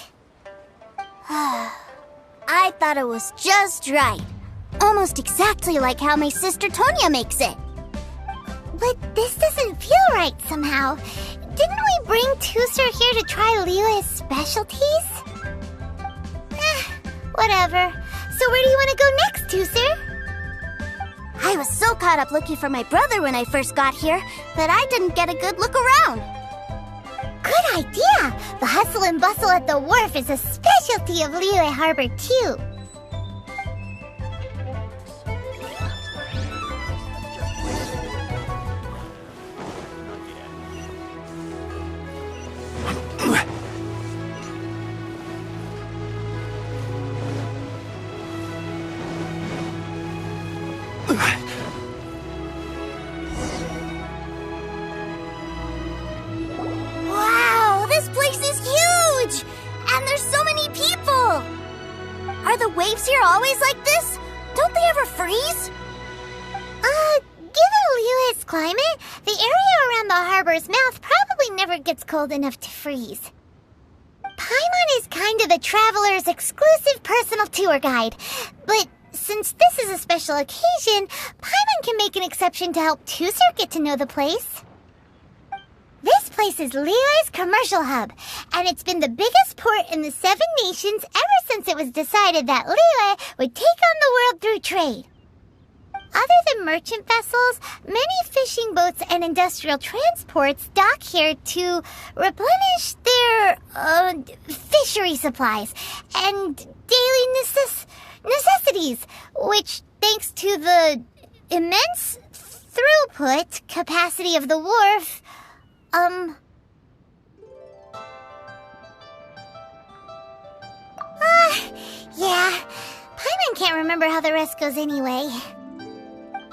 I thought it was just right. Almost exactly like how my sister Tonya makes it. But this doesn't feel right somehow. Didn't we bring Tusser here to try Liyue's specialties? Whatever. So where do you want to go next, Tusser? I was so caught up looking for my brother when I first got here that I didn't get a good look around. Good idea! The hustle and bustle at the wharf is a specialty of Liyue Harbor, too. Wow, this place is huge! And there's so many people! Are the waves here always like this? Don't they ever freeze? Given Liyue's climate, the area around the harbor's mouth probably never gets cold enough to freeze. Paimon is kind of the traveler's exclusive personal tour guide, but since this is a special occasion, Paimon can make an exception to help Tusser get to know the place. This place is Liyue's commercial hub, and it's been the biggest port in the 7 nations ever since it was decided that Liyue would take on the world through trade. Other than merchant vessels, many fishing boats and industrial transports dock here to replenish their fishery supplies and daily necessities, which, thanks to the immense throughput capacity of the wharf, yeah, Paimon can't remember how the rest goes anyway.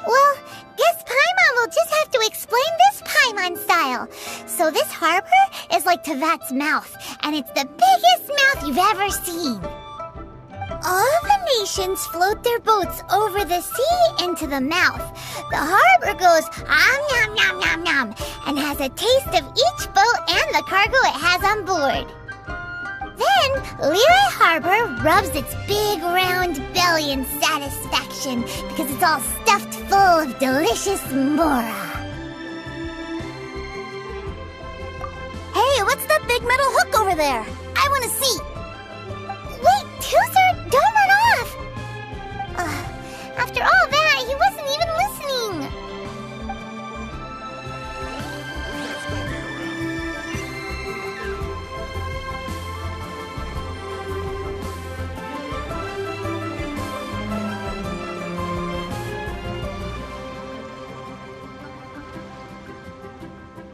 Well, guess Paimon will just have to explain this Paimon style. So this harbor is like Tevat's mouth, and it's the biggest mouth you've ever seen. All the nations float their boats over the sea into the mouth. The harbor goes nom nom nom nom and has a taste of each boat and the cargo it has on board. Then Liyue Harbor rubs its big round belly in satisfaction because it's all stuffed full of delicious mora. Hey, what's that big metal hook over there? I want to see. Wait, Tusser, don't run off! After all that, he wasn't even listening.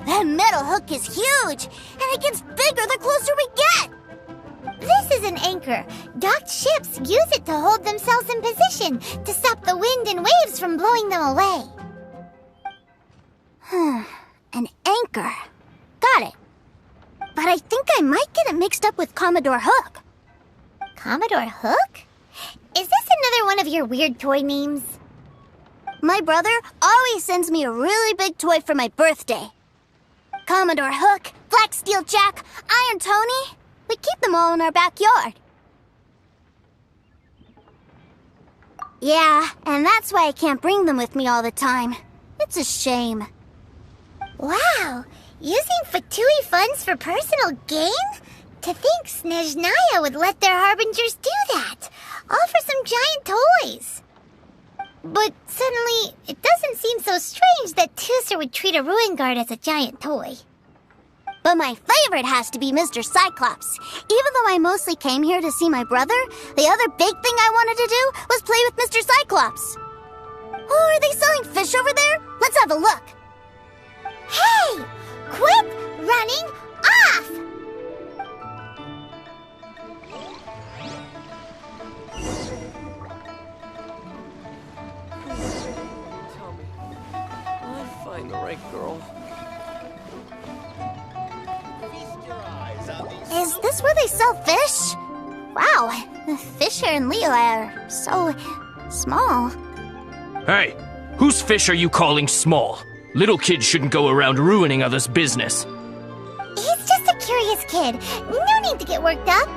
That metal hook is huge, and it gets bigger the closer we get. This is an anchor. Docked ships use it to hold themselves in position to stop the wind and waves from blowing them away. An anchor. Got it. But I think I might get it mixed up with Commodore Hook. Commodore Hook? Is this another one of your weird toy names? My brother always sends me a really big toy for my birthday. Commodore Hook, Black Steel Jack, Iron Tony. We keep them all in our backyard. Yeah, and that's why I can't bring them with me all the time. It's a shame. Wow, using Fatui funds for personal gain? To think Snezhnaya would let their harbingers do that, all for some giant toys. But suddenly, it doesn't seem so strange that Tusser would treat a ruin guard as a giant toy. But my favorite has to be Mr. Cyclops. Even though I mostly came here to see my brother, the other big thing I wanted to do was play with Mr. Cyclops. Oh, are they selling fish over there? Let's have a look. Hey! Quit running off! Tell me, I'll find the right girl. Is this where they sell fish? Wow, the fish here in Liyue are so small. Hey, whose fish are you calling small? Little kids shouldn't go around ruining others' business. He's just a curious kid. No need to get worked up.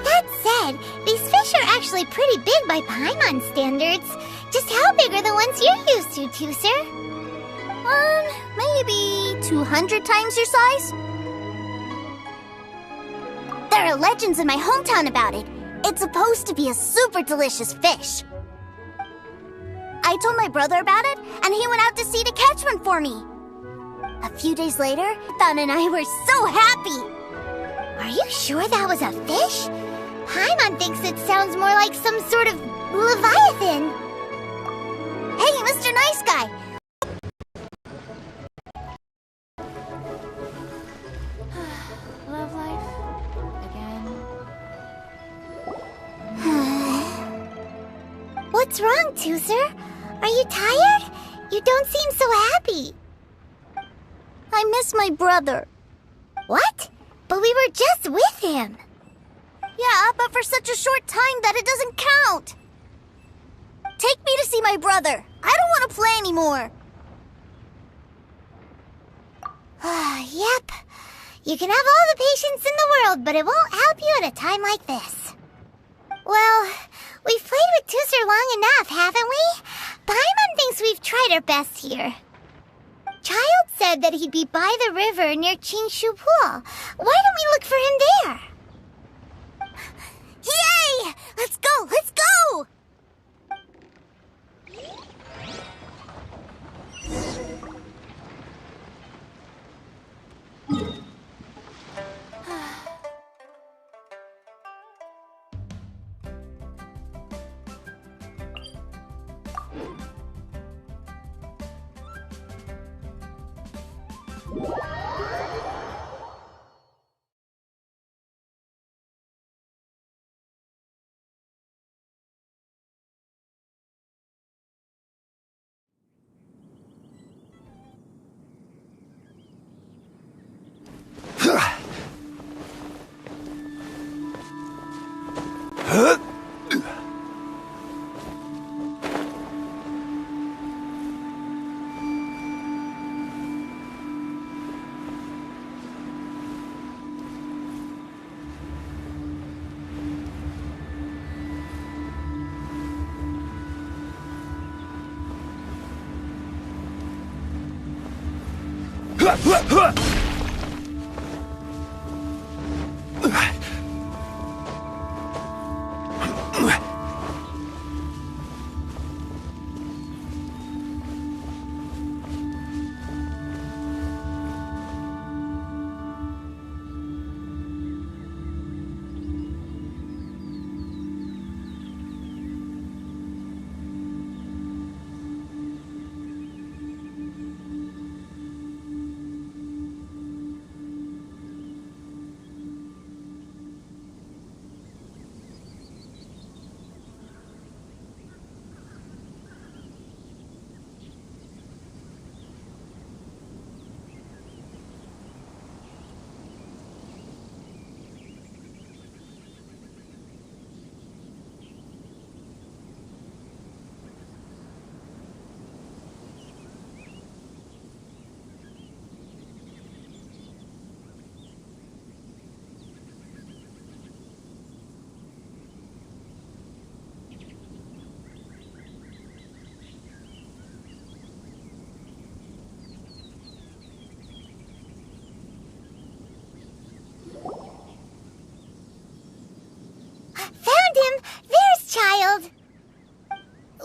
That said, these fish are actually pretty big by Paimon standards. Just how big are the ones you're used to, Tooser? Maybe 200 times your size? There are legends in my hometown about it. It's supposed to be a super delicious fish. I told my brother about it, and he went out to sea to catch one for me. A few days later, Thun and I were so happy. Are you sure that was a fish? Paimon thinks it sounds more like some sort of leviathan. Hey, Mr. Nice Guy! Love life. Again. What's wrong, Tooser? Are you tired? You don't seem so happy. I miss my brother. What? But we were just with him. Yeah, but for such a short time that it doesn't count. Take me to see my brother. I don't want to play anymore. Yep. You can have all the patience in the world, but it won't help you at a time like this. Well, we've played with Tooser long enough, haven't we? Paimon thinks we've tried our best here. Child said that he'd be by the river near Qingshu Pool. Why don't we look for him there? Yay! Let's go! Let's go!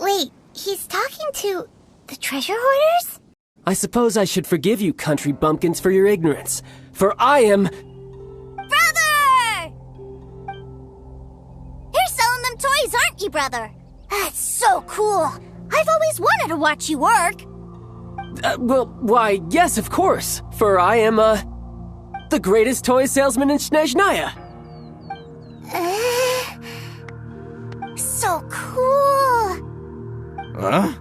Wait, he's talking to the treasure hoarders? I suppose I should forgive you, country bumpkins, for your ignorance. For I am... Brother! You're selling them toys, aren't you, brother? That's so cool. I've always wanted to watch you work. Well, why, yes, of course. For I am, the greatest toy salesman in Snezhnaya. So cool. Huh?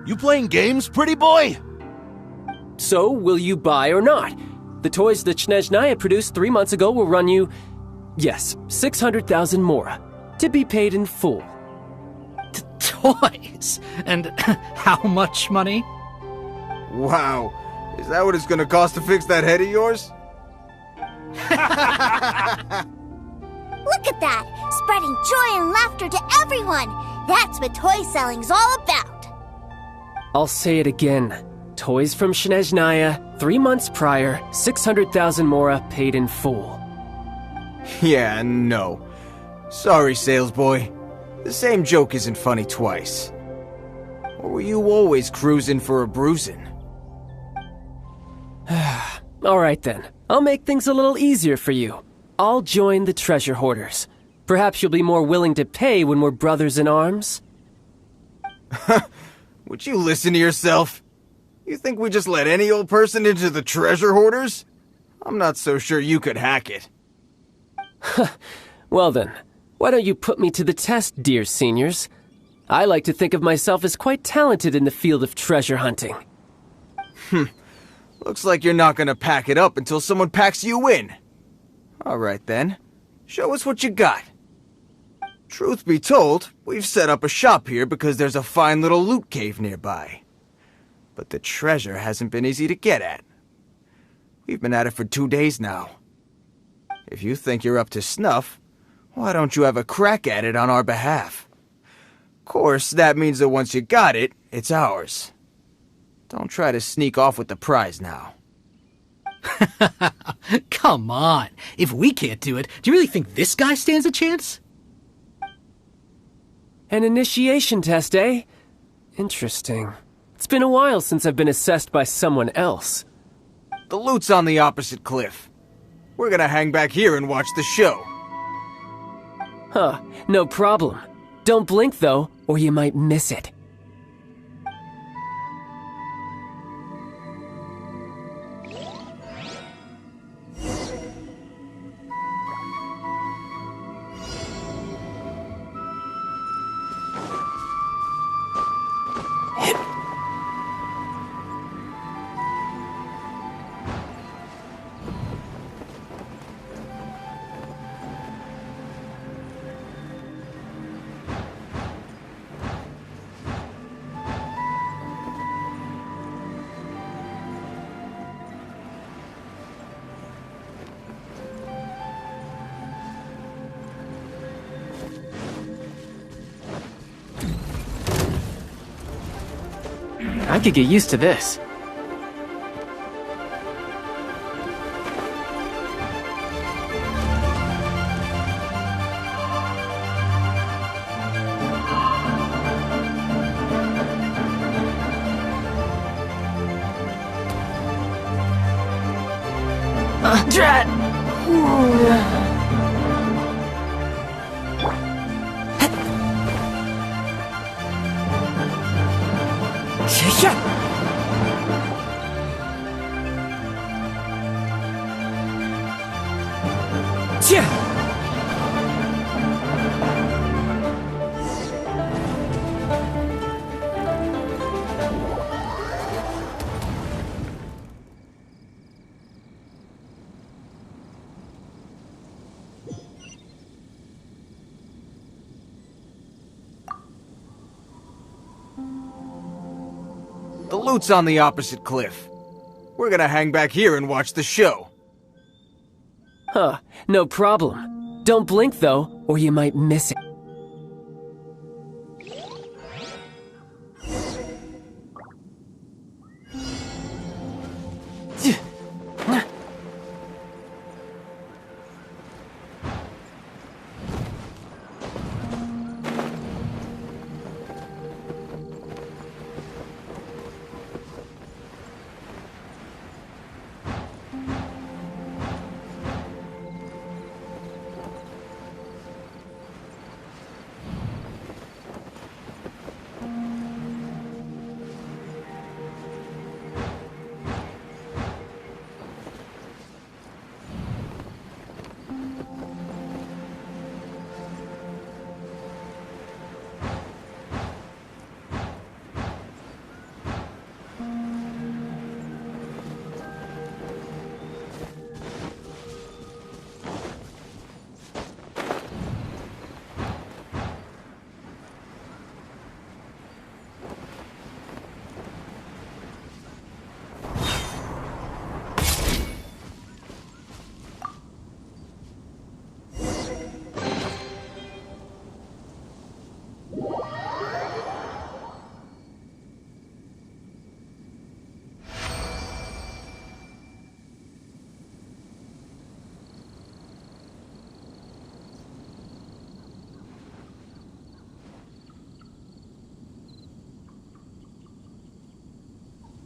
You playing games, pretty boy? So, will you buy or not? The toys that Snezhnaya produced 3 months ago will run you, yes, 600,000 mora, to be paid in full. Toys? And how much money? Wow. Is that what it's gonna cost to fix that head of yours? Look at that! Spreading joy and laughter to everyone! That's what toy selling's all about! I'll say it again. Toys from Snezhnaya, 3 months prior, 600,000 mora paid in full. Yeah, no. Sorry, salesboy. The same joke isn't funny twice. Or were you always cruising for a bruising? Alright then, I'll make things a little easier for you. I'll join the treasure hoarders. Perhaps you'll be more willing to pay when we're brothers in arms? Would you listen to yourself? You think we just let any old person into the treasure hoarders? I'm not so sure you could hack it. Well then, why don't you put me to the test, dear seniors? I like to think of myself as quite talented in the field of treasure hunting. Looks like you're not gonna pack it up until someone packs you in. Alright then, show us what you got. Truth be told, we've set up a shop here because there's a fine little loot cave nearby. But the treasure hasn't been easy to get at. We've been at it for 2 days now. If you think you're up to snuff, why don't you have a crack at it on our behalf? Of course, that means that once you got it, it's ours. Don't try to sneak off with the prize now. Come on. If we can't do it, do you really think this guy stands a chance? An initiation test, eh? Interesting. It's been a while since I've been assessed by someone else. The loot's on the opposite cliff. We're gonna hang back here and watch the show. Huh, no problem. Don't blink though, or you might miss it. I could get used to this. Drat! The loot's on the opposite cliff. We're gonna hang back here and watch the show. Huh, no problem. Don't blink though, or you might miss it.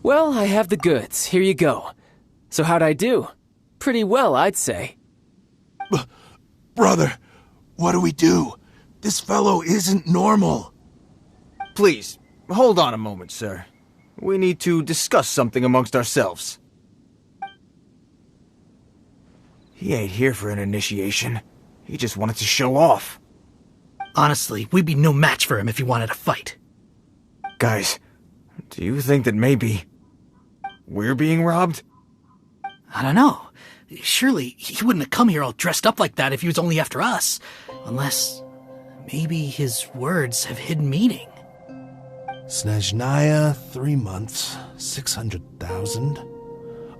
Well, I have the goods. Here you go. So how'd I do? Pretty well, I'd say. Brother, what do we do? This fellow isn't normal. Please, hold on a moment, sir. We need to discuss something amongst ourselves. He ain't here for an initiation. He just wanted to show off. Honestly, we'd be no match for him if he wanted to fight. Guys, do you think that maybe we're being robbed? I don't know. Surely he wouldn't have come here all dressed up like that if he was only after us. Unless maybe his words have hidden meaning. Snezhnaya, 3 months, 600,000.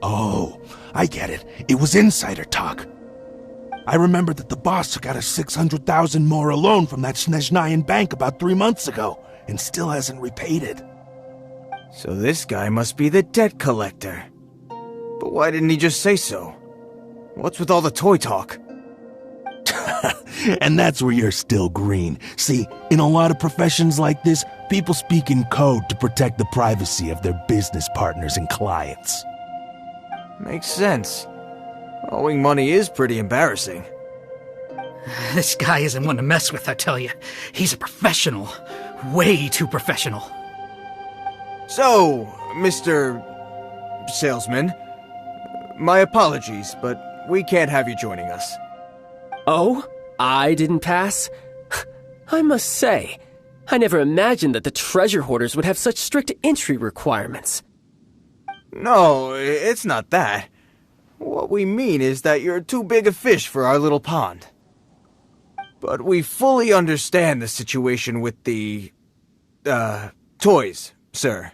Oh, I get it. It was insider talk. I remember that the boss got us 600,000 more a loan from that Snezhnayan bank about 3 months ago, and still hasn't repaid it. So this guy must be the debt collector. But why didn't he just say so? What's with all the toy talk? And that's where you're still green. See, in a lot of professions like this, people speak in code to protect the privacy of their business partners and clients. Makes sense. Owing money is pretty embarrassing. This guy isn't one to mess with, I tell you. He's a professional. Way too professional. So, Mr. Salesman, my apologies, but we can't have you joining us. Oh? I didn't pass? I must say, I never imagined that the treasure hoarders would have such strict entry requirements. No, it's not that. What we mean is that you're too big a fish for our little pond. But we fully understand the situation with the, toys, sir.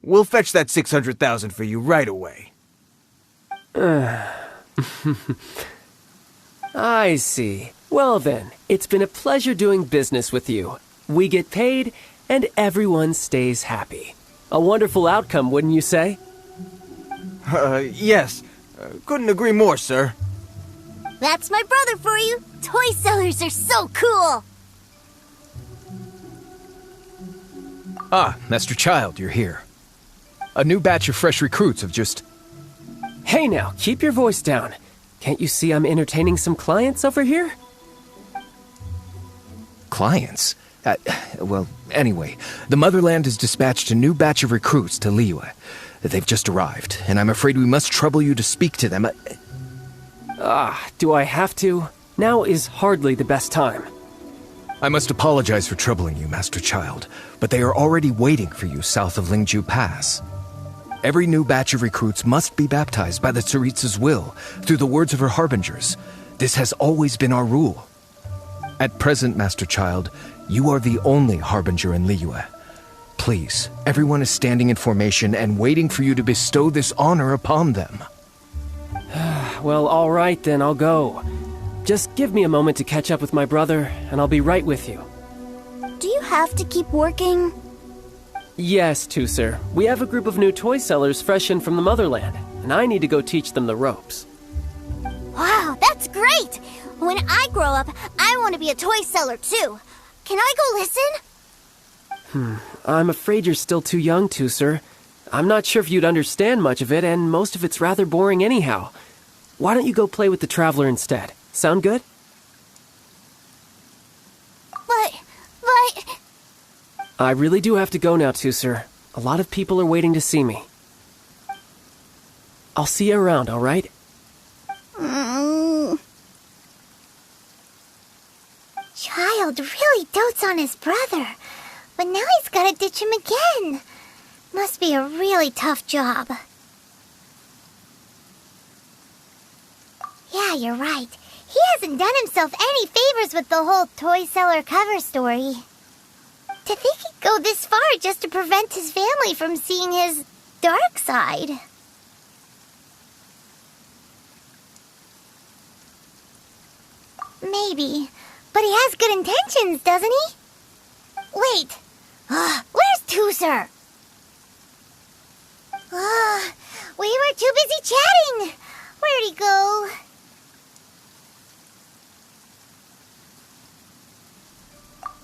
We'll fetch that 600,000 for you right away. I see. Well then, it's been a pleasure doing business with you. We get paid, and everyone stays happy. A wonderful outcome, wouldn't you say? Yes. Couldn't agree more, sir. That's my brother for you. Toy sellers are so cool. Ah, Master Child, you're here. A new batch of fresh recruits have just... Hey now, keep your voice down. Can't you see I'm entertaining some clients over here? Clients? Well, anyway, the Motherland has dispatched a new batch of recruits to Liyue. They've just arrived, and I'm afraid we must trouble you to speak to them. Do I have to? Now is hardly the best time. I must apologize for troubling you, Master Child, but they are already waiting for you south of Lingju Pass. Every new batch of recruits must be baptized by the Tsaritsa's will, through the words of her harbingers. This has always been our rule. At present, Master Child, you are the only harbinger in Liyue. Please, everyone is standing in formation and waiting for you to bestow this honor upon them. Well, all right then, I'll go. Just give me a moment to catch up with my brother, and I'll be right with you. Do you have to keep working? Yes, Tusser. We have a group of new toy sellers fresh in from the Motherland, and I need to go teach them the ropes. Wow, that's great! When I grow up, I want to be a toy seller too. Can I go listen? I'm afraid you're still too young, Tusser. I'm not sure if you'd understand much of it, and most of it's rather boring anyhow. Why don't you go play with the Traveler instead? Sound good? But... I really do have to go now, Tusser. A lot of people are waiting to see me. I'll see you around, all right? Child really dotes on his brother, but now he's gotta ditch him again. Must be a really tough job. Yeah, you're right. He hasn't done himself any favors with the whole toy seller cover story. To think he'd go this far just to prevent his family from seeing his dark side. Maybe, but he has good intentions, doesn't he? Wait, where's Tusser? We were too busy chatting. Where'd he go?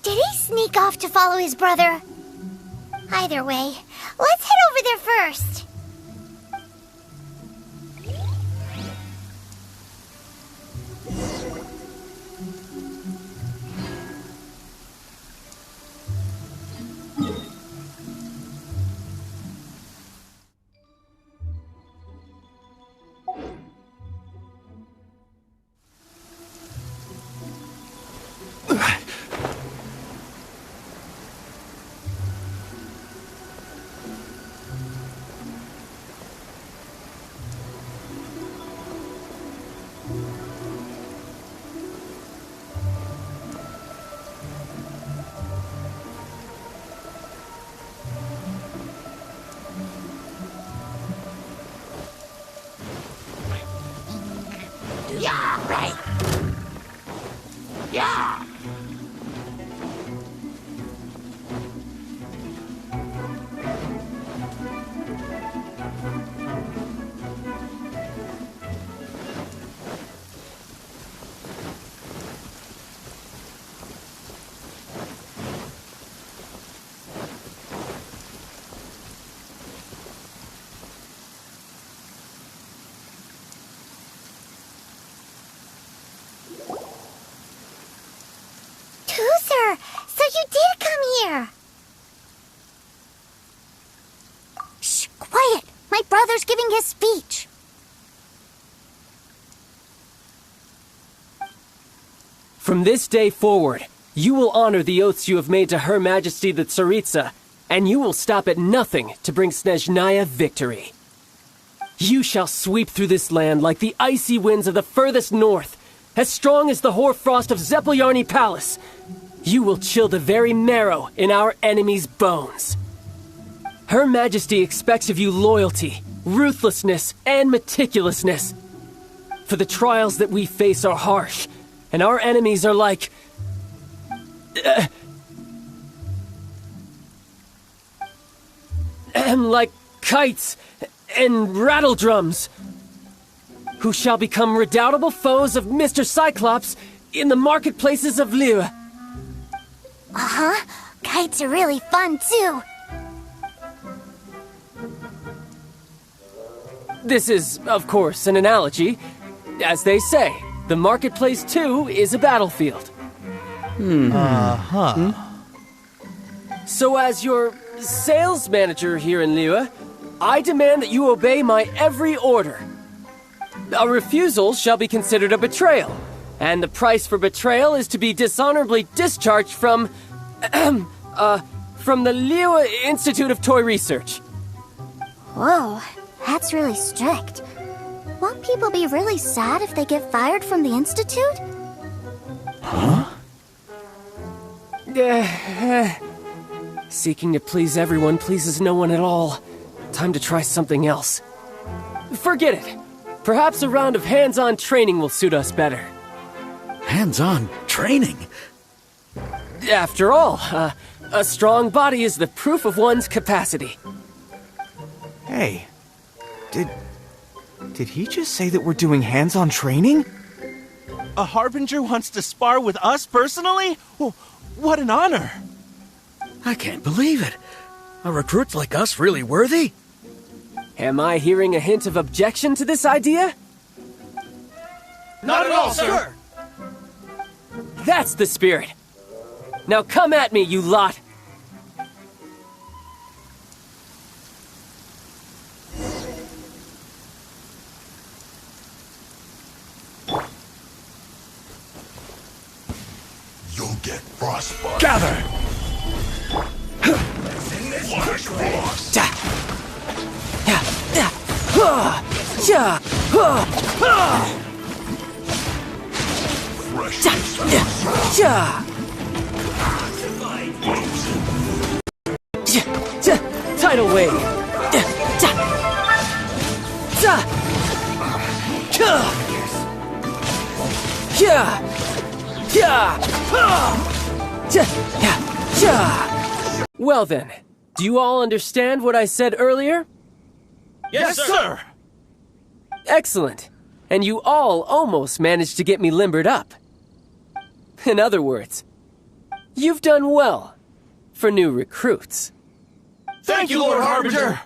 Did he sneak off to follow his brother? Either way, let's head over there first. Yeah, right. Yeah. Toozer, so you did come here. Shh, quiet. My brother's giving his speech. From this day forward, you will honor the oaths you have made to Her Majesty the Tsaritsa, and you will stop at nothing to bring Snezhnaya victory. You shall sweep through this land like the icy winds of the furthest north, as strong as the hoarfrost of Zepelyarny Palace. You will chill the very marrow in our enemies' bones. Her Majesty expects of you loyalty, ruthlessness, and meticulousness. For the trials that we face are harsh, and our enemies are like... like kites and rattle drums, who shall become redoubtable foes of Mr. Cyclops in the marketplaces of Liyue. Uh-huh. Kites are really fun, too. This is, of course, an analogy. As they say, the marketplace, too, is a battlefield. Uh-huh. So as your sales manager here in Liyue, I demand that you obey my every order. A refusal shall be considered a betrayal, and the price for betrayal is to be dishonorably discharged from the Liyue Institute of Toy Research. Whoa, that's really strict. Won't people be really sad if they get fired from the Institute? Huh? Seeking to please everyone pleases no one at all. Time to try something else. Forget it. Perhaps a round of hands-on training will suit us better. Hands-on training? After all, a strong body is the proof of one's capacity. Hey, did he just say that we're doing hands-on training? A Harbinger wants to spar with us personally? Well, what an honor! I can't believe it. Are recruits like us really worthy? Am I hearing a hint of objection to this idea? Not at all, sir! That's the spirit. Now come at me, you lot! You'll get frostbite. Gather! Flash frost. Tidal wave. Well then, do you all understand what I said earlier? Yes, sir! Excellent. And you all almost managed to get me limbered up. In other words, you've done well for new recruits. Thank you, Lord Harbinger!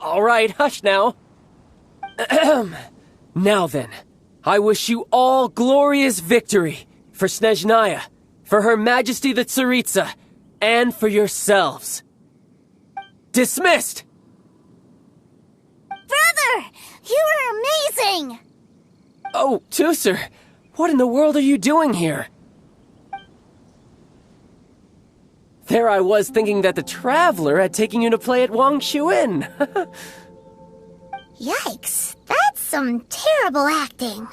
All right, hush now. Now then, I wish you all glorious victory for Snezhnaya, for Her Majesty the Tsaritsa, and for yourselves. Dismissed! Brother! You were amazing! Oh, Tusser, what in the world are you doing here? There I was thinking that the Traveler had taken you to play at Wang Shuin. Yikes, that's some terrible acting.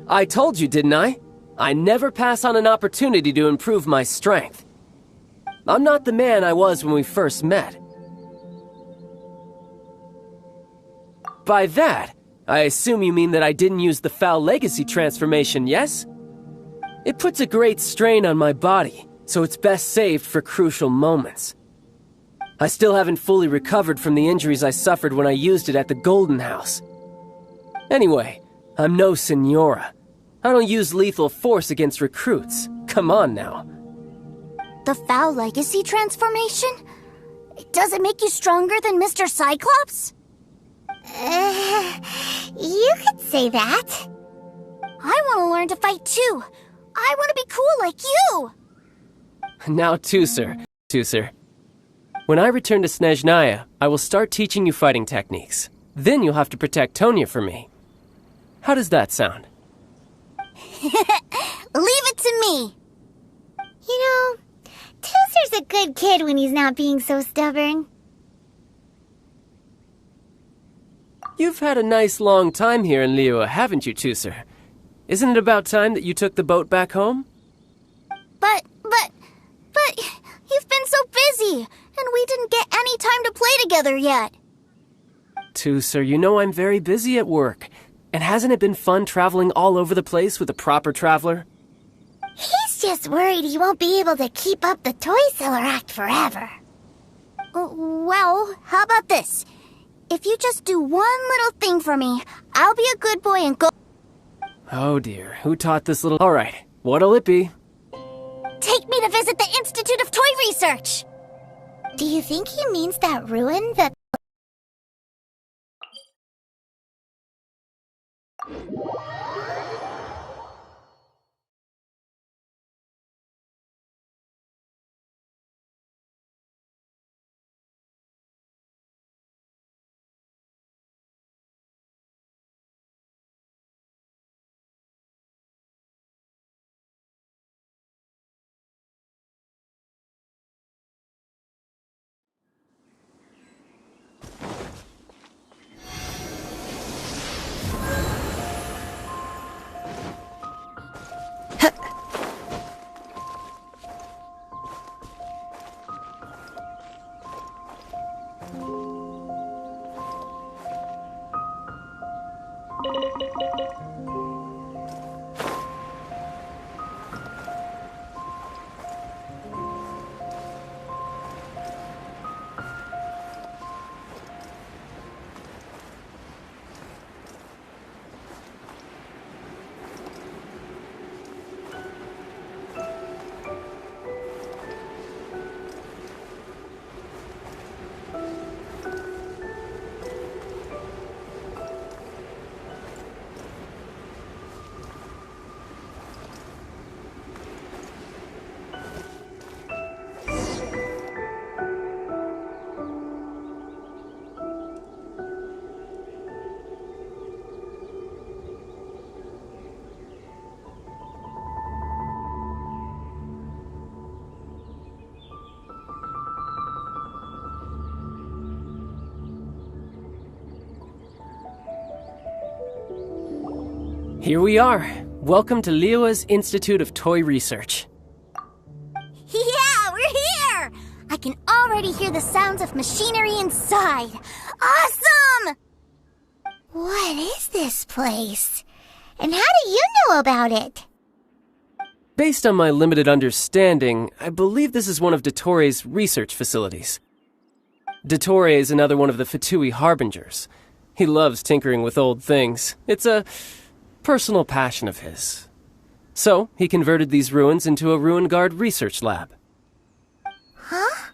I told you, didn't I? I never pass on an opportunity to improve my strength. I'm not the man I was when we first met. By that, I assume you mean that I didn't use the Foul Legacy transformation, yes? It puts a great strain on my body, so it's best saved for crucial moments. I still haven't fully recovered from the injuries I suffered when I used it at the Golden House. Anyway, I'm no Signora. I don't use lethal force against recruits. Come on now. The Foul Legacy transformation? Does it make you stronger than Mr. Cyclops? You could say that. I want to learn to fight too. I want to be cool like you. Now, Tusser. When I return to Snezhnaya, I will start teaching you fighting techniques. Then you'll have to protect Tonya for me. How does that sound? Leave it to me. You know, Tusser's a good kid when he's not being so stubborn. You've had a nice long time here in Liyue, haven't you, Tusser? Isn't it about time that you took the boat back home? But, you've been so busy, and we didn't get any time to play together yet. Tusser, you know I'm very busy at work. And hasn't it been fun traveling all over the place with a proper traveler? He's just worried he won't be able to keep up the toy seller act forever. Well, how about this? If you just do one little thing for me, I'll be a good boy and go... Oh dear, who taught this little... Alright, what'll it be? Take me to visit the Institute of Toy Research! Do you think he means that ruin that... Here we are. Welcome to Liyue's Institute of Toy Research. Yeah, we're here! I can already hear the sounds of machinery inside. Awesome! What is this place? And how do you know about it? Based on my limited understanding, I believe this is one of Dottoro's research facilities. Dottore is another one of the Fatui Harbingers. He loves tinkering with old things. It's a personal passion of his. So, he converted these ruins into a Ruin Guard research lab. Huh?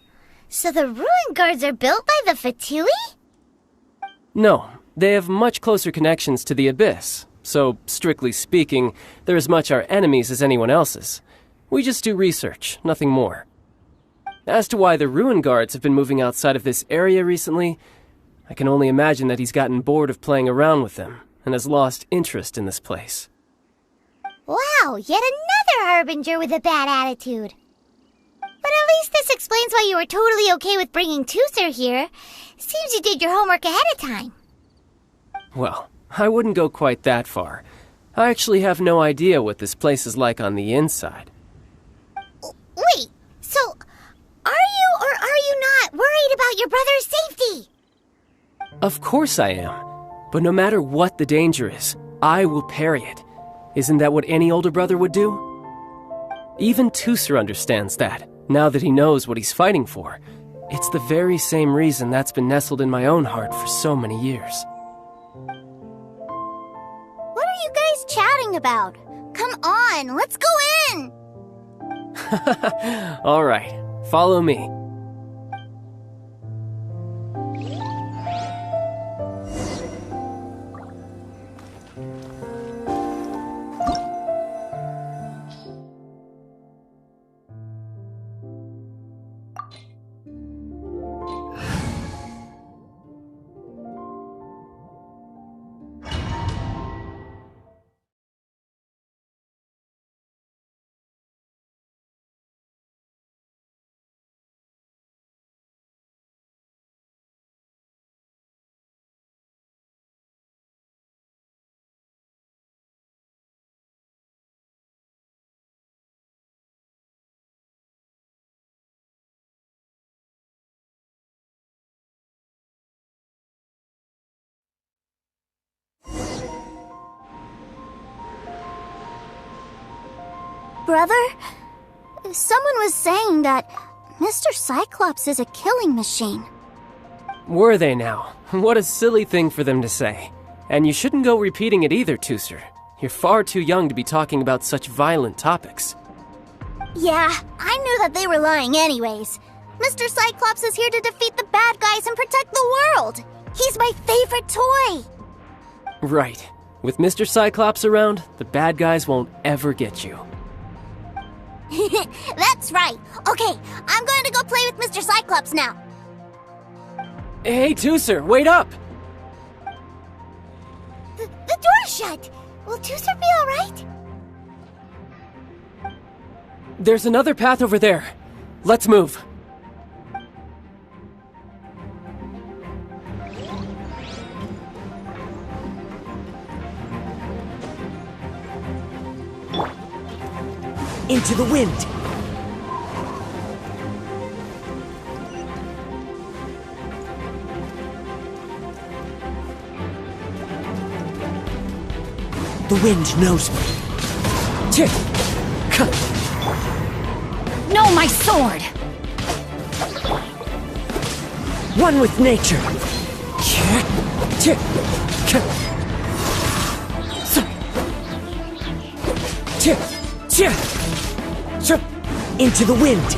So the ruin guards are built by the Fatui? No, they have much closer connections to the Abyss, so, strictly speaking, they're as much our enemies as anyone else's. We just do research, nothing more. As to why the Ruin Guards have been moving outside of this area recently, I can only imagine that he's gotten bored of playing around with them, and has lost interest in this place. Wow, yet another Harbinger with a bad attitude. But at least this explains why you were totally okay with bringing Tusser here. Seems you did your homework ahead of time. Well, I wouldn't go quite that far. I actually have no idea what this place is like on the inside. Wait, so are you or are you not worried about your brother's safety? Of course I am. But no matter what the danger is, I will parry it. Isn't that what any older brother would do? Even Tusser understands that, now that he knows what he's fighting for. It's the very same reason that's been nestled in my own heart for so many years. What are you guys chatting about? Come on, let's go in! All right, follow me. Brother, someone was saying that Mr. Cyclops is a killing machine. Were they now? What a silly thing for them to say. And you shouldn't go repeating it either, Tusser. You're far too young to be talking about such violent topics. Yeah, I knew that they were lying anyways. Mr. Cyclops is here to defeat the bad guys and protect the world. He's my favorite toy. Right. With Mr. Cyclops around, the bad guys won't ever get you. That's right. Okay, I'm going to go play with Mr. Cyclops now. Hey, Tusser, wait up! The door's shut. Will Tusser be alright? There's another path over there. Let's move. Into the wind! The wind knows me. No, my sword! One with nature. Into the wind.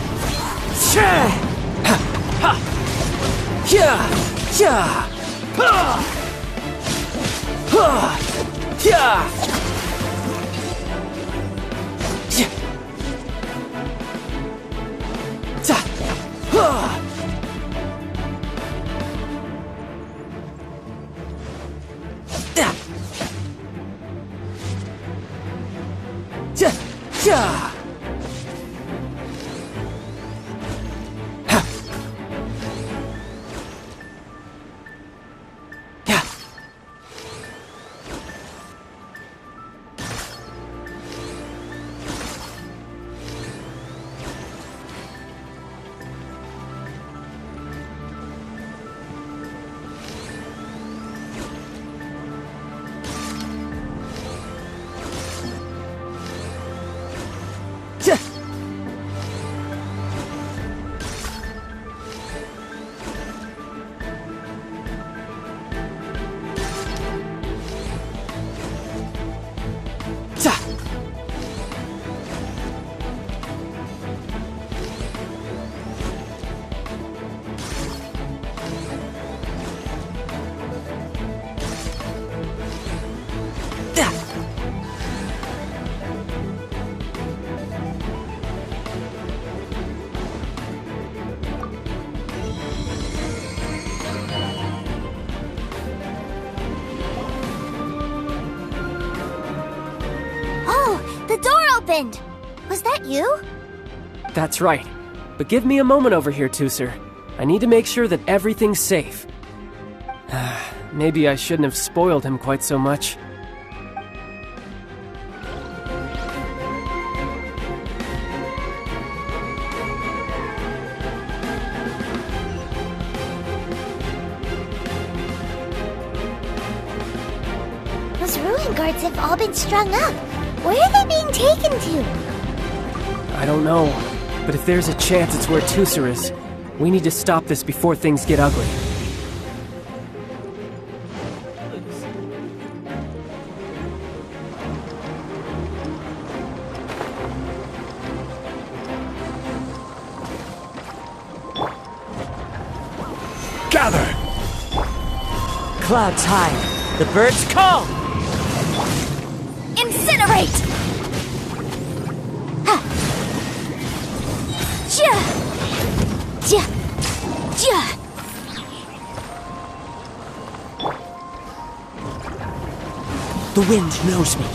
wind. Was that you? That's right. But give me a moment over here, Tooser. I need to make sure that everything's safe. Maybe I shouldn't have spoiled him quite so much. Those ruin guards have all been strung up. Where are they being taken to? I don't know, but if there's a chance it's where Tooser is, we need to stop this before things get ugly. Gather! Clouds hide. The birds call! Incinerate! Ha! Ja! Ja! Ja! The wind knows me.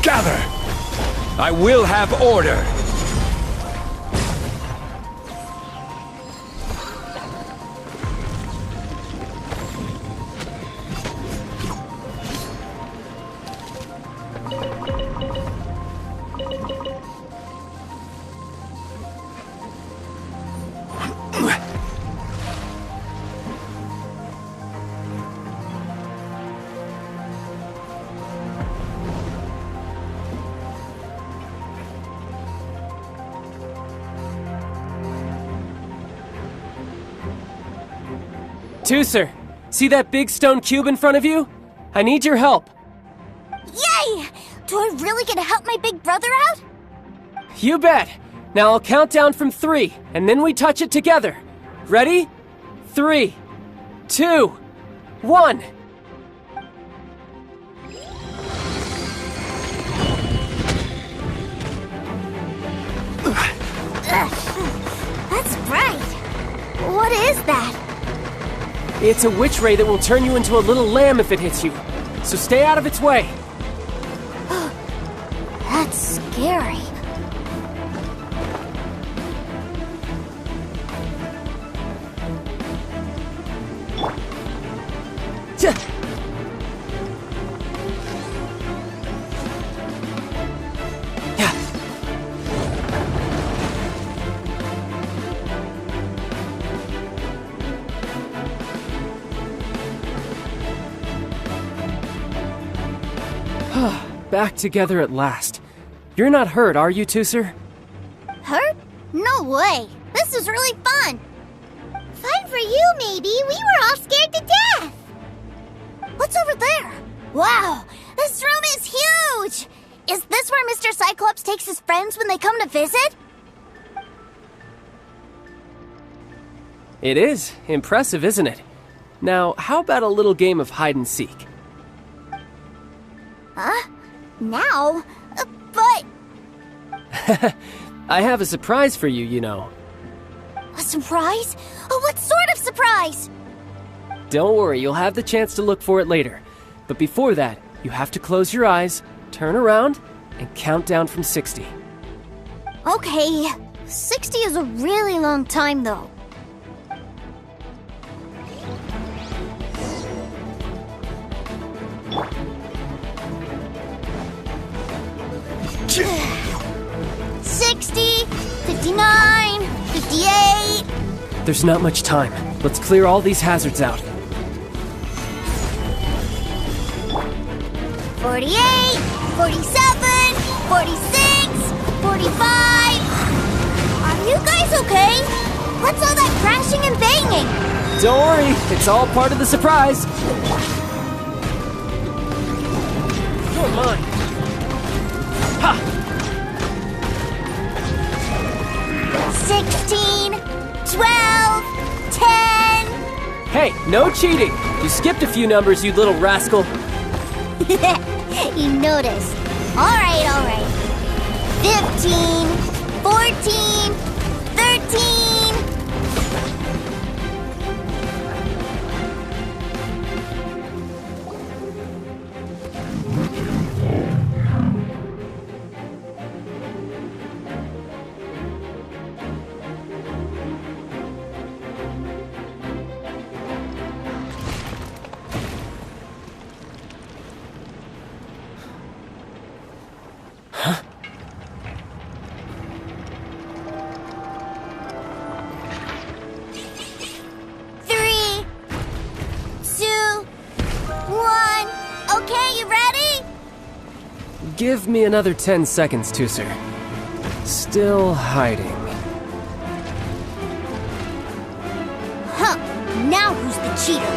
Gather! I will have order! Tooser, see that big stone cube in front of you? I need your help. Yay! Do I really get to help my big brother out? You bet. Now I'll count down from 3, and then we touch it together. Ready? 3, 2, 1. That's bright. What is that? It's a witch ray that will turn you into a little lamb if it hits you. So stay out of its way. That's scary. Back together at last. You're not hurt, are you, Tooser? Hurt? No way. This is really fun. Fun for you, maybe. We were all scared to death. What's over there? Wow, this room is huge! Is this where Mr. Cyclops takes his friends when they come to visit? It is. Impressive, isn't it? Now, how about a little game of hide and seek? Huh? Now? But... I have a surprise for you, you know. A surprise? Oh, what sort of surprise? Don't worry, you'll have the chance to look for it later. But before that, you have to close your eyes, turn around, and count down from 60. Okay, 60 is a really long time, though. Yeah. 60, 59, 58. There's not much time. Let's clear all these hazards out. 48, 47, 46, 45. Are you guys okay? What's all that crashing and banging? Don't worry, it's all part of the surprise. You're mine. Ha! 16, 12, 10. Hey, no cheating. You skipped a few numbers, you little rascal. You noticed. All right. 15, 14, 13. Give me another 10 seconds, Tusser. Still hiding. Huh. Now who's the cheater?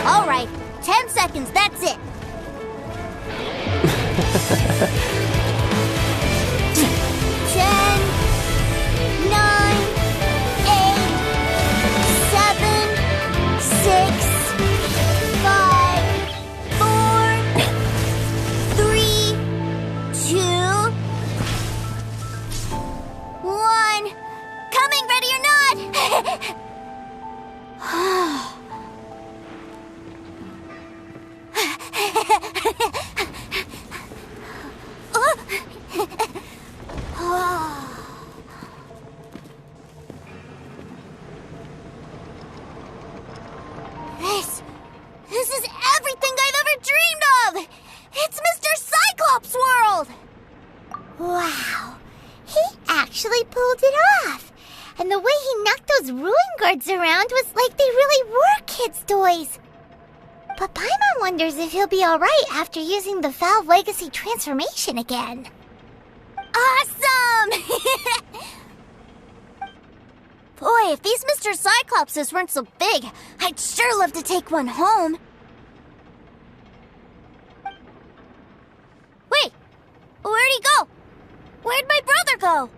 All right, 10 seconds, that's it. 10, 9, 8, 7, 6, 5, 4, 3, 2, 1. Coming, ready or not? This is everything I've ever dreamed of! It's Mr. Cyclops' world! Wow, he actually pulled it off. And the way he knocked those ruin guards around was like they really were kids' toys. But Paimon wonders if he'll be alright after using the Valve Legacy transformation again. Awesome! Boy, if these Mr. Cyclopses weren't so big, I'd sure love to take one home. Wait, where'd he go? Where'd my brother go?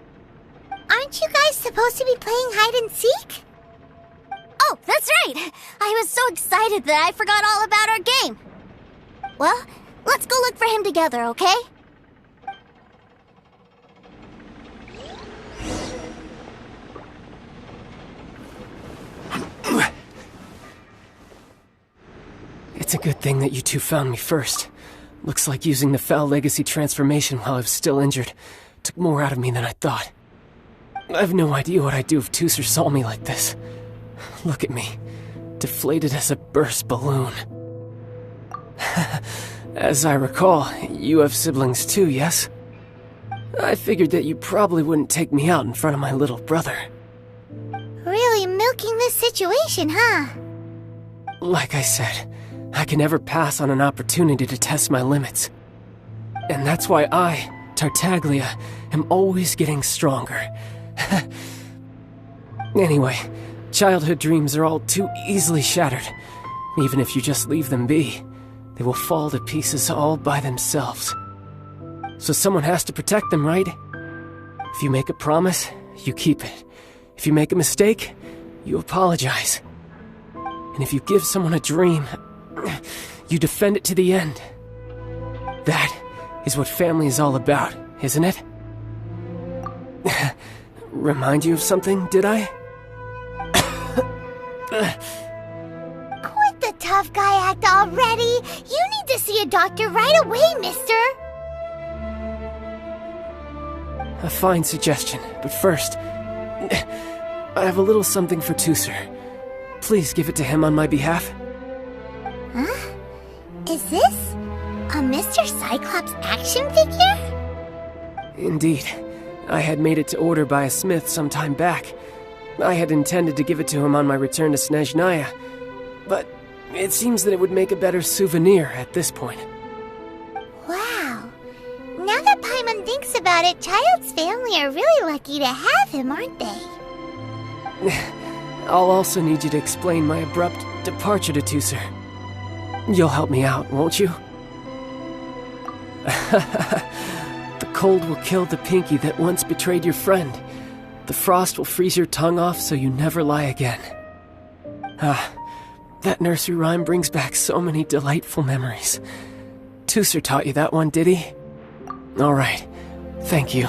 Aren't you guys supposed to be playing hide and seek? Oh, that's right! I was so excited that I forgot all about our game. Well, let's go look for him together, okay? It's a good thing that you two found me first. Looks like using the Foul Legacy transformation while I was still injured took more out of me than I thought. I have no idea what I'd do if Tusser saw me like this. Look at me, deflated as a burst balloon. As I recall, you have siblings too, yes? I figured that you probably wouldn't take me out in front of my little brother. Really milking this situation, huh? Like I said, I can never pass on an opportunity to test my limits. And that's why I, Tartaglia, am always getting stronger. Anyway, childhood dreams are all too easily shattered. Even if you just leave them be, they will fall to pieces all by themselves. So someone has to protect them, right? If you make a promise, you keep it. If you make a mistake, you apologize. And if you give someone a dream, you defend it to the end. That is what family is all about, isn't it? Remind you of something, did I? Quit the tough guy act already! You need to see a doctor right away, mister! A fine suggestion, but first, I have a little something for Tusser. Please give it to him on my behalf. Huh? Is this a Mr. Cyclops action figure? Indeed. I had made it to order by a smith some time back. I had intended to give it to him on my return to Snezhnaya, but it seems that it would make a better souvenir at this point. Wow. Now that Paimon thinks about it, Child's family are really lucky to have him, aren't they? I'll also need you to explain my abrupt departure to Tusser. You'll help me out, won't you? The cold will kill the pinky that once betrayed your friend. The frost will freeze your tongue off so you never lie again. That nursery rhyme brings back so many delightful memories. Tusser taught you that one, did he? All right, thank you.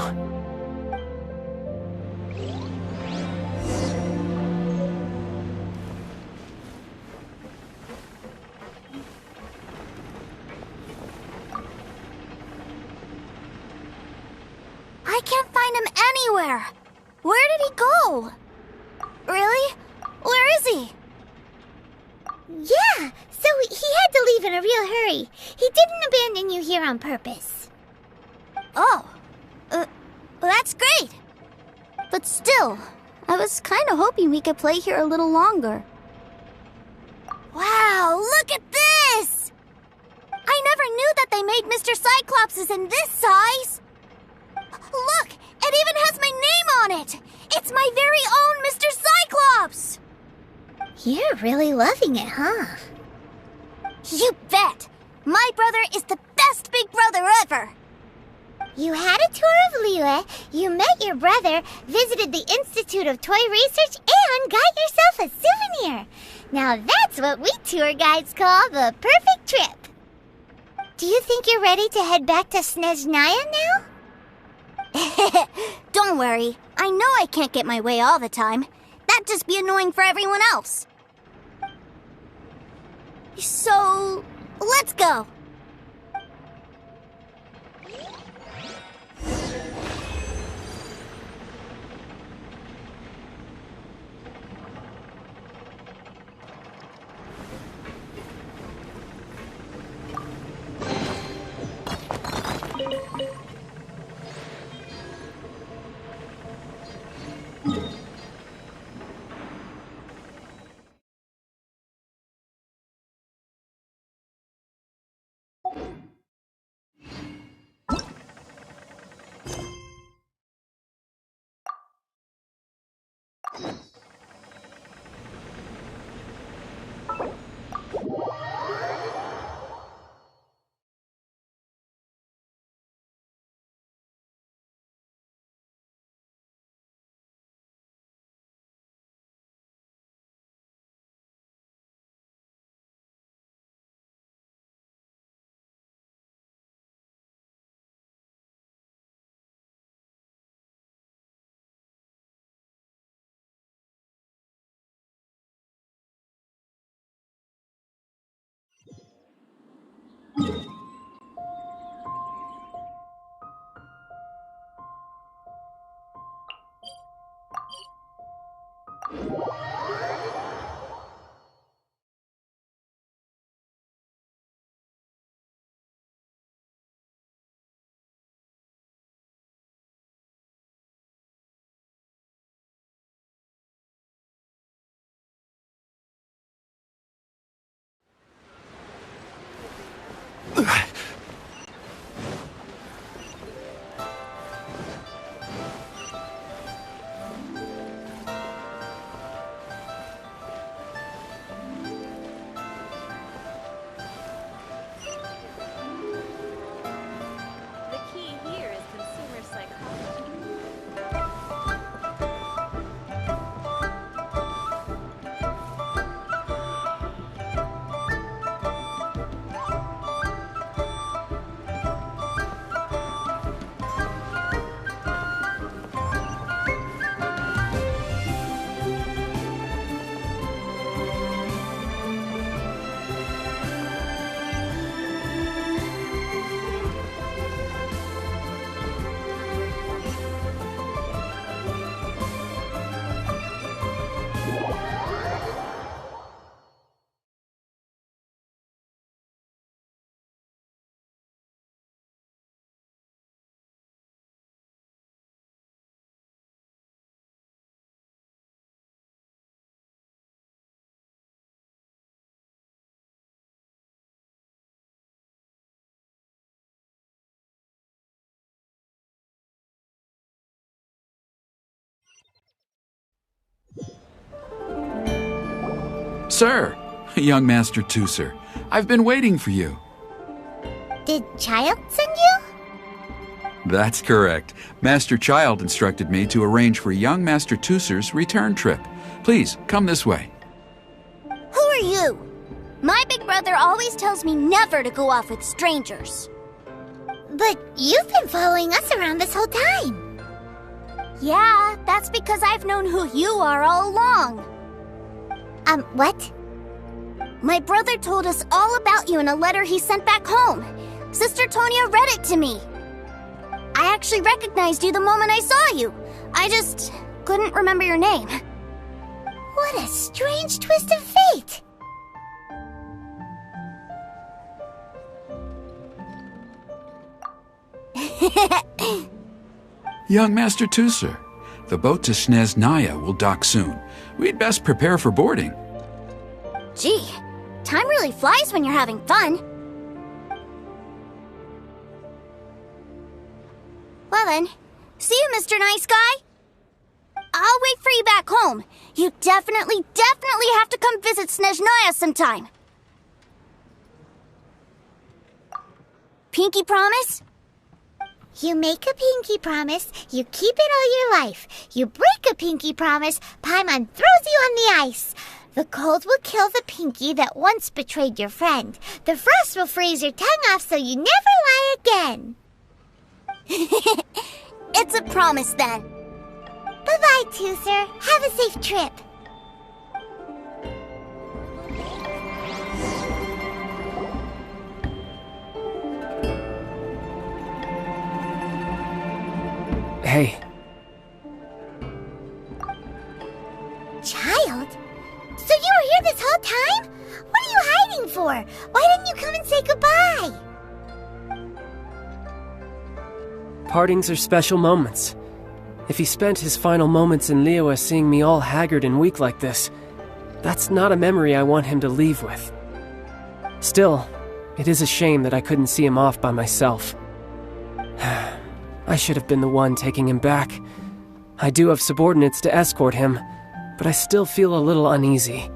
I can't find him anywhere. Where did he go? Really? Where is he? Yeah, so he had to leave in a real hurry. He didn't abandon you here on purpose. Oh, that's great. But still, I was kind of hoping we could play here a little longer. Wow, look at this! I never knew that they made Mr. Cyclops' in this size. Look, it even has my name on it. It's my very own Mr. Cyclops. You're really loving it, huh? You bet. My brother is the best big brother ever. You had a tour of Liyue, you met your brother, visited the Institute of Toy Research, and got yourself a souvenir. Now that's what we tour guides call the perfect trip. Do you think you're ready to head back to Snezhnaya now? Don't worry. I know I can't get my way all the time. That'd just be annoying for everyone else. So, let's go. Sir, young Master Tooser, I've been waiting for you. Did Child send you? That's correct. Master Child instructed me to arrange for young Master Tooser's return trip. Please, come this way. Who are you? My big brother always tells me never to go off with strangers. But you've been following us around this whole time. Yeah, that's because I've known who you are all along. What? My brother told us all about you in a letter he sent back home. Sister Tonya read it to me. I actually recognized you the moment I saw you. I just couldn't remember your name. What a strange twist of fate! Young Master Tooser, the boat to Snezhnaya will dock soon. We'd best prepare for boarding. Gee, time really flies when you're having fun. Well then, see you, Mr. Nice Guy. I'll wait for you back home. You definitely have to come visit Snezhnaya sometime. Pinky promise? You make a pinky promise, you keep it all your life. You break a pinky promise, Paimon throws you on the ice. The cold will kill the pinky that once betrayed your friend. The frost will freeze your tongue off so you never lie again. It's a promise then. Bye-bye, Tooser. Have a safe trip. Hey. Child? So you were here this whole time? What are you hiding for? Why didn't you come and say goodbye? Partings are special moments. If he spent his final moments in Liyue seeing me all haggard and weak like this, that's not a memory I want him to leave with. Still, it is a shame that I couldn't see him off by myself. I should have been the one taking him back. I do have subordinates to escort him, but I still feel a little uneasy.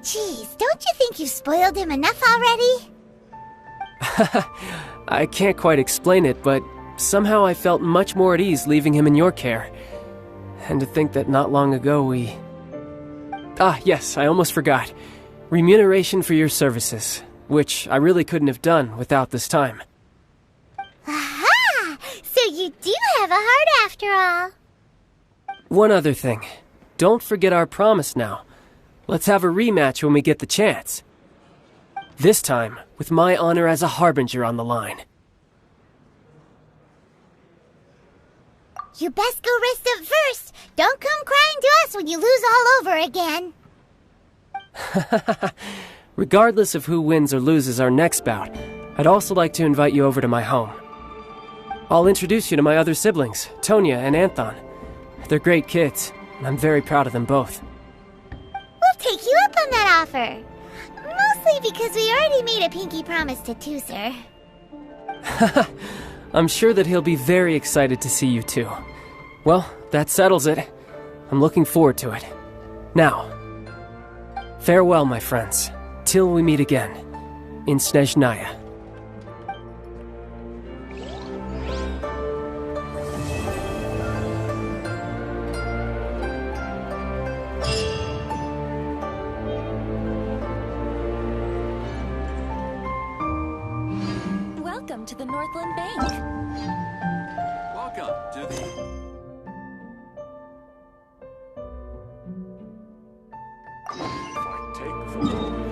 Jeez, don't you think you've spoiled him enough already? I can't quite explain it, but somehow I felt much more at ease leaving him in your care. And to think that not long ago we... Ah, yes, I almost forgot. Remuneration for your services, which I really couldn't have done without this time. Aha! So you do have a heart after all. One other thing. Don't forget our promise now. Let's have a rematch when we get the chance. This time, with my honor as a harbinger on the line. You best go rest up first. Don't come crying to us when you lose all over again. Regardless of who wins or loses our next bout, I'd also like to invite you over to my home. I'll introduce you to my other siblings, Tonya and Anthon. They're great kids, and I'm very proud of them both. We'll take you up on that offer. Mostly because we already made a pinky promise to Tooser. I'm sure that he'll be very excited to see you too. Well, that settles it. I'm looking forward to it. Now, farewell, my friends, till we meet again, in Snezhnaya. Welcome to the Northland Bank. Welcome to the... If I take the...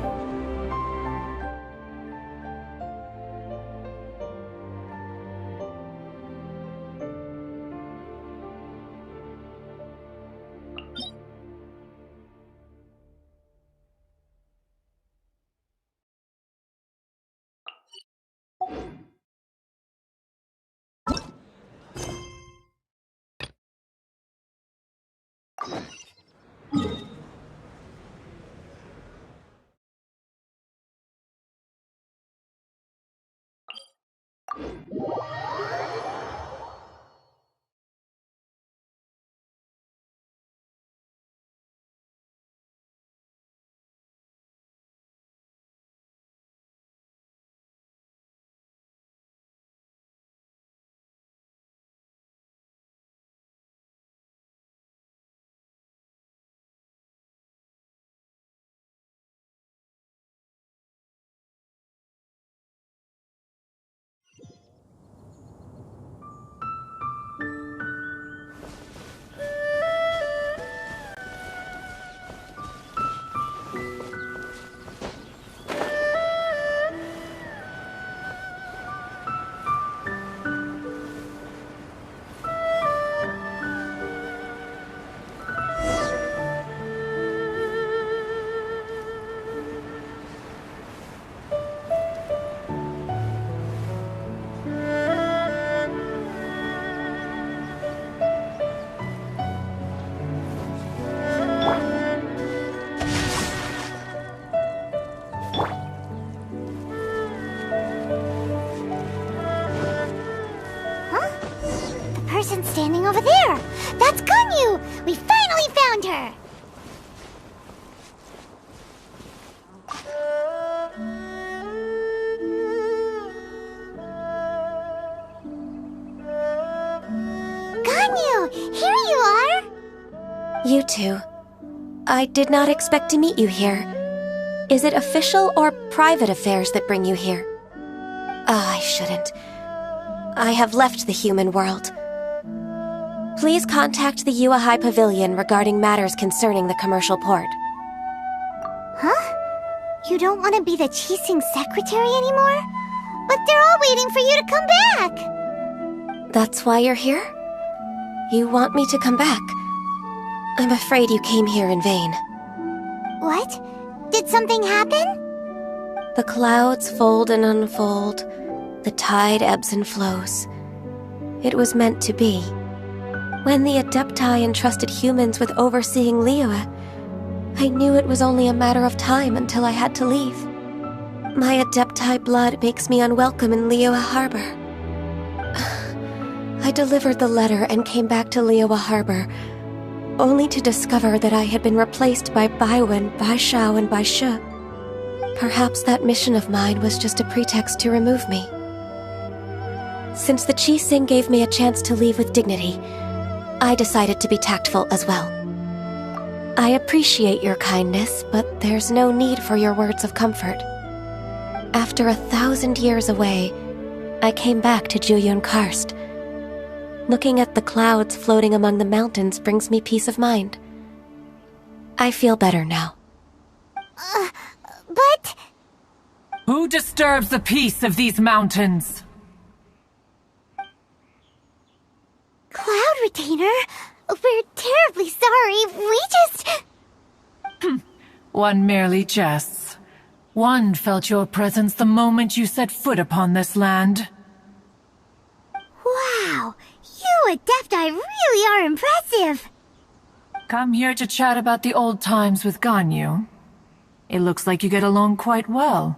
find her! Ganyu! Here you are! You two. I did not expect to meet you here. Is it official or private affairs that bring you here? I shouldn't. I have left the human world. Please contact the Hehe Pavilion regarding matters concerning the commercial port. Huh? You don't want to be the Qixing secretary anymore? But they're all waiting for you to come back! That's why you're here? You want me to come back? I'm afraid you came here in vain. What? Did something happen? The clouds fold and unfold. The tide ebbs and flows. It was meant to be. When the Adepti entrusted humans with overseeing Liyue, I knew it was only a matter of time until I had to leave. My Adepti blood makes me unwelcome in Liyue Harbor. I delivered the letter and came back to Liyue Harbor, only to discover that I had been replaced by Baiwen, Baishao, and Baishu. Perhaps that mission of mine was just a pretext to remove me. Since the Qixing gave me a chance to leave with dignity, I decided to be tactful as well. I appreciate your kindness, but there's no need for your words of comfort. After 1,000 years away, I came back to Juyun Karst. Looking at the clouds floating among the mountains brings me peace of mind. I feel better now. But... Who disturbs the peace of these mountains? Cloud Retainer, we're terribly sorry. We just... One merely jests. One felt your presence the moment you set foot upon this land. Wow, you Adepti really are impressive. Come here to chat about the old times with Ganyu. It looks like you get along quite well.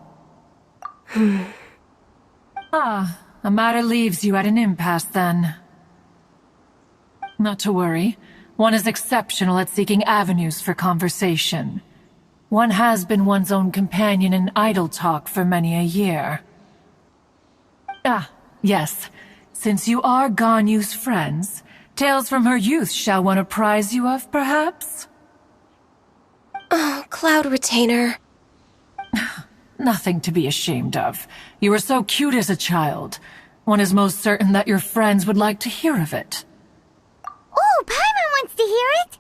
A matter leaves you at an impasse then. Not to worry. One is exceptional at seeking avenues for conversation. One has been one's own companion in idle talk for many a year. Yes. Since you are Ganyu's friends, tales from her youth shall one apprise you of, perhaps? Oh, Cloud Retainer. Nothing to be ashamed of. You were so cute as a child. One is most certain that your friends would like to hear of it. Oh, Paimon wants to hear it!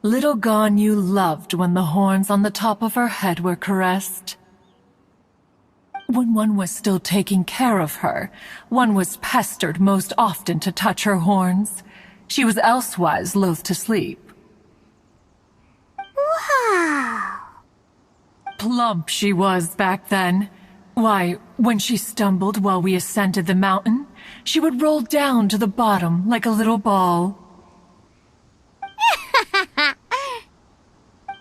Little Ganyu loved when the horns on the top of her head were caressed. When one was still taking care of her, one was pestered most often to touch her horns. She was elsewise loath to sleep. Wow! Plump she was back then. Why, when she stumbled while we ascended the mountain, she would roll down to the bottom like a little ball.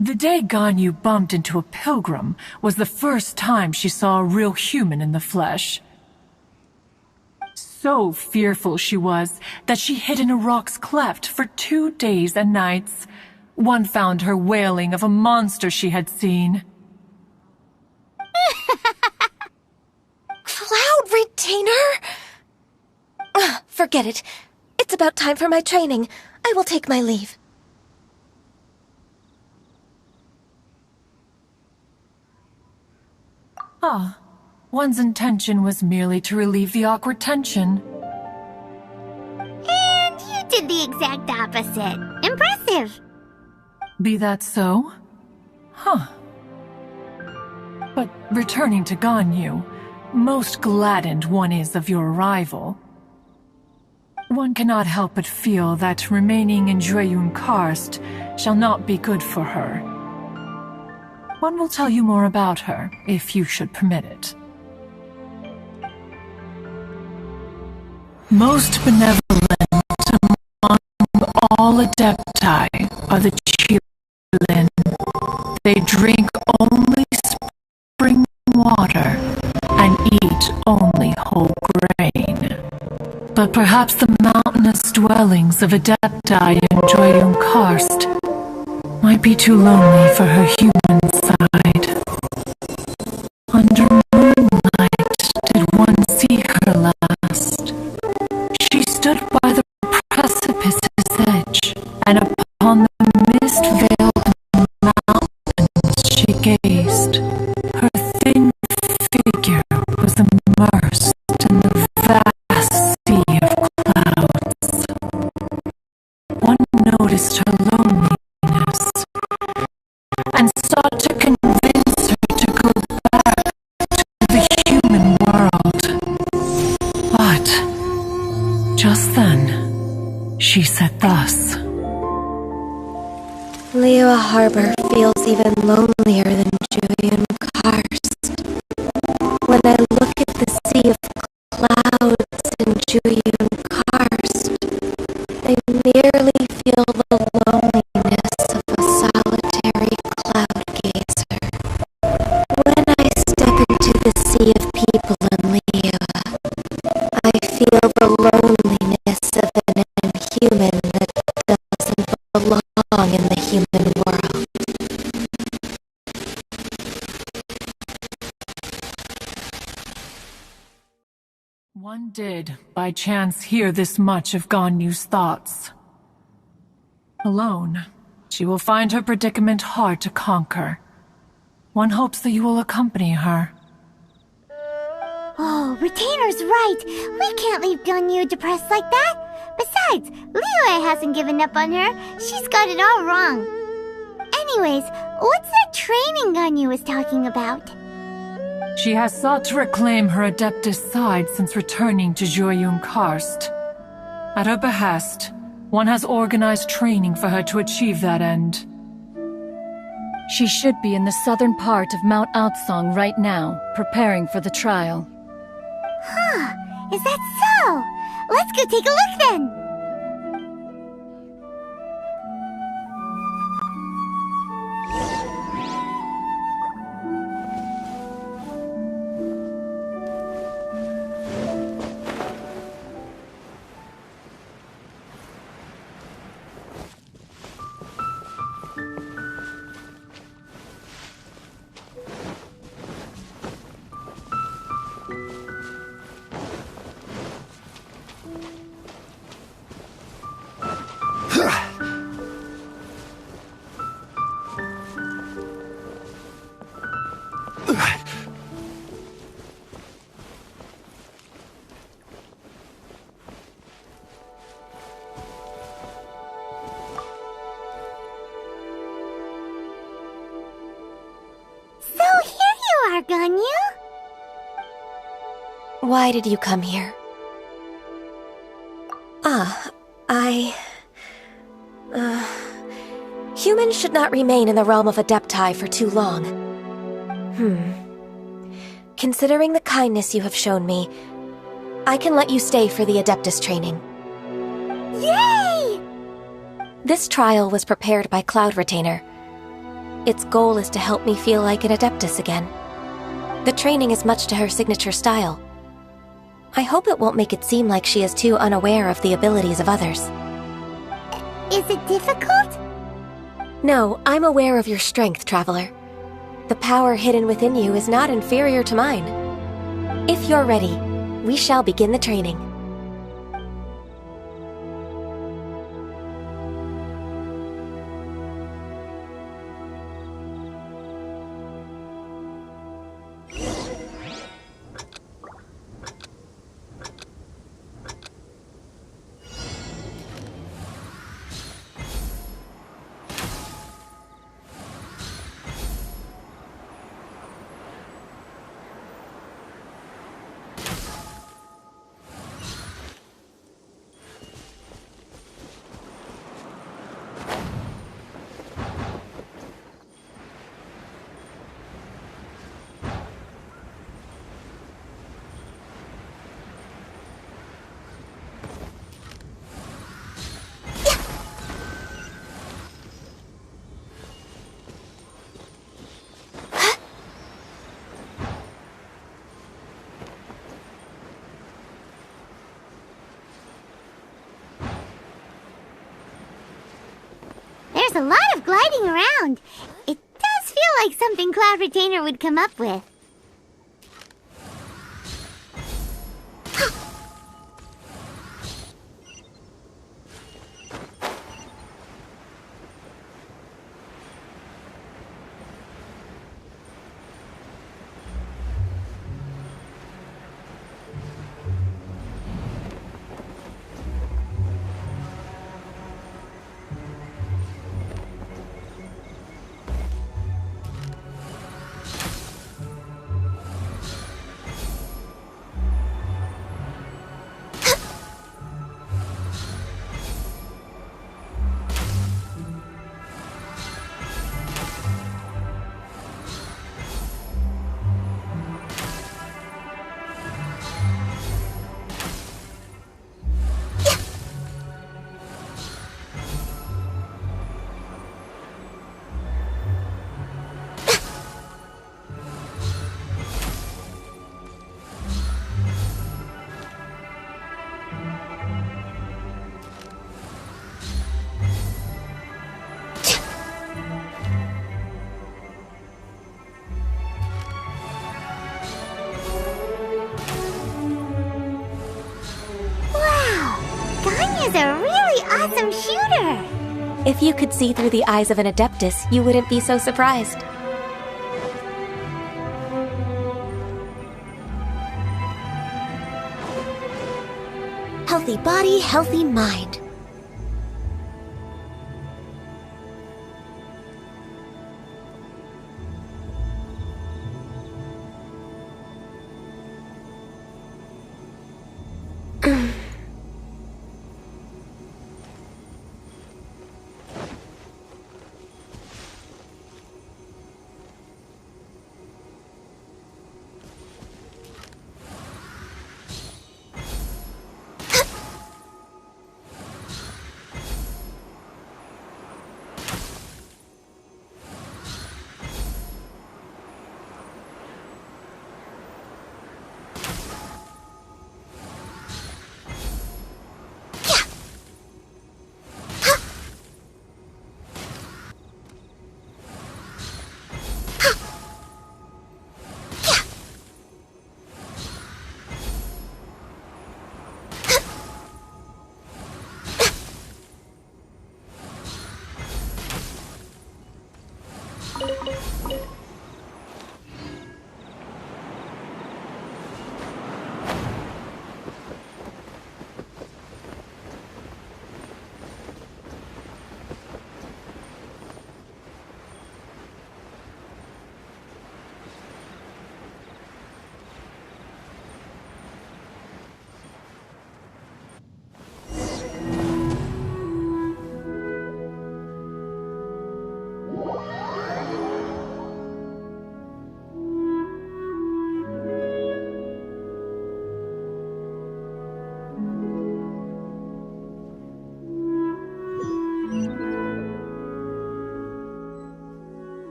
The day Ganyu bumped into a pilgrim was the first time she saw a real human in the flesh. So fearful she was that she hid in a rock's cleft for 2 days and nights. One found her wailing of a monster she had seen. Cloud Retainer? Forget it. It's about time for my training. I will take my leave. One's intention was merely to relieve the awkward tension. And you did the exact opposite. Impressive. Be that so? But returning to Ganyu, most gladdened one is of your arrival. One cannot help but feel that remaining in Juyun Karst shall not be good for her. One will tell you more about her, if you should permit it. Most benevolent among all Adepti are the Chilin. They drink only spring water and eat only whole grain. But perhaps the mountainous dwellings of Adepti in Joyun Karst might be too lonely for her human side. Under moonlight did one see her last. She stood by the precipice's edge, and upon the mist-veiled mountains she gazed. Her thin figure was immersed in the vast sea of clouds. One noticed her loneliness, and sought to convince her to go back to the human world. But just then, she said thus. Liyue Harbor feels even lonelier than Joyun Karst. When I look at the sea of clouds in Joyun Karst, I merely feel the loneliness of a solitary cloud gazer. When I step into the sea of people in Liyue, I feel the loneliness of an inhuman that doesn't belong in the human world. One did, by chance, hear this much of Ganyu's thoughts. Alone, she will find her predicament hard to conquer. One hopes that you will accompany her. Oh, Retainer's right. We can't leave Ganyu depressed like that. Besides, Liyue hasn't given up on her. She's got it all wrong. Anyways, what's that training Ganyu was talking about? She has sought to reclaim her Adeptus side since returning to Joyun Karst. At her behest, one has organized training for her to achieve that end. She should be in the southern part of Mount Aotsong right now, preparing for the trial. Huh, is that so? Let's go take a look then! Ganyu? Why did you come here? Humans should not remain in the realm of Adepti for too long. Considering the kindness you have shown me, I can let you stay for the Adeptus training. Yay! This trial was prepared by Cloud Retainer. Its goal is to help me feel like an Adeptus again. The training is much to her signature style. I hope it won't make it seem like she is too unaware of the abilities of others. Is it difficult? No, I'm aware of your strength, Traveler. The power hidden within you is not inferior to mine. If you're ready, we shall begin the training. There's a lot of gliding around. It does feel like something Cloud Retainer would come up with. Is a really awesome shooter! If you could see through the eyes of an Adeptus, you wouldn't be so surprised. Healthy body, healthy mind.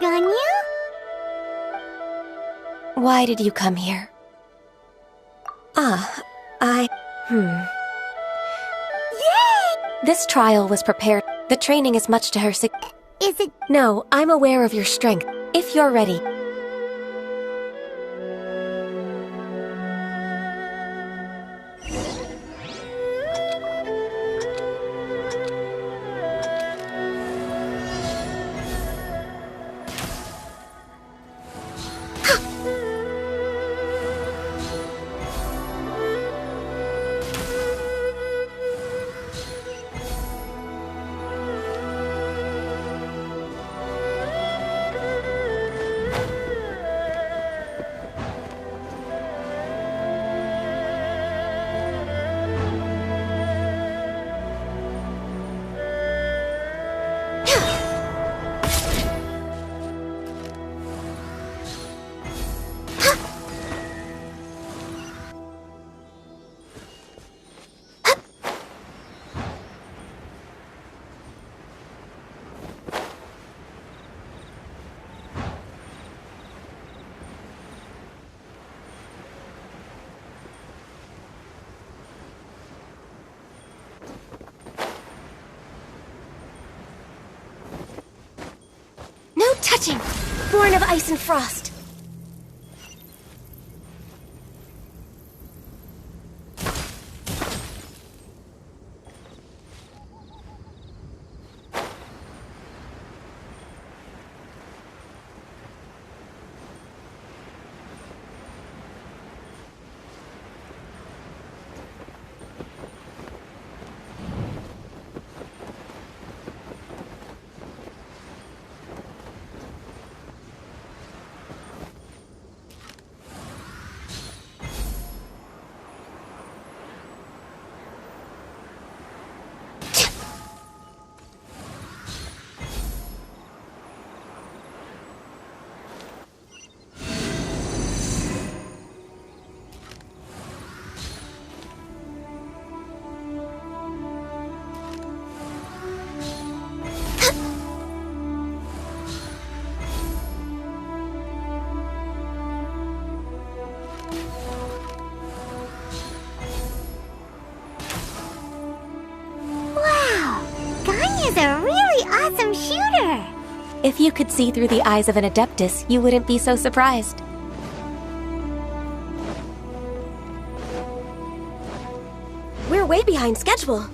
Ganyu? Why did you come here? Yay! This trial was prepared. The training is much to her Is it? No, I'm aware of your strength. If you're ready. touching! Born of ice and frost. Is a really awesome shooter! If you could see through the eyes of an Adeptus, you wouldn't be so surprised. We're way behind schedule.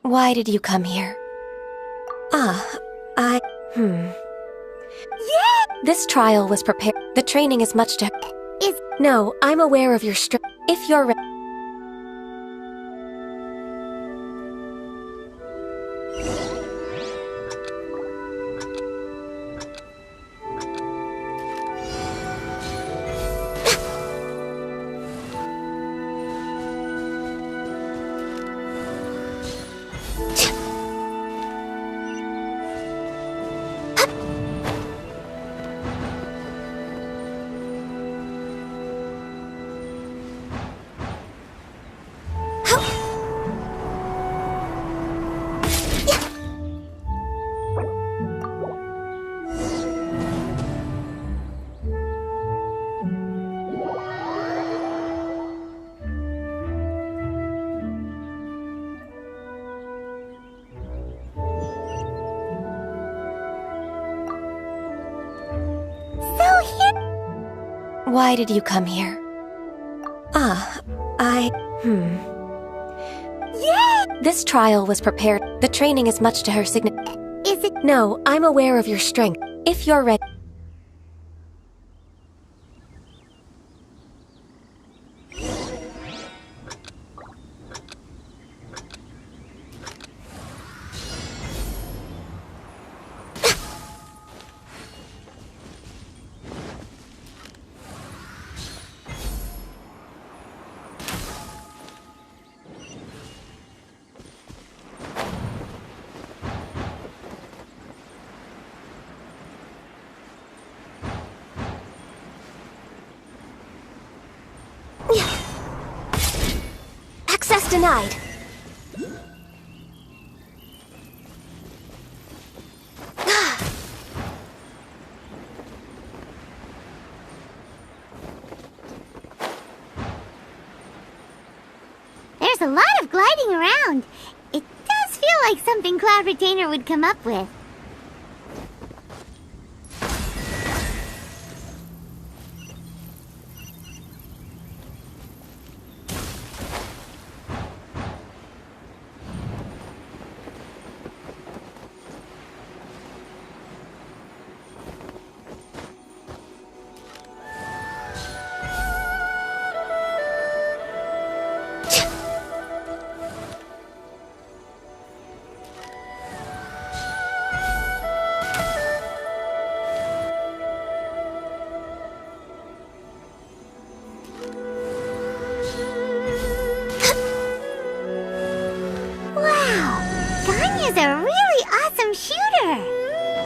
Why did you come here? Yeah! This trial was prepared. The training is much to... No, I'm aware of your strength. If you're ready... Why did you come here? Yeah! This trial was prepared. The training is much to her significance. Is it? No, I'm aware of your strength. If you're ready... denied. There's a lot of gliding around. It does feel like something Cloud Retainer would come up with.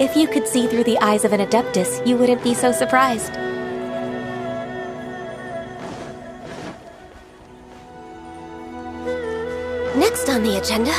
If you could see through the eyes of an Adeptus, you wouldn't be so surprised. Next on the agenda...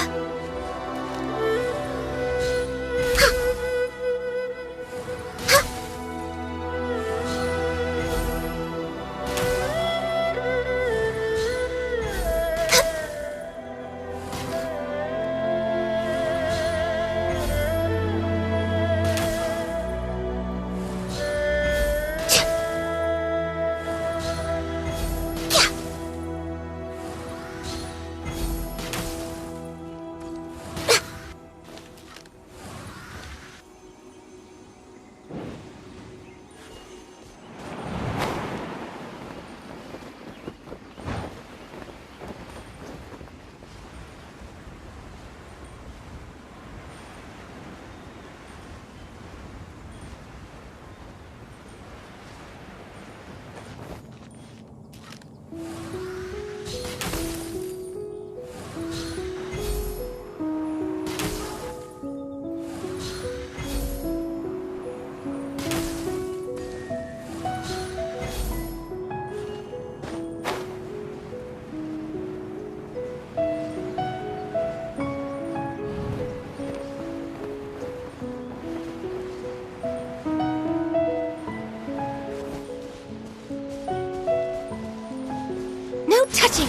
touching!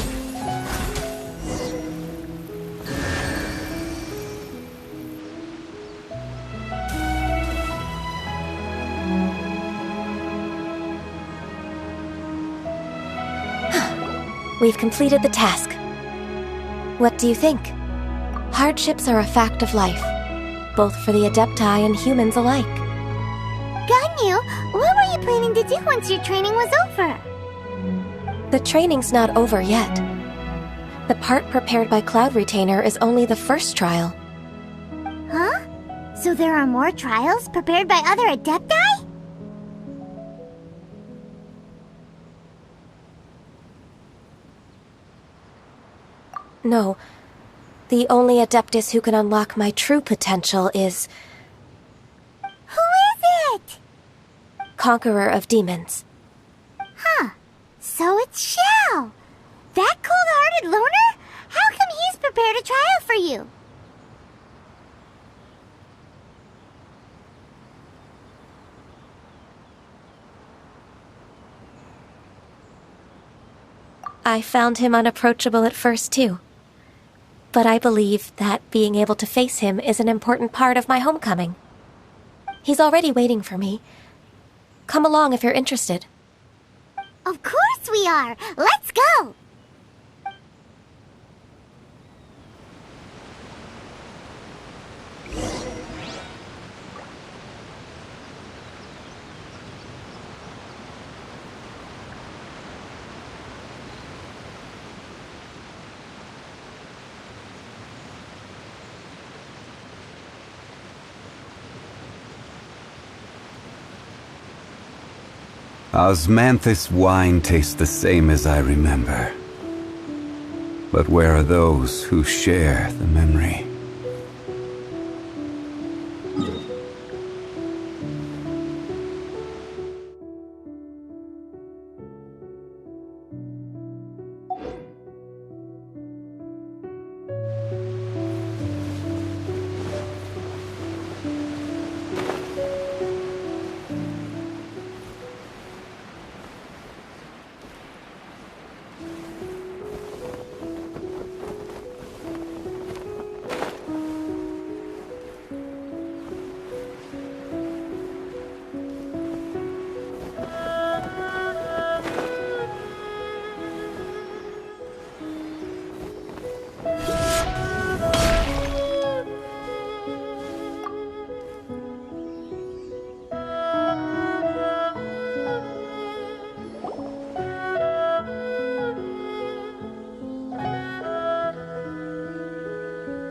We've completed the task. What do you think? Hardships are a fact of life, both for the Adepti and humans alike. Ganyu, what were you planning to do once your training was over? The training's not over yet. The part prepared by Cloud Retainer is only the first trial. Huh? So there are more trials prepared by other Adepti? No. The only Adeptus who can unlock my true potential is... Who is it? Conqueror of Demons. Huh. So it's Xiao. That cold-hearted loner? How come he's prepared a trial for you? I found him unapproachable at first, too. But I believe that being able to face him is an important part of my homecoming. He's already waiting for me. Come along if you're interested. Of course we are! Let's go! Osmanthus wine tastes the same as I remember. But where are those who share the memory?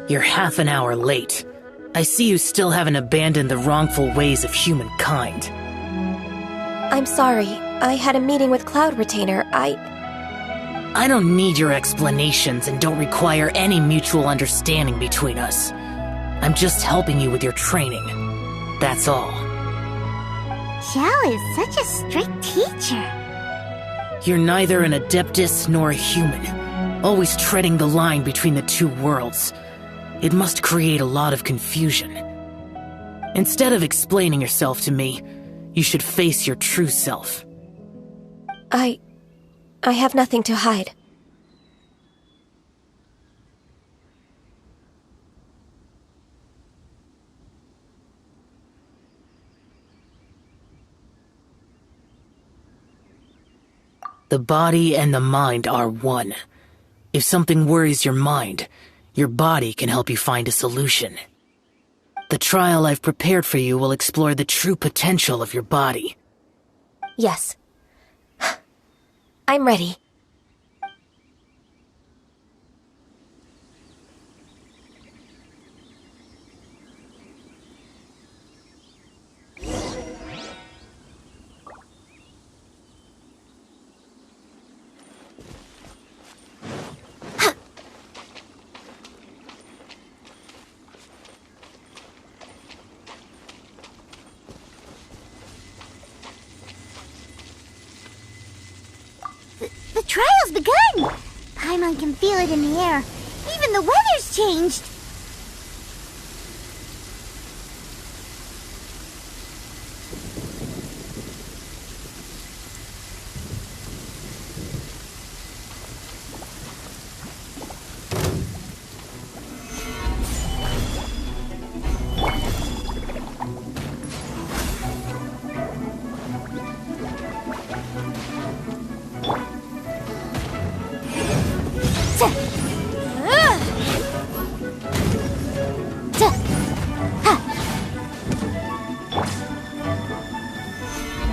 You're half an hour late. I see you still haven't abandoned the wrongful ways of humankind. I'm sorry. I had a meeting with Cloud Retainer. I don't need your explanations and don't require any mutual understanding between us. I'm just helping you with your training. That's all. Xiao is such a strict teacher. You're neither an Adeptus nor a human, always treading the line between the two worlds. It must create a lot of confusion. Instead of explaining yourself to me, you should face your true self. I have nothing to hide. The body and the mind are one. If something worries your mind, your body can help you find a solution. The trial I've prepared for you will explore the true potential of your body. Yes. I'm ready. The trial's begun! Paimon can feel it in the air. Even the weather's changed.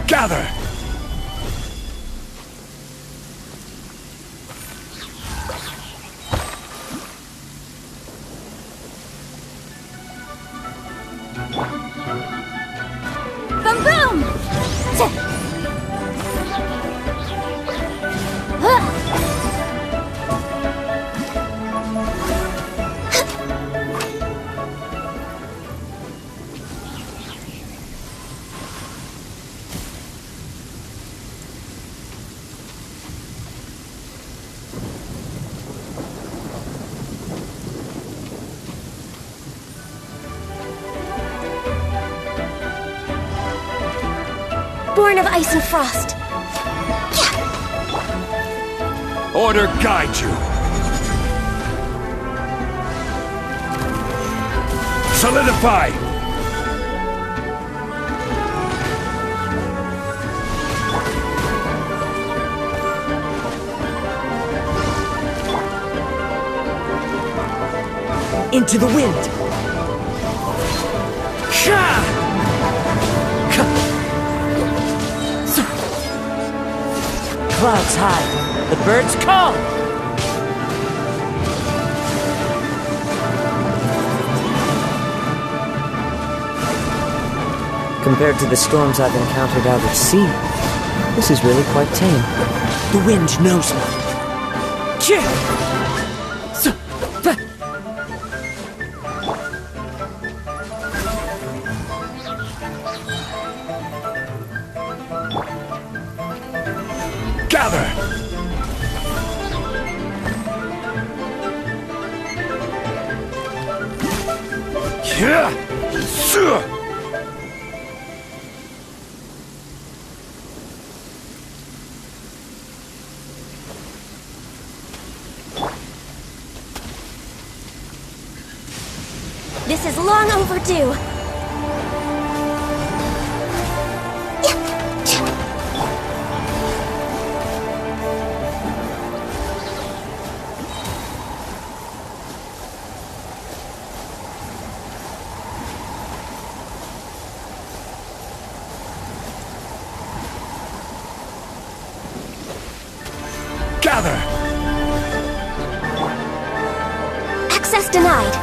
Gather! Boom boom! Born of ice and frost. Order guide you. Solidify. Into the wind. Clouds high. The birds call. Compared to the storms I've encountered out at sea, this is really quite tame. The wind knows me. Gather! This is long overdue. Gather! Access denied.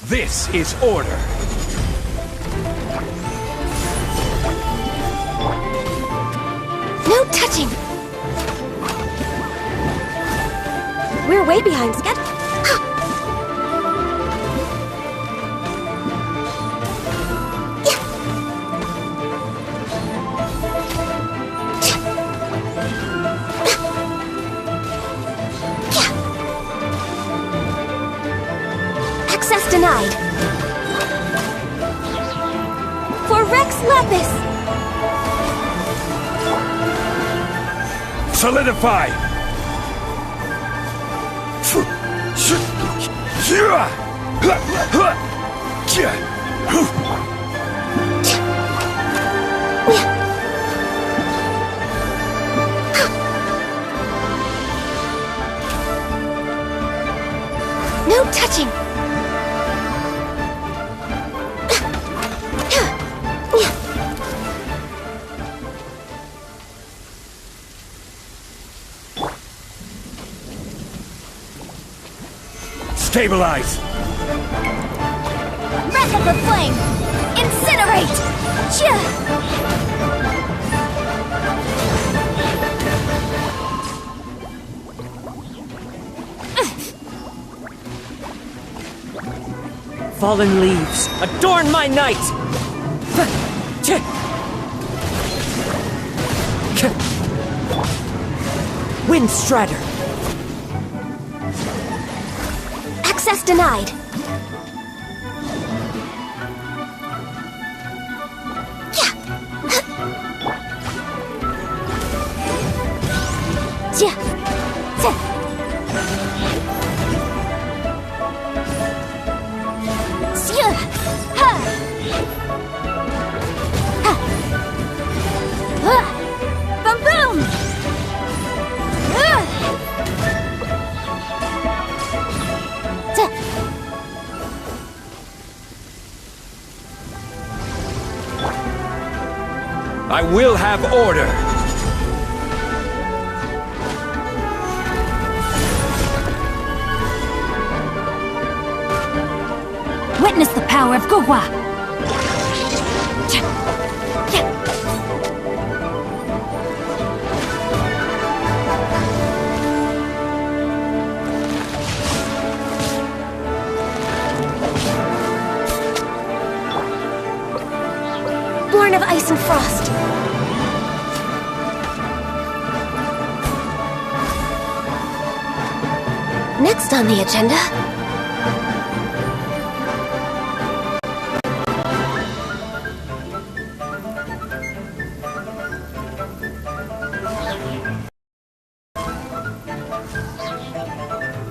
This is order. No touching! We're way behind schedule. Access denied. For Rex Lapis! Solidify! No touching! Stabilize! Breath of the flame! Incinerate! Fallen leaves, adorn my night! Wind Strider! Access denied. I will have order! Witness the power of Gugwa! Born of ice and frost. Next on the agenda,